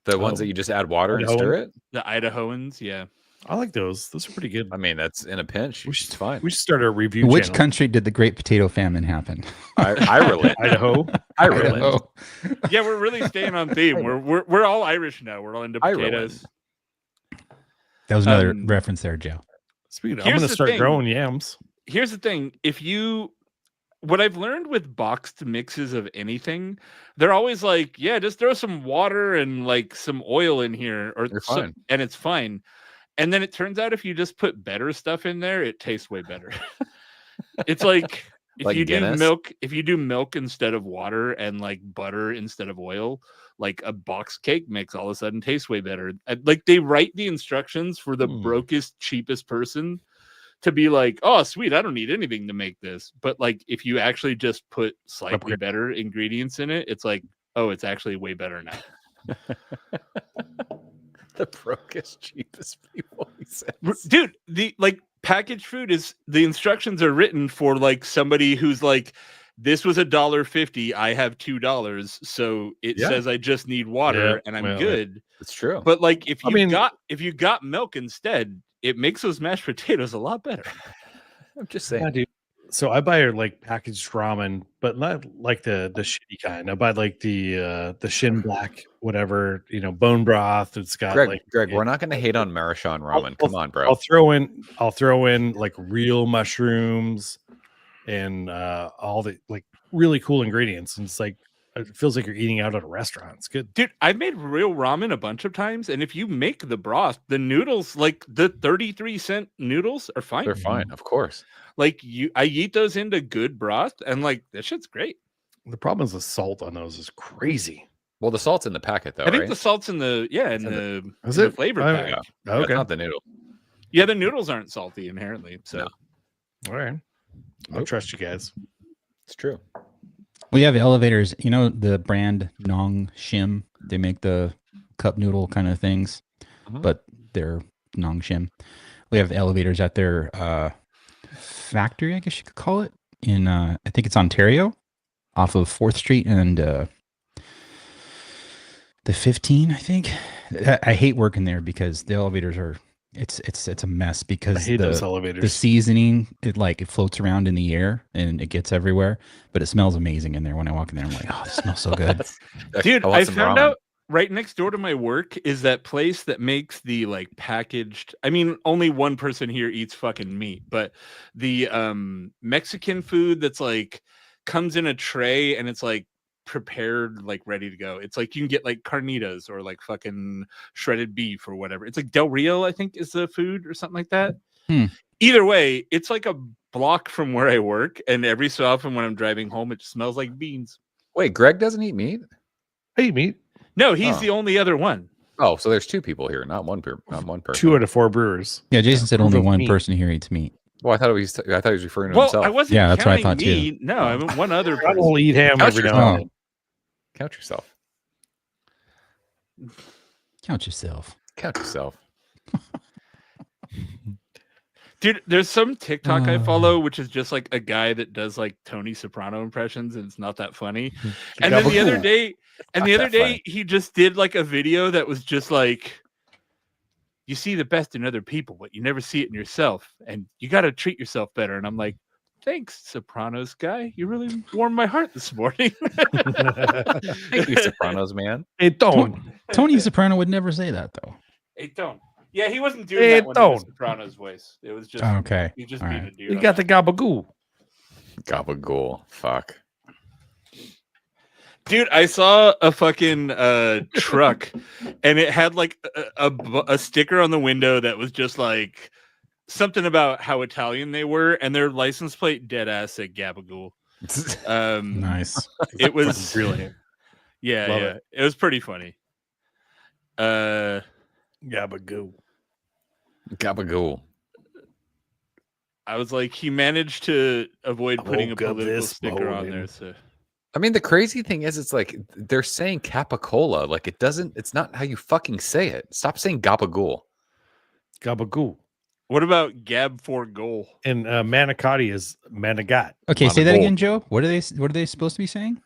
The ones that you just add water and
Idahoan?
stir it.
The Idahoans, yeah.
I like those. Those are pretty good.
I mean, that's in a pinch. It's fine.
We should start a review
Which
channel.
country did the Great Potato Famine happen?
Ireland.
Idaho.
Ireland.
Idaho.
Yeah, we're really staying on theme. We're all Irish now. We're all into
Ireland.
potatoes.
That was another
Um,
reference there, Joe.
Speaking of, I'm
Here's
going to
the
start
thing.
growing yams.
Here's the thing: what I've learned with boxed mixes of anything, they're always like, yeah, just throw some water and like some oil in here,
You're fine.
and it's fine. And then it turns out if you just put better stuff in there, it tastes way better. It's like if
Like
you
Guinness?
do milk instead of water and like butter instead of oil, like a box cake mix all of a sudden tastes way better. Like they write the instructions for the brokest, cheapest person to be like, oh, sweet, I don't need anything to make this. But like if you actually just put slightly better ingredients in it, it's like, oh, it's actually way better now.
The brokest, cheapest people. He says.
Dude, the like packaged food is the instructions are written for like somebody who's like, this was $1.50. I have $2, so it says I just need water and I'm good.
It's true.
But like if you got milk instead, it makes those mashed potatoes a lot better.
I'm just saying.
Yeah, dude. So I buy like packaged ramen, but not like the shitty kind. I buy like the Shin Black, whatever, bone broth. It's got
Greg, we're not going to hate on Marishon ramen. Come on, bro.
I'll throw in like real mushrooms and all the like really cool ingredients. And it's like it feels like you're eating out at a restaurant. It's good.
Dude, I've made real ramen a bunch of times, and if you make the broth, the noodles, like the 33-cent noodles are fine.
They're fine, of course.
Like I eat those into good broth, and like that shit's great.
The problem is the salt on those is crazy.
Well, the salt's in the packet, though.
I think
right?
the salt's in the
the
flavor
Oh,
pack.
yeah.
That's
Okay.
not the noodle.
Yeah, the noodles aren't salty inherently. So
All right. I'll trust you guys.
It's true.
We have elevators. You know the brand Nong Shim? They make the cup noodle kind of things, but they're Nong Shim. We have elevators at their factory, I guess you could call it, in I think it's Ontario, off of 4th Street and the 15, I think. I hate working there because the elevators are it's a mess because
I hate those elevators.
the seasoning it floats around in the air and it gets everywhere, but it smells amazing in there. When I walk in there, I'm like, oh, it smells so good.
dude,
want
I
some
found
ramen.
out right next door to my work is that place that makes the like packaged. I mean, only one person here eats fucking meat, but the Mexican food that's like comes in a tray and it's like prepared, like ready to go. It's like you can get like carnitas or like fucking shredded beef or whatever. It's like Del Rio, I think, is the food or something like that. Either way, it's like a block from where I work, and every so often when I'm driving home, it smells like beans.
Wait, Greg doesn't eat meat?
I eat meat.
No, he's the only other one.
Oh, so there's 2 people here, not one person.
2 out of 4 brewers.
Yeah, Jason said only one person here eats meat.
Well, I thought he was referring to himself.
I wasn't.
Yeah, that's what I thought
me.
too.
No, I mean one other
I
person.
will eat ham every now and then.
Count yourself.
Count yourself.
Count yourself.
Dude, there's some TikTok I follow, which is just like a guy that does like Tony Soprano impressions, and it's not that funny. And then the other day, he just did like a video that was just like, you see the best in other people, but you never see it in yourself, and you got to treat yourself better. And I'm like, thanks, Sopranos guy. You really warmed my heart this morning.
Thank you, Sopranos man.
Hey, don't.
Tony Soprano would never say that though.
Hey, don't. Yeah, he wasn't doing that one in the Sopranos voice. It was just
okay.
He just
All
being
right.
a dude.
You got the gabagoo.
Gabagool. Fuck.
Dude, I saw a fucking truck, and it had like a sticker on the window that was just like something about how Italian they were, and their license plate dead ass said Gabagool.
Nice.
It was
brilliant.
Yeah,
Love
yeah. It was pretty funny.
Gabagoo.
Gabagool.
I was like, he managed to avoid putting a
woke up
political
this
sticker on
morning.
there. So
I mean, the crazy thing is, it's like they're saying capicola. Like it's not how you fucking say it. Stop saying gabagool.
Gabagoo.
what about Gab for goal?
And manicotti is manigat.
Okay, say that
Monogold.
again, Joe. What are they supposed to be saying?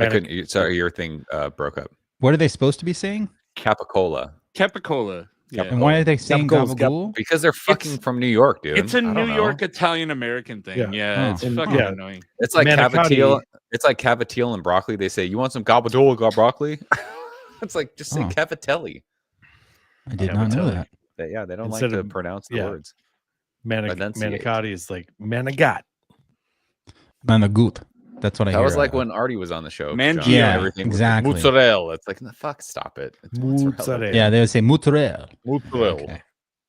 I couldn't. Sorry, your thing broke up.
What are they supposed to be saying?
Capicola.
Capicola. Yeah.
And why are they saying
Gabagool's
gabagool?
Because they're fucking from New York, dude.
It's a
I don't
New
know.
York Italian American thing.
Yeah.
Yeah,
Oh.
it's
And-
fucking
yeah.
annoying.
It's like
Manicotti.
cavatelli. It's like cavatelli and broccoli. They say, "You want some gabagool broccoli?" It's like just say
Oh.
cavatelli.
I did not know
Cavatelli.
that.
Yeah, they don't
Instead
like to
of-
pronounce the
yeah.
words.
Manicotti is like manigat.
Managut. That's what I
That
hear.
was like when Artie was on the show.
Man-
John,
Yeah,
everything was
exactly.
mozzarella. It's like, fuck, stop it. It's
Mozzarella.
Yeah, they would say mozzarella.
Mozzarella.
Okay.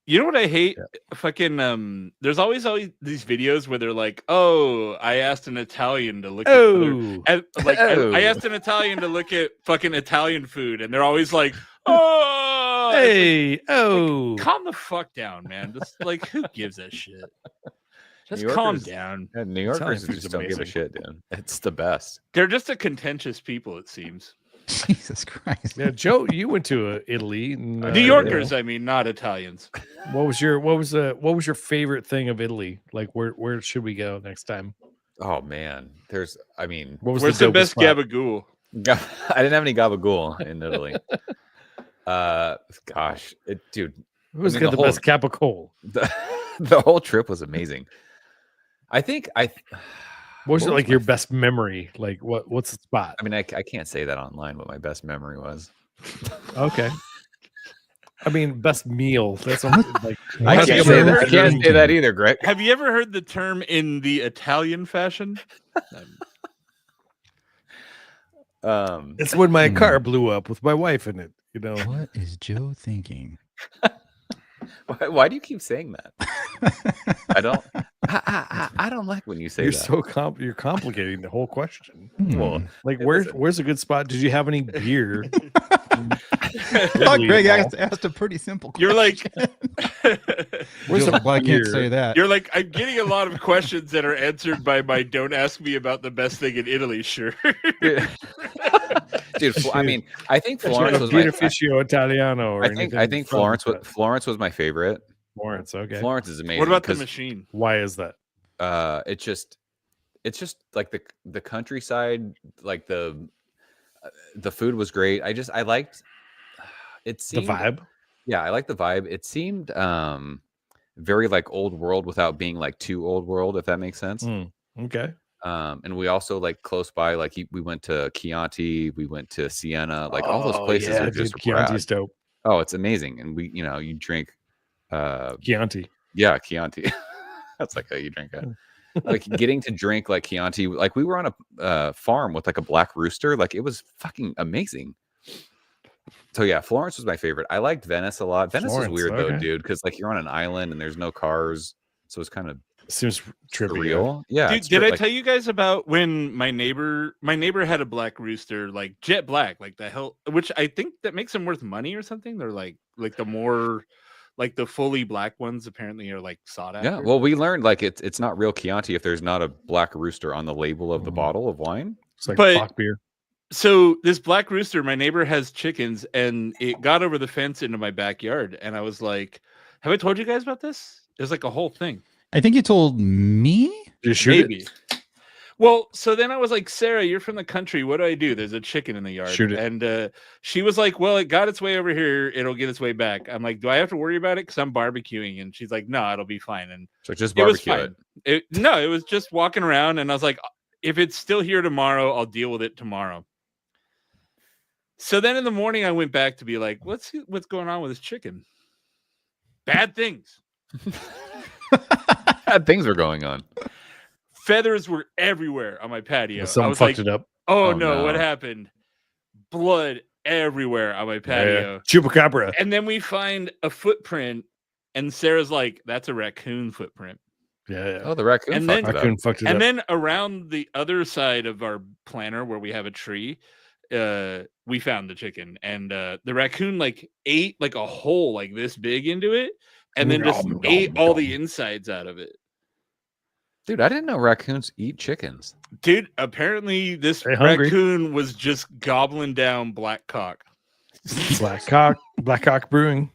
You know what I hate? Fucking there's always these videos where they're like, "Oh, I asked an Italian to look at
Oh,
I asked an Italian to look at fucking Italian food," and they're always like, "Oh,
hey, oh,
calm the fuck down, man. Just like, who gives a shit? Just
New
calm
Yorkers-
down.
Yeah, New
Italian
Yorkers
food's
just don't give a
amazing.
shit, dude. It's the best.
They're just a contentious people, it seems.
Jesus Christ.
yeah, Joe, you went to Italy. And,
New Yorkers, I mean, not Italians.
What was your favorite thing of Italy? Like, where should we go next time?
Oh man, I mean,
What was
Where's the
dopest
best
spot?
gabagool?
I didn't have any gabagool in Italy. Gosh, dude,
Who's
I mean,
got
the
the best capicola?
the whole trip was amazing. I think
What was
What
it
was
like
my
your best memory? Like what's the spot?
I mean, I can't say that online what my best memory was.
Okay. I mean, best meal. That's what I'm like.
I
Have you
can't
ever
say that. I
heard-
can't say that either, Greg.
Have you ever heard the term in the Italian fashion?
It's when my car blew up with my wife in it. You know,
What is Joe thinking?
Why do you keep saying that? I don't. I don't like when you say
you're
that.
so you're complicating the whole question.
Well,
Like,
Hey,
where's
listen.
where's a good spot? Did you have any beer?
Oh,
Italy
Greg
at all?
asked a pretty simple question.
You're like,
Where's
Joe,
the
well, I can't
beer?
say that.
you're like, I'm getting a lot of questions that are answered by my "Don't ask me about the best thing in Italy." Sure.
dude. I mean, I think Florence was
Beer
my.
Ufficio Italiano. Or
I think
anything from
Florence was my favorite.
Florence. Okay.
Florence is amazing.
What about the
'cause,
machine?
Why is that?
it's just like the countryside, like the food was great. I liked it.
The
Seemed,
vibe.
Yeah, I like the vibe. It seemed very like old world without being like too old world, if that makes sense.
Okay.
And we also like close by, like we went to Chianti, we went to Siena, like all those places
yeah,
are just
dude, Chianti's
rad.
dope.
Oh, it's amazing. And you drink
Chianti.
yeah, Chianti. That's like how you drink it. Like getting to drink like Chianti, like we were on a farm with like a black rooster, like it was fucking amazing. So yeah, Florence was my favorite. I liked Venice a lot. Venice was
Florence,
weird though,
okay.
dude, because like you're on an island and there's no cars, so it's kind of
Seems trivial.
Real, yeah.
Dude, did I tell you guys about when my neighbor had a black rooster, like jet black, like the hell, which I think that makes them worth money or something. They're like the more, like the fully black ones apparently are like sought after.
Yeah, well, we learned like it's not real Chianti if there's not a black rooster on the label of the bottle of wine.
It's like Bach beer.
So this black rooster, my neighbor has chickens, and it got over the fence into my backyard, and I was like, "Have I told you guys about this?" It was like a whole thing.
I think you told me.
Maybe. Well, so then I was like, Sarah, you're from the country. What do I do? There's a chicken in the yard.
Shoot it.
And she was like, well, it got its way over here. It'll get its way back. I'm like, do I have to worry about it? Because I'm barbecuing. And she's like, no, it'll be fine. And
so just barbecue
it. No, it was just walking around. And I was like, if it's still here tomorrow, I'll deal with it tomorrow. So then in the morning, I went back to be like, what's going on with this chicken? Bad things.
Bad things were going on.
Feathers were everywhere on my patio.
Someone fucked it up.
Oh no, what happened? Blood everywhere on my patio.
Yeah. Chupacabra.
And then we find a footprint, and Sarah's like, that's a raccoon footprint.
Yeah.
Oh, the raccoon.
And then
fucked it up.
And then around the other side of our planter where we have a tree, we found the chicken, and the raccoon like ate like a hole like this big into it, and then just ate all the insides out of it.
Dude, I didn't know raccoons eat chickens.
Dude, apparently this raccoon was just gobbling down black cock.
Black cock brewing.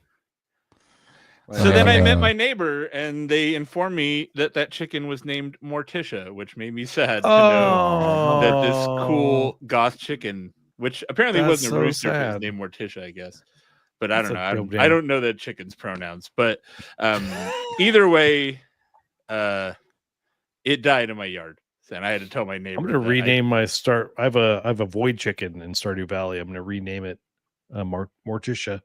So then I met my neighbor, and they informed me that chicken was named Morticia, which made me sad to know that this cool goth chicken, which apparently wasn't a rooster, it was named Morticia, I guess. But I don't know. I don't know that chicken's pronouns. But either way, it died in my yard, and I had to tell my neighbor.
I'm going to rename my start. I have a void chicken in Stardew Valley. I'm going to rename it Morticia.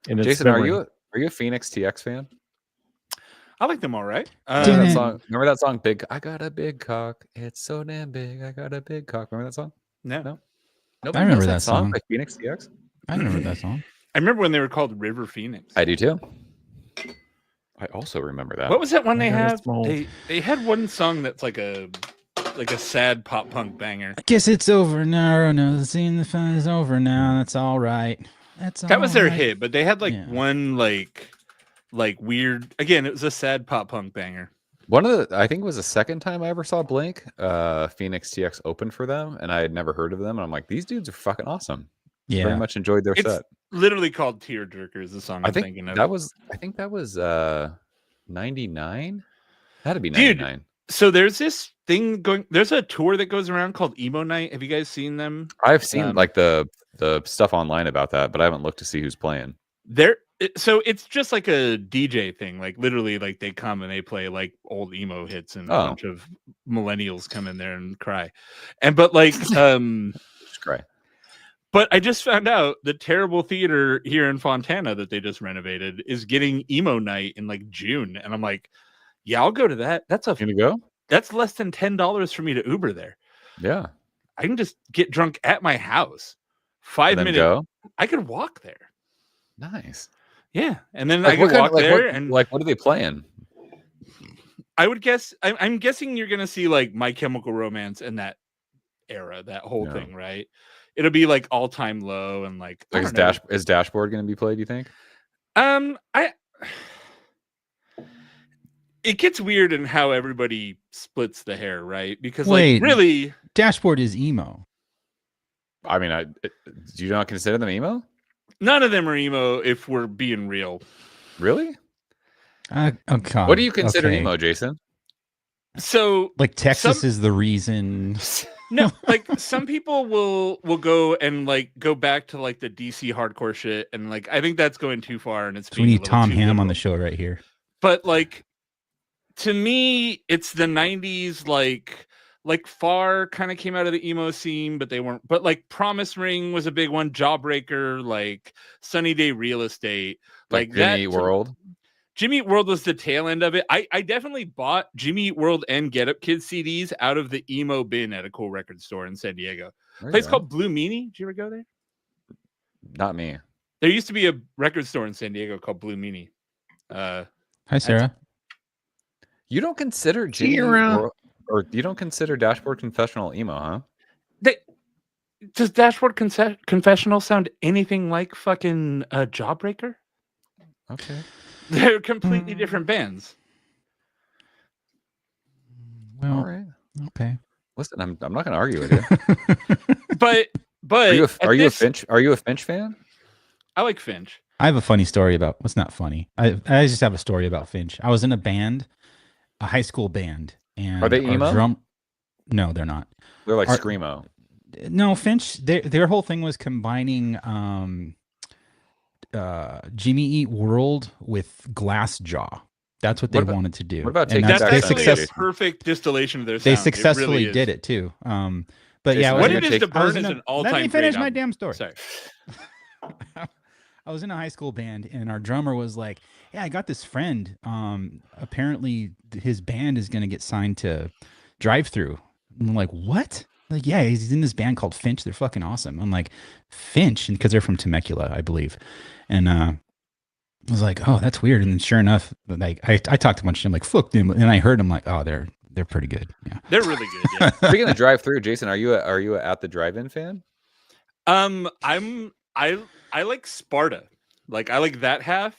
Jason, are you a Phoenix TX fan?
I like them all right.
Remember that song? Big. I got a big cock. It's so damn big. I got a big cock. Remember that song?
No.
I remember that song.
By Phoenix TX.
I remember that song.
I remember when they were called River Phoenix.
I do too. I also remember that.
What was that one they had? They had one song that's like a sad pop punk banger.
I guess it's over now. No, the scene, the fun is over now. That's all right.
That was their hit, but they had one like weird. Again, it was a sad pop punk banger.
One of the, I think it was the second time I ever saw Blink. Phoenix TX opened for them, and I had never heard of them. And I'm like, these dudes are fucking awesome.
Yeah,
very much enjoyed their set.
Literally called Tearjerker is the song I'm thinking of.
I think that was 99. Had to be 99.
Dude, so there's this thing going. There's a tour that goes around called Emo Night. Have you guys seen them?
I've seen like the stuff online about that, but I haven't looked to see who's playing.
So it's just like a DJ thing. Like literally, like they come and they play like old emo hits, and a bunch of millennials come in there and cry. But just
cry.
But I just found out the terrible theater here in Fontana that they just renovated is getting Emo Night in like June, and I'm like, yeah, I'll go to that.
Gonna go?
That's less than $10 for me to Uber there.
Yeah,
I can just get drunk at my house. 5 minutes. Go? I could walk there.
Nice.
Yeah, and then I could walk there and
what are they playing?
I would guess. I'm guessing you're gonna see like My Chemical Romance in that era, that whole thing, right? It'll be like All Time Low and like
is Dashboard going to be played? You think?
It gets weird in how everybody splits the hair, right? Because like really,
Dashboard is emo.
I mean, do you not consider them emo?
None of them are emo. If we're being real,
really?
Okay.
What do you consider emo, Jason?
So,
like Texas is the reason.
No, like some people will go and like go back to like the DC hardcore shit, and like I think that's going too far, and it's
we need Tom Ham on the show right here.
But like to me, it's the 90s. Like Far kind of came out of the emo scene, but they weren't. But like Promise Ring was a big one. Jawbreaker, like Sunny Day Real Estate, like
Jimmy Eat World.
Jimmy Eat World was the tail end of it. I definitely bought Jimmy Eat World and Get Up Kids CDs out of the emo bin at a cool record store in San Diego. Place called Blue Meanie. Did you ever go there?
Not me.
There used to be a record store in San Diego called Blue Meanie.
Hi, Sarah.
You don't consider Jimmy or you don't consider Dashboard Confessional emo, huh?
Does Dashboard Confessional sound anything like fucking Jawbreaker?
Okay.
They're completely different bands.
Well,
all right.
Okay.
Listen, I'm not going to argue with you.
but
are you a Finch fan?
I like Finch.
I have a funny story about what's not funny. I just have a story about Finch. I was in a band, a high school band, and
are they emo?
No, they're not.
They're like screamo.
No, Finch. Their whole thing was combining Jimmy Eat World with Glassjaw. That's what they wanted to do.
What about
that's actually a perfect distillation of their sound.
They successfully did it too. But
Jason,
yeah,
What It Is to Burn is an all-time.
Let me finish my
album.
damn story.
Sorry.
I was in a high school band, and our drummer was like, "Yeah, I got this friend. Apparently, his band is going to get signed to Drive Through." I'm like, "What?" Like, yeah, he's in this band called Finch. They're fucking awesome. I'm like, Finch, and because they're from Temecula, I believe. And I was like, "Oh, that's weird." And then sure enough, like I talked to a bunch of them, like, "Fuck them," and I heard them like, "Oh, they're pretty good." Yeah,
they're really good. Yeah.
Speaking of Drive Through, Jason, are you a At the Drive-In fan?
I like Sparta. Like I like that half.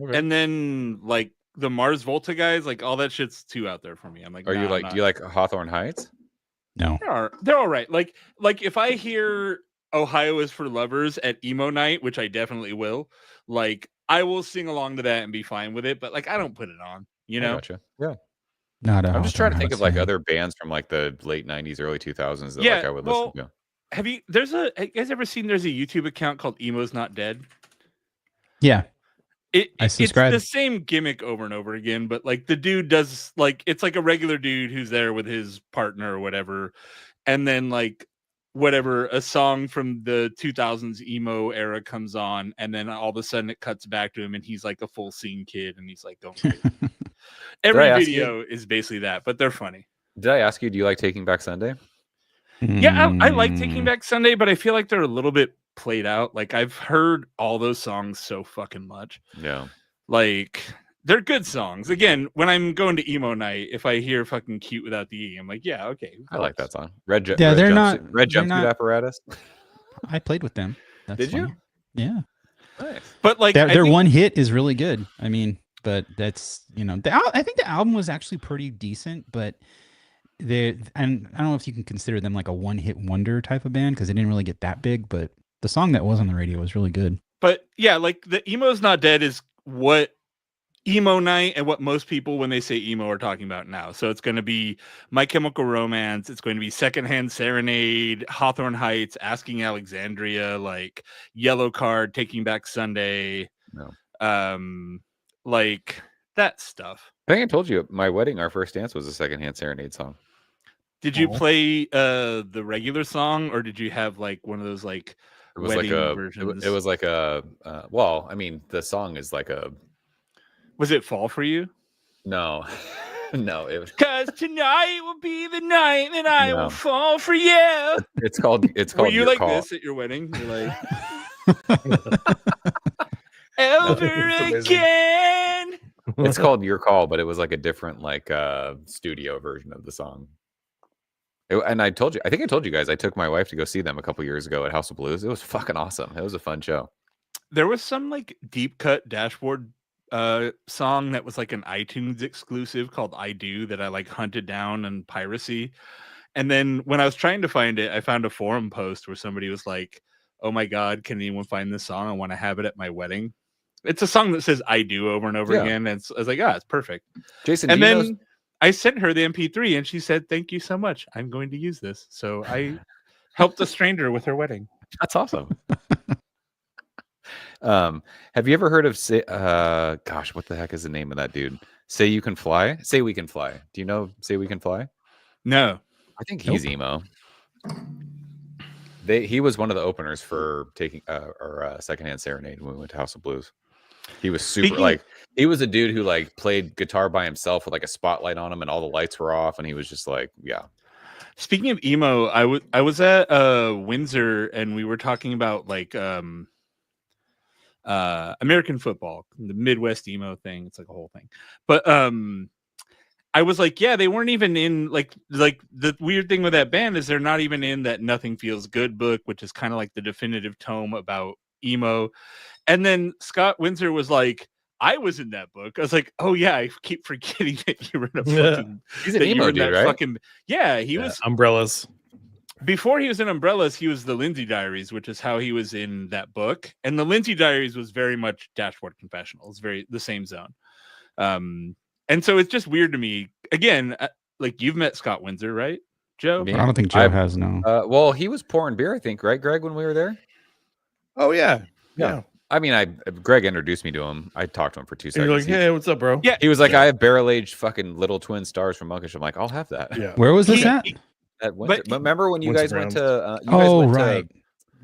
Okay. And then like the Mars Volta guys, like all that shit's too out there for me. I'm like,
do you like Hawthorne Heights?
No.
They're all right. Like if I hear Ohio is for Lovers at emo night, which I definitely will, like I will sing along to that and be fine with it, but like I don't put it on, you know?
Gotcha. Yeah.
I'm
just trying to think of like other bands from like the late 90s, early 2000s that like I would listen to.
Have you guys ever seen there's a YouTube account called Emo's Not Dead?
Yeah.
I subscribe. It's the same gimmick over and over again, but like the dude does like it's like a regular dude who's there with his partner or whatever, and then like whatever a song from the 2000s emo era comes on, and then all of a sudden it cuts back to him and he's like a full scene kid and he's like going crazy. Every video is basically that, but they're funny.
Did I ask you, do you like Taking Back Sunday?
Yeah, I like Taking Back Sunday, but I feel like they're a little bit played out. Like I've heard all those songs so fucking much.
Yeah.
Like they're good songs. Again, when I'm going to emo night, if I hear fucking Cute Without the E, I'm like, yeah, okay.
I like that song.
Red
Jumpsuit Apparatus.
I played with them.
Did you?
Yeah.
Nice.
But like
their one hit is really good. I mean, but that's, you know, I think the album was actually pretty decent, but and I don't know if you can consider them like a one-hit wonder type of band because they didn't really get that big, but the song that was on the radio was really good.
But yeah, like the Emo's Not Dead is what emo night and what most people when they say emo are talking about now. So it's going to be My Chemical Romance, it's going to be Secondhand Serenade, Hawthorne Heights, Asking Alexandria, like Yellow Card, Taking Back Sunday, like that stuff.
I think I told you at my wedding, our first dance was a Secondhand Serenade song.
Did you play the regular song, or did you have like one of those like wedding versions?
It was like a well, I mean, the song is like a.
Was it Fall for You?
No, no. It was
because tonight will be the night that I will fall for you.
It's called. Were
you
Your
like
Call.
this at your wedding? You're like over again.
It's called Your Call, but it was like a different like studio version of the song. And I told you, I think I told you guys, I took my wife to go see them a couple years ago at House of Blues. It was fucking awesome. It was a fun show.
There was some like deep cut Dashboard song that was like an iTunes exclusive called I Do that I like hunted down on piracy. And then when I was trying to find it, I found a forum post where somebody was like, "Oh my God, can anyone find this song? I want to have it at my wedding." It's a song that says I do over and over again. And I was like, it's perfect.
Jason,
and then I sent her the MP3 and she said, "Thank you so much. I'm going to use this." So I helped a stranger with her wedding.
That's awesome. Have you ever heard of gosh, what the heck is the name of that dude? Say You Can Fly? Say We Can Fly. Do you know Say We Can Fly?
No.
I think he's emo. He was one of the openers for taking our Secondhand Serenade when we went to House of Blues. He was super he was a dude who like played guitar by himself with like a spotlight on him and all the lights were off and he was just like, yeah.
Speaking of emo, I was at Windsor and we were talking about like American football, the Midwest emo thing. It's like a whole thing. But I was like, yeah, they weren't even in like the weird thing with that band is they're not even in that Nothing Feels Good book, which is kind of like the definitive tome about emo. And then Scott Windsor was like, I was in that book. I was like, oh yeah, I keep forgetting that you were in a fucking.
He's an emo dude, right?
Fucking, yeah, he was
Umbrellas.
Before he was in Umbrellas, he was the Lindsay Diaries, which is how he was in that book. And the Lindsay Diaries was very much Dashboard Confessionals, very the same zone. And so it's just weird to me. Again, like you've met Scott Windsor, right, Joe?
I don't think Joe has, no.
Well, he was pouring beer, I think, right, Greg, when we were there?
Oh, yeah.
I mean, Greg introduced me to him. I talked to him for 2 seconds.
You're like, hey, what's up, bro?
Yeah.
He was like, I have barrel-aged fucking little twin stars from Monkish. I'm like, I'll have that.
Yeah.
Where was this at?
At Winter. Remember when you guys went to...
right.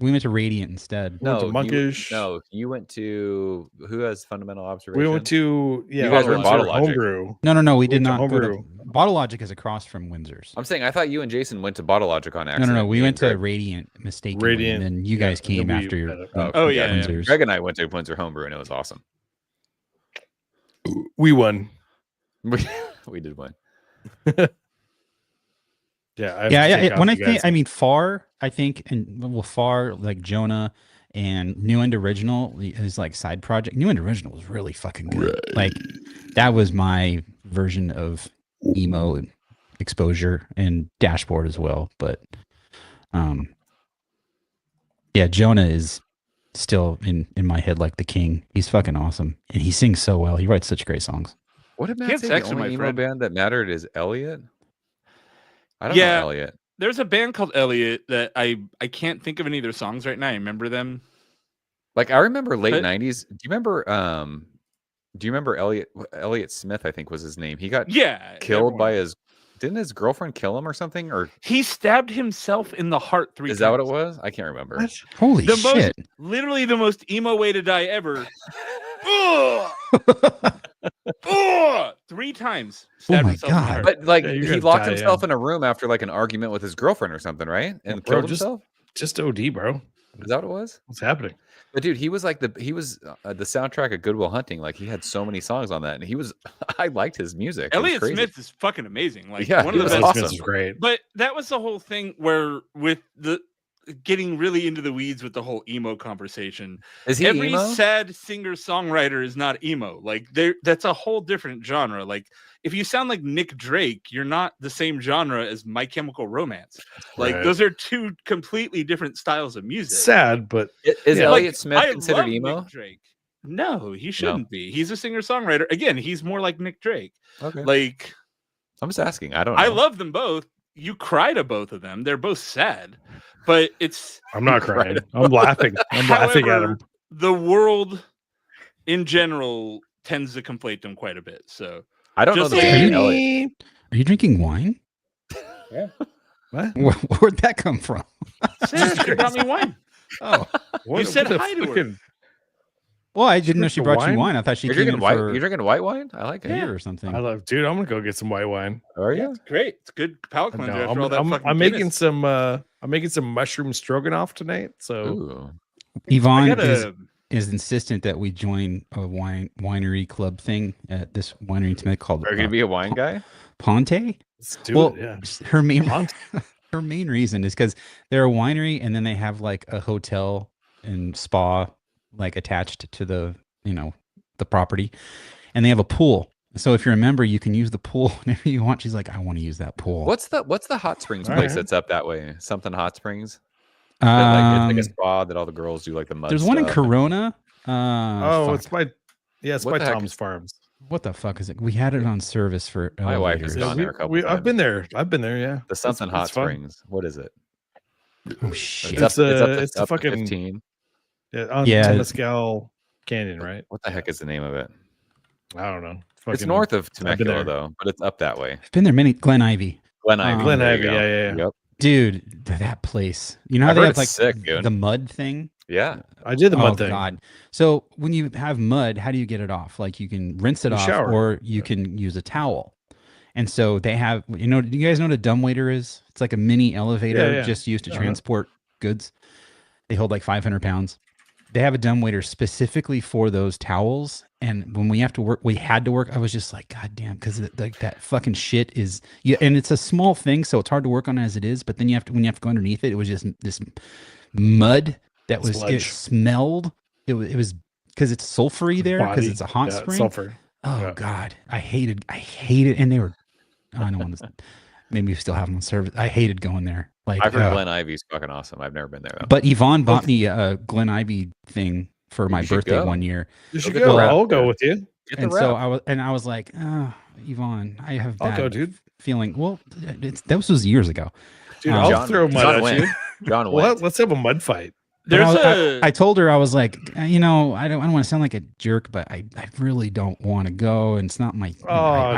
We went to Radiant instead.
No, Monkish.
You went to... Who has Fundamental Observation?
We went to... Yeah,
you guys were in Bottle Logic.
Homebrew.
No, we did not go to... Bottle Logic is across from Windsor's.
I'm saying, I thought you and Jason went to Bottle Logic on accident.
No, we went to Radiant mistakenly, and then you guys came after your...
Windsor's.
Greg and I went to Windsor Homebrew, and it was awesome.
We won.
We did win.
Yeah.
When I think, I mean, Far, I think, and Far, like Jonah and New End Original is like side project. New End Original was really fucking good. Right. Like that was my version of emo exposure, and Dashboard as well. But yeah, Jonah is still in my head like the king. He's fucking awesome, and he sings so well. He writes such great songs.
What did Matt say? The only emo band that mattered is Elliot? I don't know Elliot.
There's a band called Elliot that I can't think of any of their songs right now. I remember them.
Like I remember late 90s. Do you remember Elliot Smith, I think was his name. He got killed by didn't his girlfriend kill him or something? Or
he stabbed himself in the heart 3 times.
Is that what it was? I can't remember.
What? Holy shit.
Literally the most emo way to die ever. 3 times.
Oh my god!
But like he locked himself in a room after like an argument with his girlfriend or something, right? And killed himself.
Just OD, bro.
Is that what it was?
What's happening?
But dude, he was the soundtrack of Good Will Hunting. Like he had so many songs on that, and I liked his music.
Elliot Smith is fucking amazing. Like
one
of the best.
Awesome.
Great.
But that was the whole thing with the getting really into the weeds with the whole emo conversation.
Is he
every
emo?
sad singer-songwriter is not emo. Like that's a whole different genre. Like if you sound like Nick Drake, you're not the same genre as My Chemical Romance. Like those are 2 completely different styles of music.
Sad, but
is Elliot Smith considered emo?
Nick Drake. No, he shouldn't be. He's a singer-songwriter. Again, he's more like Nick Drake.
Okay.
Like
I'm just asking. I don't know.
I love them both. You cry to both of them. They're both sad. But
I'm not crying. I'm laughing. I'm laughing at him.
The world in general tends to conflate them quite a bit. So
I don't know the
Elliot. Are you drinking wine?
Yeah. What?
Where'd that come from?
She brought me wine.
Oh,
you said hi to her.
Well, I didn't know she brought you wine. I thought
you're drinking white. You're drinking white wine. I like it.
Beer or something.
Dude. I'm gonna go get some white wine.
Are you?
It's great. It's good palate cleanser.
I'm making some. I'm making some mushroom stroganoff tonight. So
Yvonne is insistent that we join a winery club thing at this winery tonight called.
Are you gonna be a wine guy?
Ponte.
Let's do it. Yeah.
Her main reason is because they're a winery and then they have like a hotel and spa like attached to the property, and they have a pool. So if you're a member, you can use the pool whenever you want. She's like, I want to use that pool.
What's the hot springs place that's up that way? Something Hot Springs. It's like a spa that all the girls do like the mud.
There's one in Corona.
It's by Tom's Farms.
What the fuck is it? We had it on service for
my wife has gone there a couple times.
I've been there. Yeah.
The something Hot Springs. What is it?
Oh shit!
It's a fucking
15.
Yeah, Temescal Canyon, right?
What the heck is the name of it?
I don't know.
It's north of Temecula though, but it's up that way.
I've been there many. Glen Ivy.
Yeah.
Yep. Dude, that place. You know how they have like the mud thing?
Yeah.
I did the mud thing.
God. So when you have mud, how do you get it off? Like you can rinse it off or you can use a towel. And so they have, do you guys know what a dumbwaiter is? It's like a mini elevator just used to transport goods. They hold like 500 pounds. They have a dumbwaiter specifically for those towels. And when we had to work. I was just like, God damn, because like that fucking shit is, yeah. And it's a small thing, so it's hard to work on as it is. But then when you have to go underneath it, it was just this mud that it smelled. It was because it's sulfury there because it's a hot spring.
Sulfur.
Oh God, I hated, and they were. I don't want to. Maybe we still have them on service. I hated going there. Like
I've heard Glen Ivy's fucking awesome. I've never been there though.
But Yvonne bought me a Glen Ivy thing for my birthday one year.
You should go. I'll go with you.
And so I was like, oh, Yvonne, I have bad
I'll go, dude.
feeling. Well, this was years ago.
Dude, I'll throw mud at you.
John,
let's have a mud fight.
I told her, I was like, I don't want to sound like a jerk, but I really don't want to go, and it's not my.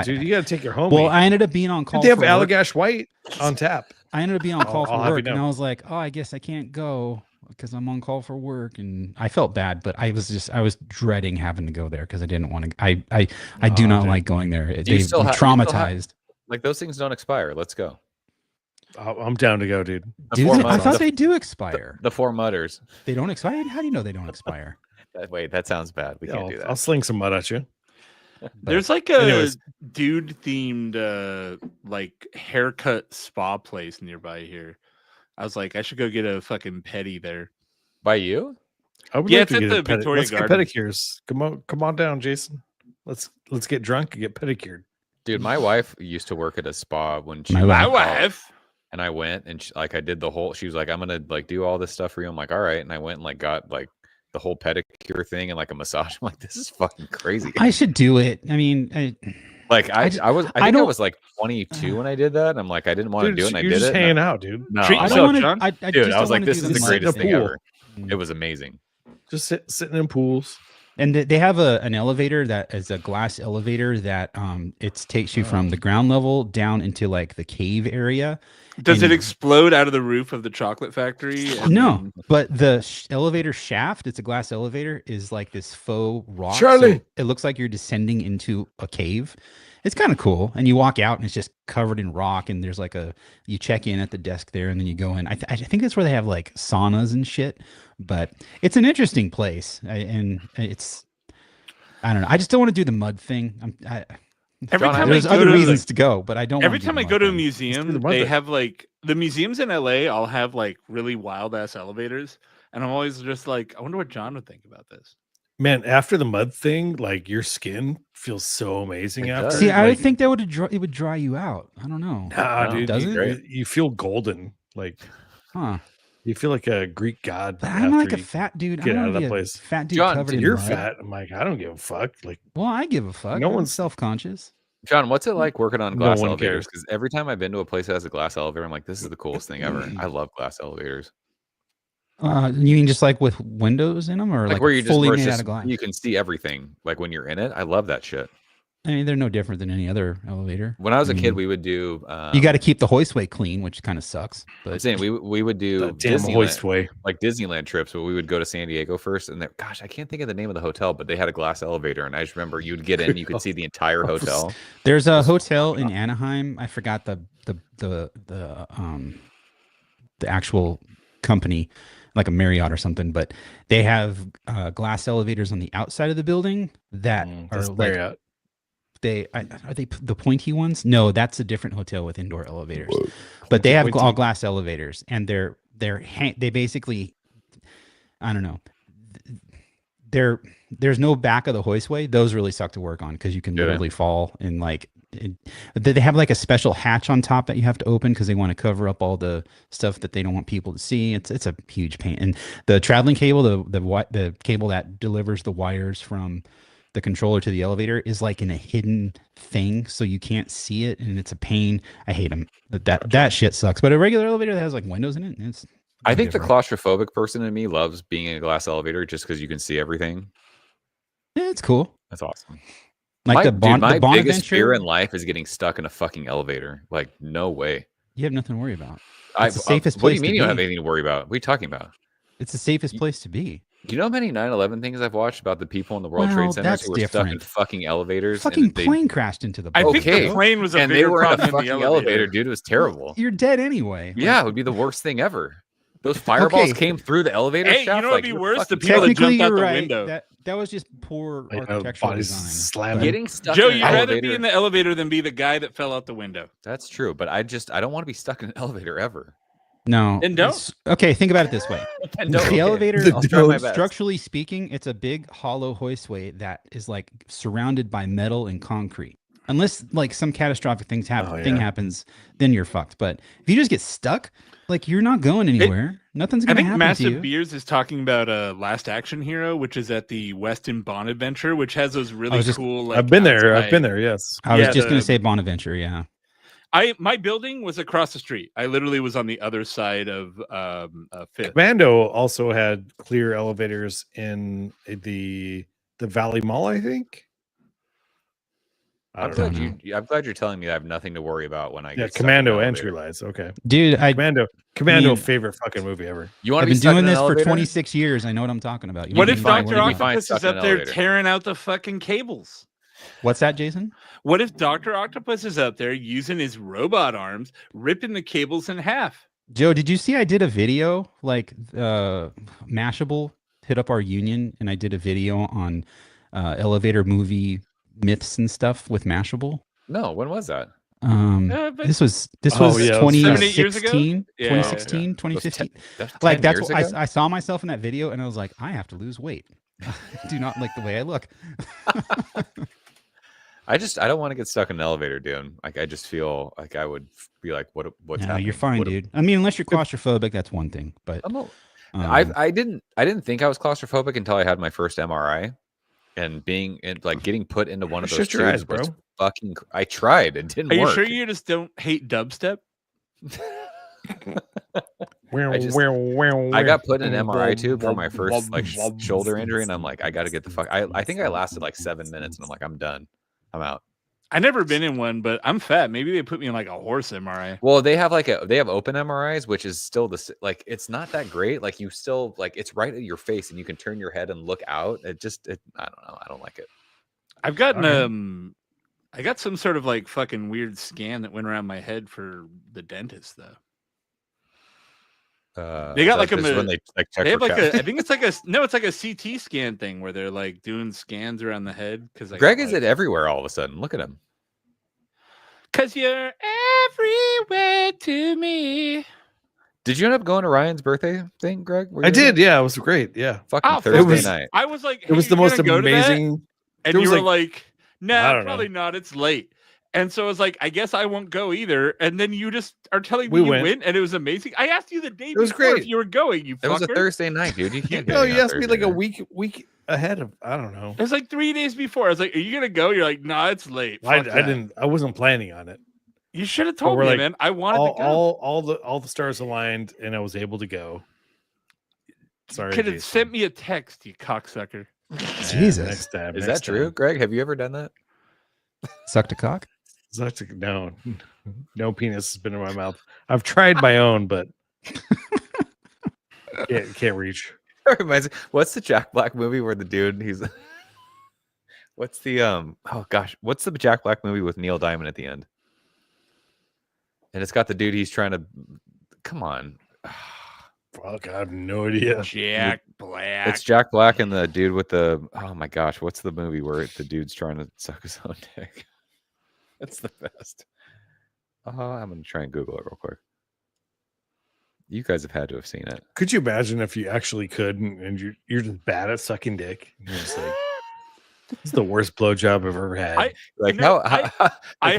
Dude, you got to take your homie.
Well, I ended up being on call.
They have Allagash White on tap.
I ended up being on call for work, and I was like, I guess I can't go because I'm on call for work, and I felt bad, but I was dreading having to go there because I didn't want to. I do not like going there. They've traumatized.
Like those things don't expire. Let's go.
I'm down to go, dude.
I thought they do expire.
The four mudders.
They don't expire? How do you know they don't expire?
Wait, that sounds bad. We can't do that.
I'll sling some mud at you.
There's like a dude themed like haircut spa place nearby here. I was like, I should go get a fucking pedi there.
By you?
I would
it's at the Victoria Garden.
Get pedicures. Come on down, Jason. Let's get drunk and get pedicured.
Dude, my wife used to work at a spa when she
my wife.
And I went and I did the whole. She was like, "I'm gonna like do all this stuff for you." I'm like, "All right." And I went and like got like the whole pedicure thing and like a massage. I'm like, "This is fucking crazy."
I should do it. I mean, I
was like 22 when I did that. And I'm like, I didn't want to do it. And I did
just
it.
hanging out, dude.
No,
I
was like, this is the greatest thing ever. It was amazing.
Just sitting in pools.
And they have an elevator that is a glass elevator that it takes you from the ground level down into like the cave area.
Does it explode out of the roof of the chocolate factory?
No, but the elevator shaft, it's a glass elevator, is like this faux rock.
Charlie!
So it looks like you're descending into a cave. It's kind of cool. And you walk out and it's just covered in rock. And there's like you check in at the desk there and then you go in. I think that's where they have like saunas and shit. But it's an interesting place. And it's, I don't know. I just don't want to do the mud thing. There's other reasons to go, but I don't.
Every time I go to a museum, they have like the museums in LA all have like really wild ass elevators, and I'm always just like, I wonder what John would think about this.
Man, after the mud thing, like your skin feels so amazing after.
See, I would think that it would dry you out. I don't know.
Nah, dude,
does it?
You feel golden, like, You feel like a Greek god.
But I'm like a fat dude.
Get out of that place.
Fat dude
John,
covered in
you're
mud.
fat. I'm like, I don't give a fuck. Like,
well, I give a fuck. No one's self-conscious.
John, what's it like working on glass elevators? Because every time I've been to a place that has a glass elevator, I'm like, this is the coolest thing ever. I love glass elevators.
You mean just like with windows in them, or like where you fully made out of glass?
You can see everything. Like when you're in it, I love that shit.
I mean, they're no different than any other elevator.
When I was a kid, we would do.
You got to keep the hoistway clean, which kind of sucks. But
I'm saying we would do
hoistway,
like Disneyland trips, but we would go to San Diego first. And gosh, I can't think of the name of the hotel, but they had a glass elevator, and I just remember you'd get in, you could see the entire hotel.
There's a hotel in Anaheim. I forgot the actual company, like a Marriott or something, but they have glass elevators on the outside of the building that are like.
Marriott.
Are they the pointy ones? No, that's a different hotel with indoor elevators. Whoa. But they have all glass elevators, and they basically, I don't know. There's no back of the hoistway. Those really suck to work on because you can literally fall and like. They have like a special hatch on top that you have to open because they want to cover up all the stuff that they don't want people to see. It's a huge pain. And the traveling cable, the cable that delivers the wires from the controller to the elevator is like in a hidden thing, so you can't see it, and it's a pain. I hate them. That shit sucks. But a regular elevator that has like windows in it,
I think the claustrophobic person in me loves being in a glass elevator just because you can see everything.
Yeah, it's cool.
That's awesome.
Like
my
the
biggest fear in life is getting stuck in a fucking elevator. Like, no way.
You have nothing to worry about. It's the safest place.
What do you mean you don't have anything to worry about? What are you talking about?
It's the safest place to be.
You know how many 9/11 things I've watched about the people in the World Trade Centers who were stuck in fucking elevators?
Fucking plane crashed into the boat.
I think the plane was a bigger problem than the elevator,
dude. It was terrible.
You're dead anyway.
Yeah, it would be the worst thing ever. Those fireballs came through the elevator
Hey,
shaft.
you know what'd be worse? The
people
people that jumped out
you're
the
right.
window.
That was just poor architectural design.
Slamming.
Getting stuck
Joe,
in an
you'd
elevator.
rather be in the elevator than be the guy that fell out the window.
That's true, but I don't want to be stuck in an elevator ever.
No.
Then don't.
Okay, think about it this way. The elevator,
I'll try my best.
structurally speaking, it's a big hollow hoistway that is like surrounded by metal and concrete. Unless like some catastrophic thing happens, then you're fucked. But if you just get stuck, like you're not going anywhere. Nothing's going to happen to you.
I think Massive Beers is talking about Last Action Hero, which is at the Westin Bonaventure, which has those really cool. Like,
I've been there. Yes.
I was just going to say Bonaventure. Yeah.
My building was across the street. I literally was on the other side of Fifth.
Commando also had clear elevators in the Valley Mall, I think.
I'm glad you're telling me I have nothing to worry about when I get
Commando entry lights. Okay,
dude,
Commando favorite fucking movie ever.
I've been doing this for 26 years. I know what I'm talking about.
What if Dr. Octopus is up there tearing out the fucking cables?
What's that, Jason?
What if Dr. Octopus is out there using his robot arms, ripping the cables in half?
Joe, did you see I did a video like Mashable hit up our union and I did a video on elevator movie myths and stuff with Mashable?
No, when was that?
This was 2016,
years ago?
2016, 2015. Like that's what I saw myself in that video and I was like, I have to lose weight. I do not like the way I look.
I don't want to get stuck in an elevator, dude. Like I just feel like I would be like, what's happening?
You're fine, dude. I mean, unless you're claustrophobic, that's one thing. But
I didn't think I was claustrophobic until I had my first MRI. And getting put into one of those tubes, bro. Fucking, I tried. It didn't work.
Are you sure you just don't hate dubstep?
I got put in an MRI tube for my first shoulder injury, and I'm like, I got to get the fuck. I think I lasted like 7 minutes, and I'm like, I'm done. I'm out.
I never been in one, but I'm fat. Maybe they put me in like a horse MRI.
Well, they have open MRIs, which is still it's not that great. Like you still it's right at your face, and you can turn your head and look out. I don't know. I don't like it.
I've gotten I got some sort of like fucking weird scan that went around my head for the dentist though. They got like when they check. They have like I think it's like it's like a CT scan thing where they're like doing scans around the head. Because
Greg is it everywhere all of a sudden. Look at him.
Cause you're everywhere to me.
Did you end up going to Ryan's birthday thing, Greg?
I did. Yeah, it was great. Yeah,
fucking Thursday night.
I was like, hey,
it was the most amazing.
And you were like, nah, probably not. It's late. And so I was like, I guess I won't go either. And then you just are telling me you went, and it was amazing. I asked you the day before
great.
if you were going. You fucker.
It was a Thursday night, dude. You can't.
No, you asked me like a week ahead of. I don't know.
It was like 3 days before. I was like, "Are you gonna go?" You're like, "Nah, it's late."
I didn't. I wasn't planning on it.
You should have told me, like, man. I wanted to go.
All the stars aligned, and I was able to go. Sorry,
could have sent me a text, you cocksucker.
Jesus,
next time.
Is that true, Greg? Have you ever done that?
Sucked a cock?
No penis has been in my mouth. I've tried my own, but can't reach.
Reminds me, what's the Jack Black movie where the dude what's the what's the Jack Black movie with Neil Diamond at the end? And it's got the dude he's trying to come on.
Fuck, I have no idea.
Jack Black.
It's Jack Black and the dude with the oh my gosh, what's the movie where the dude's trying to suck his own dick? It's the best. I'm gonna try and Google it real quick. You guys have had to have seen it.
Could you imagine if you actually could and you're just bad at sucking dick? You're just like, it's the worst blowjob I've ever had.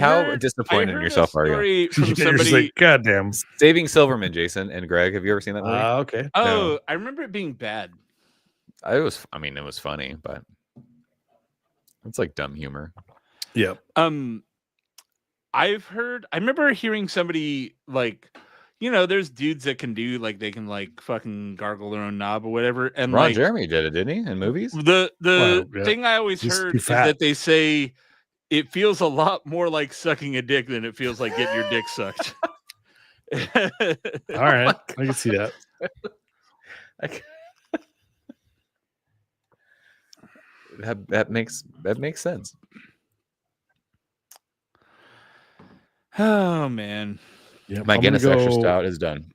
How disappointed in yourself are you?
From somebody,
like, goddamn.
Saving Silverman, Jason and Greg. Have you ever seen that movie?
Okay.
Oh, no. I remember it being bad.
It was funny, but it's like dumb humor.
Yep.
I remember hearing somebody like, there's dudes that can do like they can like fucking gargle their own knob or whatever. And
Ron Jeremy did it, didn't he? In movies.
The thing I always heard is that they say it feels a lot more like sucking a dick than it feels like getting your dick sucked.
All right, I can see that.
That makes sense.
Oh man.
Yeah, my Guinness extra stout is done.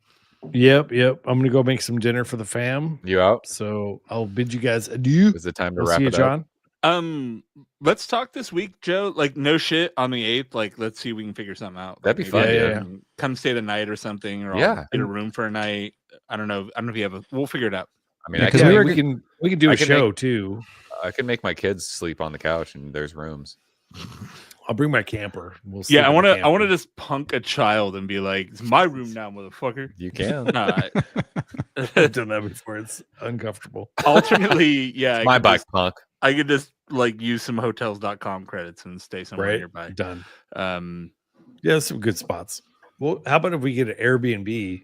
Yep. I'm gonna go make some dinner for the fam.
You out?
So I'll bid you guys adieu.
Is it time to
We'll
wrap
see you,
it
John.
up?
Let's talk this week, Joe. Like, no shit on the 8th. Like, let's see if we can figure something out.
That'd be
maybe
fun,
yeah.
Come stay the night or something, or
Yeah.
I'll get a room for a night. I don't know if you have a. We'll figure it out.
I mean,
we can do a show too.
I can make my kids sleep on the couch, and there's rooms.
I'll bring my camper. We'll
Yeah, I want to just punk a child and be like, "It's my room now, motherfucker."
You can.
No,
I've done that before. It's uncomfortable.
Alternately, yeah,
My bike, punk.
I could just like use some hotels.com credits and stay somewhere nearby.
Done.
Yeah,
some good spots. Well, how about if we get an Airbnb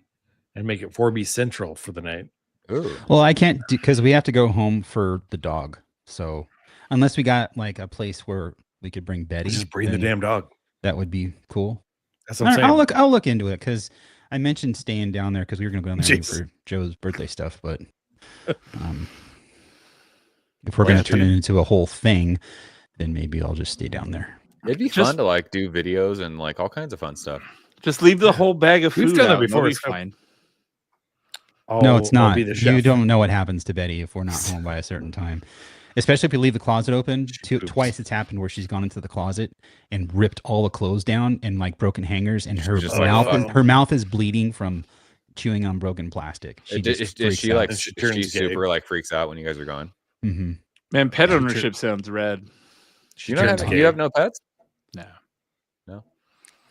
and make it 4B Central for the night?
Ooh.
Well, I can't because we have to go home for the dog. So unless we got like a place where we could bring Betty,
just bring the damn dog.
That would be cool.
That's what I'm saying.
I'll look into it because I mentioned staying down there because we were going to go down there for Joe's birthday stuff. But if we're going to turn it into a whole thing, then maybe I'll just stay down there.
It'd be fun to like do videos and like all kinds of fun stuff.
Just leave the whole bag of food.
We've done that before.
It's fine.
No, it's not. You don't know what happens to Betty if we're not home by a certain time. Especially if we leave the closet open. Twice it's happened where she's gone into the closet and ripped all the clothes down and like broken hangers, and her mouth is bleeding from chewing on broken plastic. She
super like freaks out when you guys are gone.
Mm-hmm.
Man, pet ownership sounds rad.
You have no pets?
No.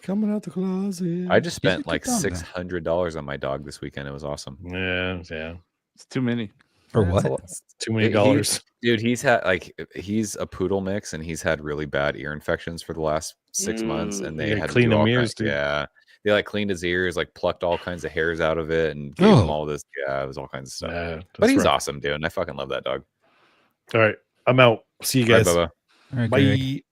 Coming out the closet.
I just spent like $600 on my dog this weekend. It was awesome.
Yeah.
It's too many.
For what?
Too many dollars.
Dude, he's a poodle mix, and he's had really bad ear infections for the last 6 months, and they had to
clean his ears.
Yeah, they like cleaned his ears, like plucked all kinds of hairs out of it, and gave him all this. Yeah, it was all kinds of stuff. But he's awesome, dude, and I fucking love that dog.
All right, I'm out. See you guys.
Bye.
Right,
bye.
Greg.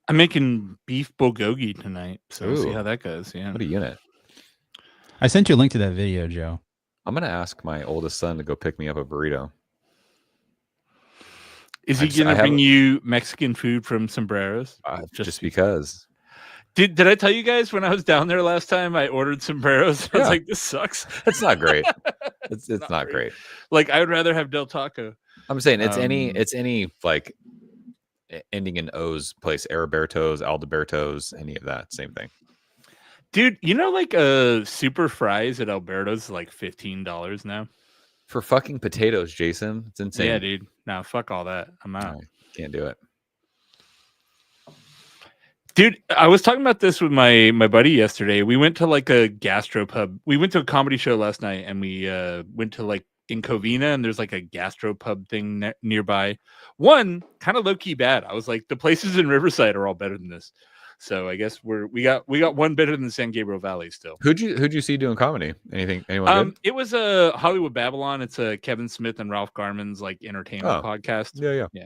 I'm making beef bulgogi tonight, so we'll see how that goes. Yeah.
What a unit.
I sent you a link to that video, Joe.
I'm gonna ask my oldest son to go pick me up a burrito.
Is he gonna bring you Mexican food from Sombreros?
Just because.
Did I tell you guys when I was down there last time I ordered Sombreros? I was like, this sucks.
It's not great. It's not great.
Like, I would rather have Del Taco.
I'm saying it's any like ending in O's place, Heriberto's, Alberto's, any of that, same thing.
Dude, like super fries at Alberto's like $15 now
for fucking potatoes, Jason. It's insane.
Yeah, dude. No, fuck all that. I'm out.
No, can't do it.
Dude, I was talking about this with my buddy yesterday. We went to like a gastropub. We went to a comedy show last night, and we went to like in Covina, and there's like a gastropub thing nearby. One kind of low key bad. I was like, the places in Riverside are all better than this. So I guess we got one better than San Gabriel Valley still.
Who'd you see doing comedy? Anyone good?
It was a Hollywood Babylon. It's a Kevin Smith and Ralph Garman's like entertainment podcast.
Yeah.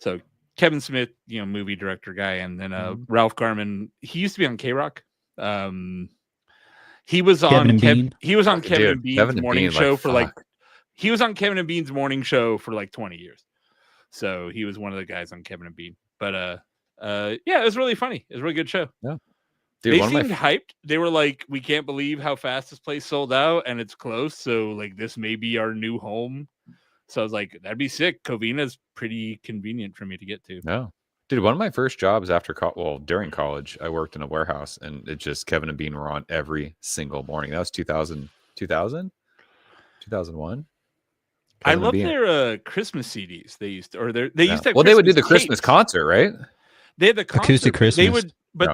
So Kevin Smith, movie director guy, and then Ralph Garman. He used to be on K-Rock. He was on Kevin and Bean's morning show for like. He was on Kevin and Bean's morning show for like 20 years. So he was one of the guys on Kevin and Bean. But yeah, it was really funny. It was a really good show.
Yeah. Dude,
they seemed hyped. They were like, we can't believe how fast this place sold out, and it's close. So like, this may be our new home. So I was like, that'd be sick. Covina's pretty convenient for me to get to.
No, dude, one of my first jobs during college, I worked in a warehouse, and it just Kevin and Bean were on every single morning. That was 2000, 2001.
I love their Christmas CDs. They used to have
they would do the Christmas concert, right?
They had the concert.
Acoustic Christmas.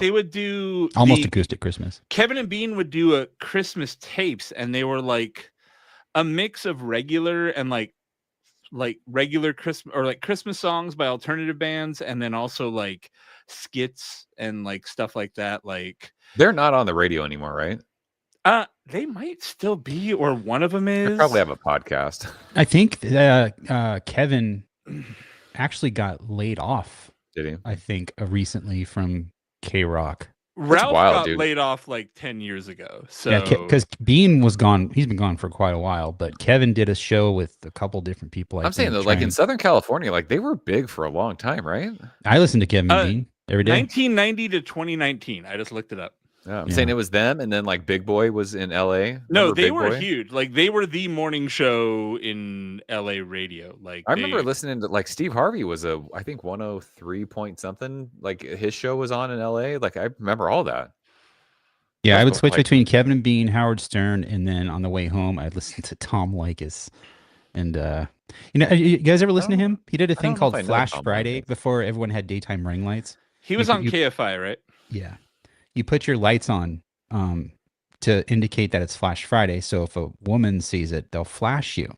They would do
almost acoustic Christmas.
Kevin and Bean would do a Christmas tapes, and they were like a mix of regular and like regular Christmas or like Christmas songs by alternative bands, and then also like skits and like stuff like that. Like,
they're not on the radio anymore, right?
They might still be, or one of them is.
They probably have a podcast.
I think Kevin actually got laid off.
Did he?
I think recently from K-Rock.
Ralph got laid off like 10 years ago. So
yeah, because Bean was gone. He's been gone for quite a while. But Kevin did a show with a couple different people.
I'm saying though, like in Southern California, like they were big for a long time, right?
I listened to Kevin and Bean every day.
1990 to 2019. I just looked it up.
I'm saying it was them, and then like Big Boy was in L.A.
No, they
Big
were
Boy?
huge. Like they were the morning show in L.A. radio. Like
I remember listening to like Steve Harvey was I think 103 point something. Like his show was on in L.A. Like I remember all that.
Yeah, I would switch between Kevin and Bean, Howard Stern, and then on the way home, I'd listen to Tom Likas. And you guys ever listen to him? He did a thing called Flash Friday before everyone had daytime ring lights.
He was on KFI, right?
Yeah, you put your lights on to indicate that it's Flash Friday. So if a woman sees it, they'll flash you.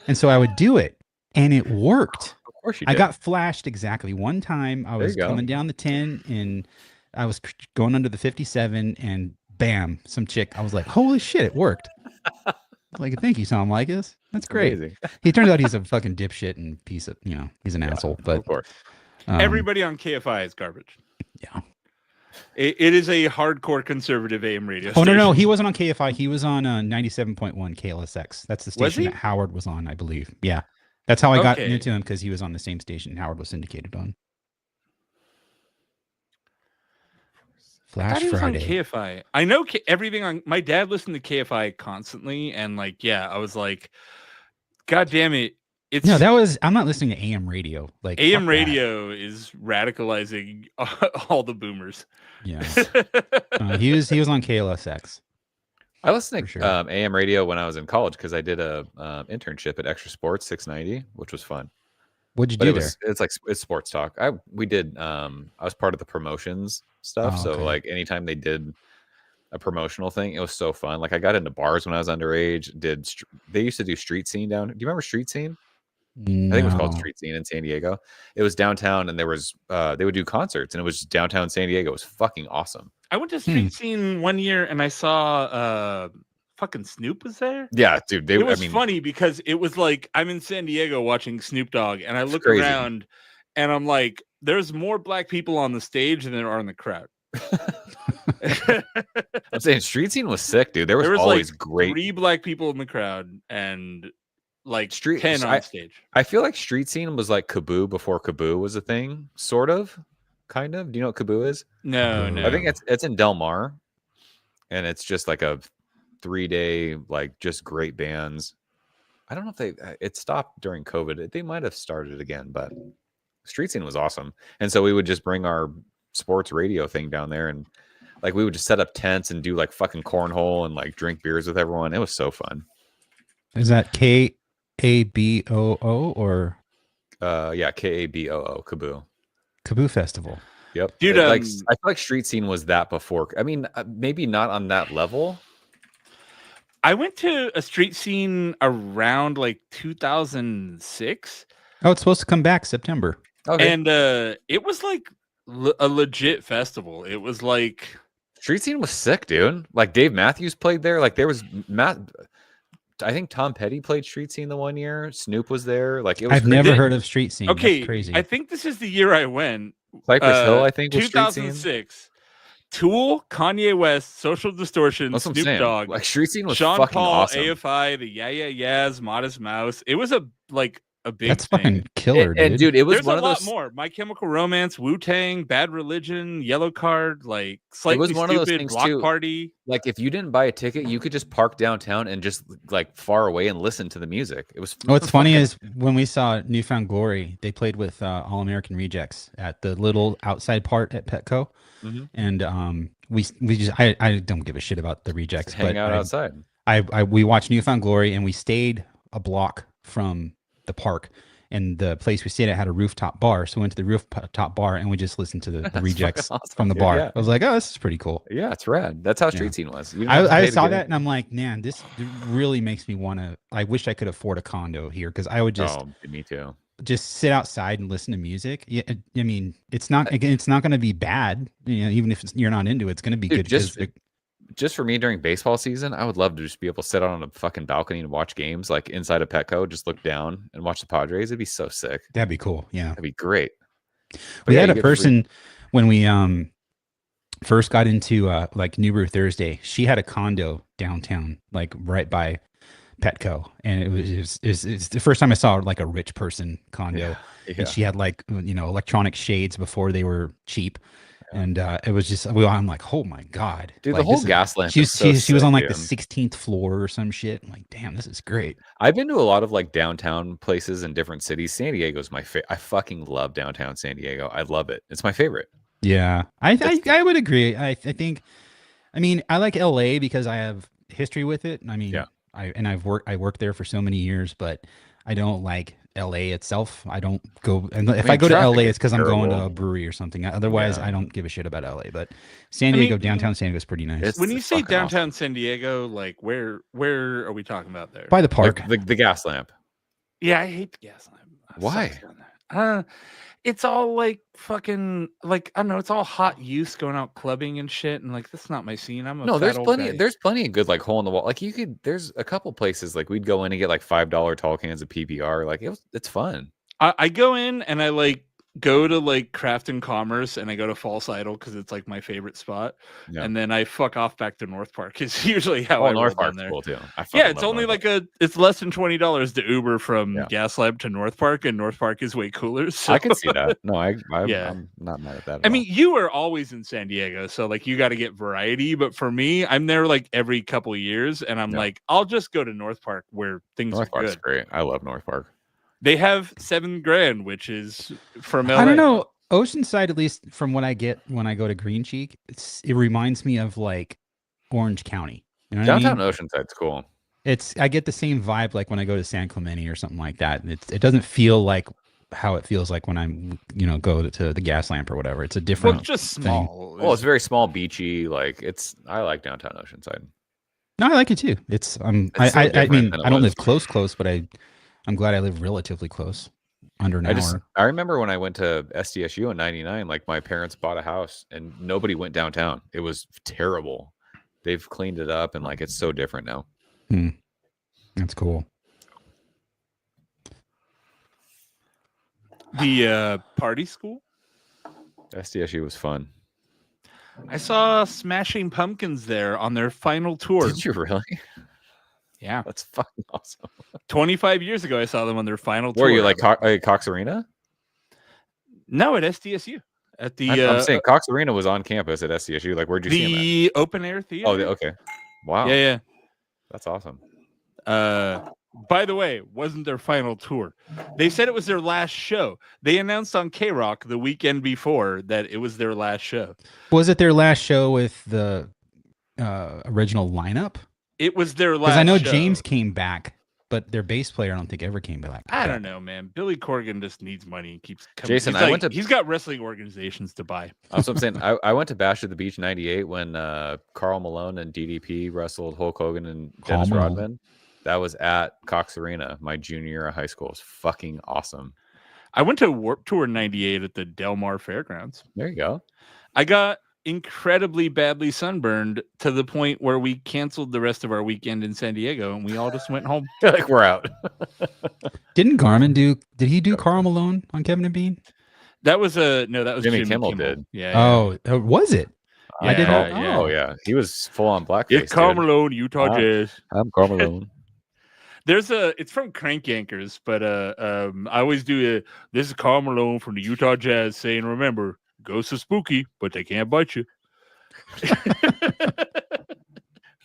And so I would do it, and it worked.
Of course you did.
I got flashed exactly one time. I was coming down the 10, and I was going under the 57, and bam, some chick. I was like, holy shit, it worked. Like, thank you, Tom Likas. That's great. Amazing. He turns out he's a fucking dipshit and piece of, he's an asshole. But
of course,
everybody on KFI is garbage.
Yeah.
It is a hardcore conservative AM radio
station.
No,
he wasn't on KFI. He was on 97.1 KLSX. That's the station that Howard was on, I believe. Yeah. That's how I got into him, because he was on the same station Howard was syndicated on. Flash Friday.
On KFI. I know everything on. My dad listened to KFI constantly, and like, I was like, God damn it!
I'm not listening to AM radio. Like
AM radio is radicalizing all the boomers.
Yeah, he was on KLSX.
I listened to AM radio when I was in college because I did a internship at Extra Sports 690, which was fun.
What'd you do there?
It's sports talk. I was part of the promotions stuff. So like anytime they did a promotional thing, it was so fun. Like I got into bars when I was underage. They used to do Street Scene down. Do you remember Street Scene?
No.
I think it was called Street Scene in San Diego. It was downtown, and there was they would do concerts, and it was downtown San Diego. It was fucking awesome.
I went to Street Scene one year, and I saw fucking Snoop was there.
Yeah, dude.
It was funny because it was like I'm in San Diego watching Snoop Dogg, and I look around, and I'm like, there's more black people on the stage than there are in the crowd.
I'm saying Street Scene was sick, dude. There was always
like
great
3 black people in the crowd and like 10 on stage.
I feel like Street Scene was like Kaboo before Kaboo was a thing, sort of, kind of. Do you know what Kaboo is?
No.
I think it's in Del Mar, and it's just like a 3-day, like just great bands. I don't know if it stopped during COVID. They might have started again, but Street Scene was awesome. And so we would just bring our sports radio thing down there, and like we would just set up tents and do like fucking cornhole and like drink beers with everyone. It was so fun.
Is that KABOO or?
Yeah, KABOO, Kaboo.
Kaboo Festival.
Yep, dude. I feel like Street Scene was that before. I mean, maybe not on that level.
I went to a Street Scene around like 2006.
Oh, it's supposed to come back September.
Okay. And it was like a legit festival. It was like
Street Scene was sick, dude. Like Dave Matthews played there. Like there was I think Tom Petty played Street Scene the one year. Snoop was there. Like it was.
I've never heard of Street Scene.
Okay,
that's crazy.
I think this is the year I went.
Cypress Hill, I think, was
2006. Tool, Kanye West, Social Distortion, Snoop Dogg,
like Street Scene was
Sean
fucking
Paul,
awesome.
AFI, the Yeah Yeahs, Modest Mouse. It was a big.
That's fucking killer, dude.
And dude, it was
There's
one
a
of
lot
those
more. My Chemical Romance, Wu-Tang, Bad Religion, Yellow Card, like Slightly
it was one
Stupid,
of those things
Block
too.
Party.
Like if you didn't buy a ticket, you could just park downtown and just like far away and listen to the music. It was.
What's funny is when we saw Newfound Glory, they played with All American Rejects at the little outside part at Petco, and we just I don't give a shit about the Rejects,
just hang out outside.
We watched Newfound Glory, and we stayed a block from the park. And the place we stayed at had a rooftop bar. So we went to the rooftop bar and we just listened to the Rejects awesome, from the bar. Yeah. I was like, oh, this is pretty cool.
Yeah, it's rad. That's how Street Scene was.
I saw that and I'm like, man, this really makes me want to. I wish I could afford a condo here because I would just.
Oh, me too.
Just sit outside and listen to music. Yeah, I mean, it's not going to be bad. Even if you're not into it, it's going to be good.
Just for me during baseball season, I would love to just be able to sit on a fucking balcony and watch games like inside of Petco, just look down and watch the Padres. It'd be so sick.
That'd be cool. Yeah.
That'd be great.
We had a person when we first got into like New Brew Thursday, she had a condo downtown, like right by Petco. And it's the first time I saw like a rich person condo. Yeah. And she had like, electronic shades before they were cheap. And it was just, well, I'm like, oh my god,
dude,
like,
the whole gas lamp.
She was on like
dude.
the 16th floor or some shit. I'm like, damn, this is great.
I've been to a lot of like downtown places in different cities. San Diego's my favorite. I fucking love downtown San Diego. I love it. It's my favorite.
Yeah, I would agree. I think, I mean, I like LA because I have history with it. I mean, I worked there for so many years, but I don't like LA itself. I don't go, and if I go to LA, it's because I'm going to a brewery or something. Otherwise, I don't give a shit about LA. But San Diego, downtown San Diego is pretty nice.
When you say downtown San Diego, like where are we talking about there?
By the park,
like the gas lamp.
Yeah, I hate the gas lamp.
Why?
It's all like fucking, like, I don't know, it's all hot use going out clubbing and shit, and like that's not my scene.
There's plenty of good like hole in the wall. Like there's a couple places like we'd go in and get like $5 tall cans of PBR. Like it's fun.
I go in and I like go to like Craft and Commerce and I go to False Idol because it's like my favorite spot, and then I fuck off back to North Park. Is usually how I
North
roll
Park's
down there.
cool too.
It's only like it's less than $20 to Uber from Gas Lab to North Park, and North Park is way cooler. So
I can see that. No, I'm not mad at that.
I mean, you are always in San Diego, so like you got to get variety. But for me, I'm there like every couple of years, and I'm like, I'll just go to North Park where things
North
are
Park's
good.
great. I love North Park.
They have $7 grand, which is from LA.
I don't know. Oceanside, at least from what I get when I go to Green Cheek, it reminds me of like Orange County. You know
downtown
I mean?
Oceanside's cool.
I get the same vibe like when I go to San Clemente or something like that. It doesn't feel like how it feels like when I'm go to the Gas Lamp or whatever. It's a different.
Well, it's just small.
Well, it's very small, beachy. Like I like downtown Oceanside.
No, I like it too. I mean, I don't live close, but I'm glad I live relatively close. Under an hour.
I remember when I went to SDSU in '99, like my parents bought a house and nobody went downtown. It was terrible. They've cleaned it up and like it's so different now.
That's cool.
The party school?
SDSU was fun.
I saw Smashing Pumpkins there on their final tour.
Did you really?
Yeah,
that's fucking awesome.
25 years ago, I saw them on their final tour.
Were you like Cox Arena?
No, at SDSU. At the
I'm saying Cox Arena was on campus at SDSU. Like, where'd you see them?
The open air theater.
Oh, okay. Wow.
Yeah.
That's awesome.
By the way, wasn't their final tour. They said it was their last show. They announced on K-Rock the weekend before that it was their last show.
Was it their last show with the original lineup?
It was their last.
Because I know
show.
James came back, but their bass player I don't think ever came back.
I don't know, man. Billy Corgan just needs money and keeps coming.
Jason,
he's got wrestling organizations to buy.
That's what I'm saying. I went to Bash at the Beach '98 when Karl Malone and DDP wrestled Hulk Hogan and Dennis Rodman. That was at Cox Arena, my junior year of high school. It was fucking awesome.
I went to Warped Tour '98 at the Del Mar Fairgrounds.
There you go.
I got incredibly badly sunburned to the point where we canceled the rest of our weekend in San Diego and we all just went home.
Like, we're out.
Didn't Garmin did he do Karl Malone on Kevin and Bean?
That was Jimmy
Kimmel did.
Yeah.
Oh, was it?
Yeah,
I didn't know.
Yeah. Oh yeah, he was full on blackface.
It's Karl Malone, Utah Jazz.
I'm Karl Malone.
It's from Crank Yankers, but I always do this is Karl Malone from the Utah Jazz saying, remember, ghosts are spooky, but they can't bite you.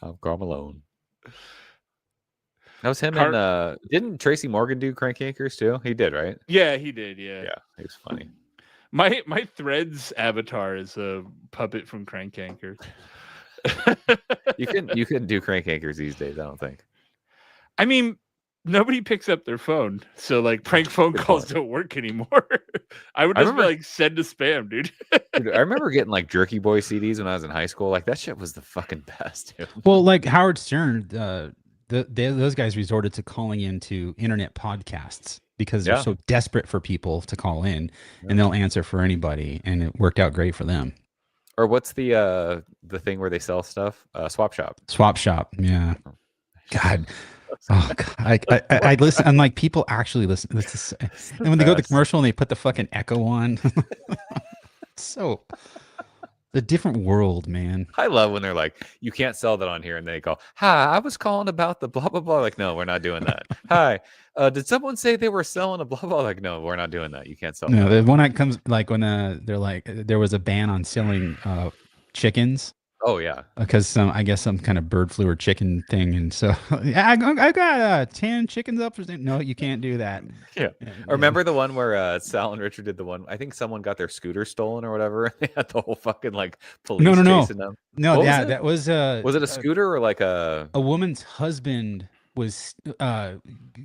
I'm Karl Malone. That was him and didn't Tracy Morgan do Crank Yankers too? He did, right?
Yeah, he did, yeah.
Yeah, he was funny.
My Threads avatar is a puppet from Crank Yankers.
You couldn't do Crank Yankers these days, I don't think.
I mean, nobody picks up their phone, so like prank phone calls don't work anymore. I would just be like, send to spam, dude.
Dude, I remember getting like Jerky Boy CDs when I was in high school. Like that shit was the fucking best, dude.
Well, like Howard Stern, those guys resorted to calling into internet podcasts because they're so desperate for people to call in, and they'll answer for anybody, and it worked out great for them.
Or what's the thing where they sell stuff? Swap Shop.
Swap Shop, yeah. God. Oh God. I listen. I'm like, people actually listen. And when they go to the commercial and they put the fucking echo on, so a different world, man.
I love when they're like, you can't sell that on here, and they go, "Hi, I was calling about the blah blah blah." Like, no, we're not doing that. Hi, did someone say they were selling a blah blah? Like, no, we're not doing that. You can't sell.
No,
that.
the one that comes like when they're like there was a ban on selling chickens.
Oh yeah,
Because I guess some kind of bird flu or chicken thing, and so I got 10 chickens up for no, you can't do that.
Yeah. Remember the one where Sal and Richard did the one? I think someone got their scooter stolen or whatever. They had the whole fucking like police chasing them.
No,
What
yeah,
was it?
that was
Was it a scooter or like a
woman's husband was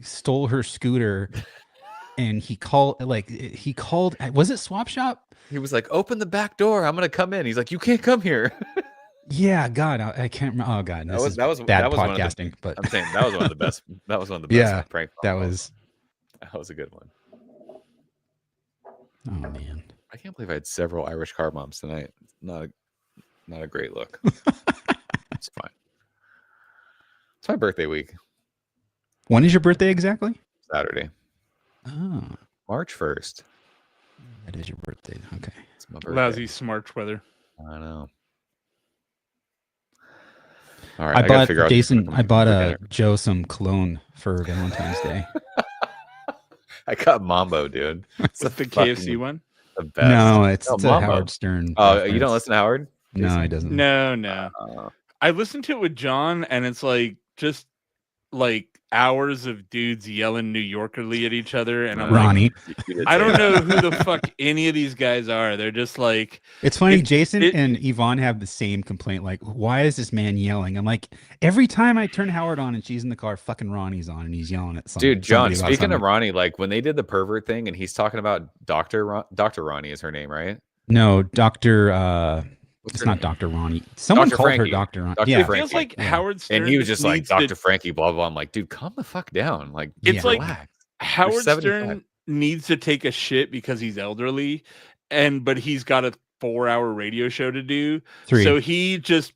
stole her scooter, and he called was it Swap Shop?
He was like, "Open the back door. I'm gonna come in." He's like, "You can't come here."
Yeah, God, I can't remember. Oh God, this is bad podcasting. But
I'm saying that was one of the best. That was one of the best.
Yeah,
prank
that
was a good one.
Oh man,
I can't believe I had several Irish car bombs tonight. Not a great look. It's fine. It's my birthday week.
When is your birthday exactly?
Saturday.
Oh,
March 1st.
That is your birthday. Okay.
It's my birthday. Lousy smart weather.
I know. All
right, I bought Joe some cologne for Valentine's Day.
I got Mambo, dude.
It's the KFC one?
The best.
No, it's a Howard Stern.
Oh,
reference.
You don't listen to Howard?
No, he doesn't.
No. I listened to it with John, and it's like just like hours of dudes yelling New Yorkerly at each other, and I'm
Ronnie.
Like, I don't know who the fuck any of these guys are. They're just like,
it's funny. Jason and Yvonne have the same complaint. Like, why is this man yelling? I'm like, every time I turn Howard on and she's in the car, fucking Ronnie's on and he's yelling at something.
Dude, John, speaking of Ronnie, like when they did the pervert thing and he's talking about Dr. Ronnie is her name, right?
No, Dr. It's not Dr. Ronnie. Someone called her Dr. Ronnie.
Yeah, it feels like Howard Stern.
And he was just like Dr. Frankie, blah, blah. I'm like, dude, calm the fuck down. Like,
it's like Howard Stern needs to take a shit because he's elderly, but he's got a 4-hour radio show to do.
3.
So he just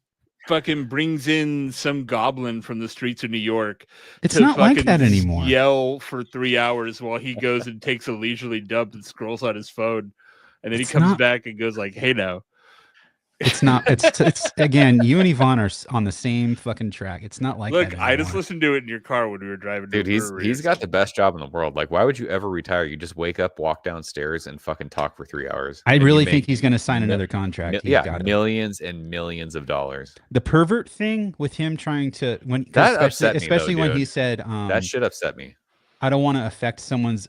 fucking brings in some goblin from the streets of New York.
It's not like that anymore.
Yell for 3 hours while he goes and takes a leisurely dump and scrolls on his phone. And then he comes back and goes like, hey, now.
It's not. It's again. You and Yvonne are on the same fucking track. It's not like.
Look,
that
I just listened to it in your car when we were driving.
Dude, he's got the best job in the world. Like, why would you ever retire? You just wake up, walk downstairs, and fucking talk for 3 hours.
I really think he's going to sign another contract.
Millions and millions of dollars.
The pervert thing with him trying to
that upset me,
especially
though,
when
dude.
He said
that shit upset me.
I don't want to affect someone's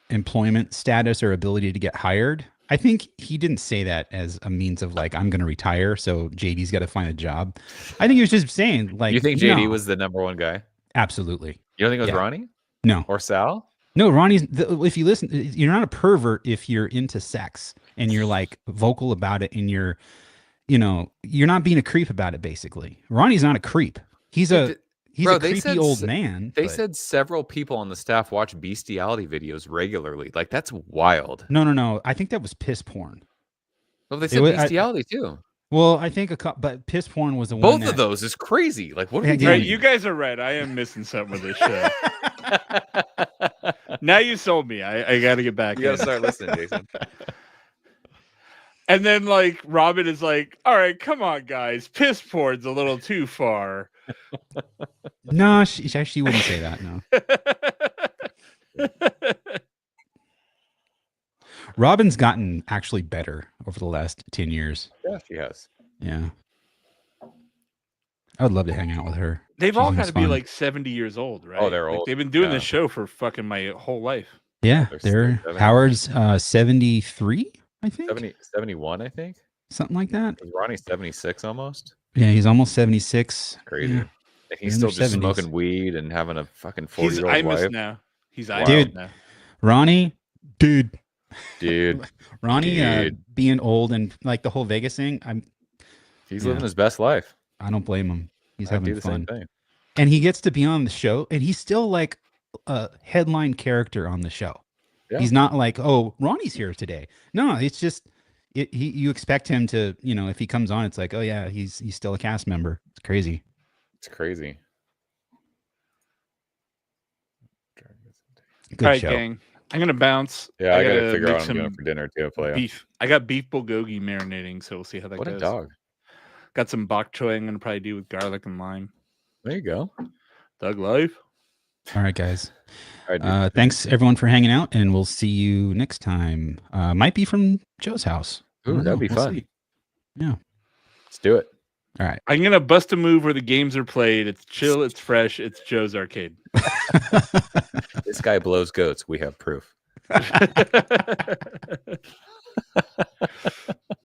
employment status or ability to get hired. I think he didn't say that as a means of like, I'm going to retire, so JD's got to find a job. I think he was just saying like,
you think JD was the number one guy?
Absolutely.
You don't think it was Ronnie?
No.
Or Sal?
No, Ronnie's. If you listen, you're not a pervert if you're into sex and you're like vocal about it and you're not being a creep about it. Basically, Ronnie's not a creep. He's a creepy old man.
They said several people on the staff watch bestiality videos regularly. Like, that's wild.
No. I think that was piss porn.
Well, they said bestiality too.
Well, I think but piss porn was the
one.
Both
of those is crazy. Like, what are
you doing? Right, you guys are right. I am missing something with this show. Now you sold me. I got to get back.
You got to start listening, Jason.
And then like Robin is like, all right, come on, guys. Piss porn's a little too far.
No, she wouldn't say that. No. Robin's gotten actually better over the last 10 years.
Yeah, she has.
Yeah. I would love to hang out with her.
They've all got to be like 70 years old, right?
Oh, they're old.
They've been doing this show for fucking my whole life.
Yeah, they're Howard's 73, I think.
71, I think.
Something like that.
Ronnie's 76 almost.
Yeah, he's almost 76.
Crazy. Yeah. And he's still just 70s. Smoking weed and having a fucking 40-year-old wife.
Now. He's
dude
now.
Ronnie, dude.
Ronnie,
being old and like the whole Vegas thing.
He's living his best life.
I don't blame him. He's having fun.
Same thing.
And he gets to be on the show, and he's still like a headline character on the show. Yeah. He's not like, oh, Ronnie's here today. No, it's just you expect him to, if he comes on, it's like, oh yeah, he's still a cast member. It's crazy.
It's crazy.
Good show.
Gang.
I'm gonna bounce.
Yeah, I gotta figure
make
out what I'm doing for dinner too.
Beef. I got beef bulgogi marinating, so we'll see how that goes.
What a dog!
Got some bok choy. I'm gonna probably do with garlic and lime.
There you go.
Thug life.
All right, guys.
All right,
thanks everyone for hanging out, and we'll see you next time. Might be from Joe's house.
Ooh, that'd be fun.
See. Yeah.
Let's do it.
All right.
I'm gonna bust a move where the games are played. It's chill. It's fresh. It's Joe's Arcade.
This guy blows goats. We have proof.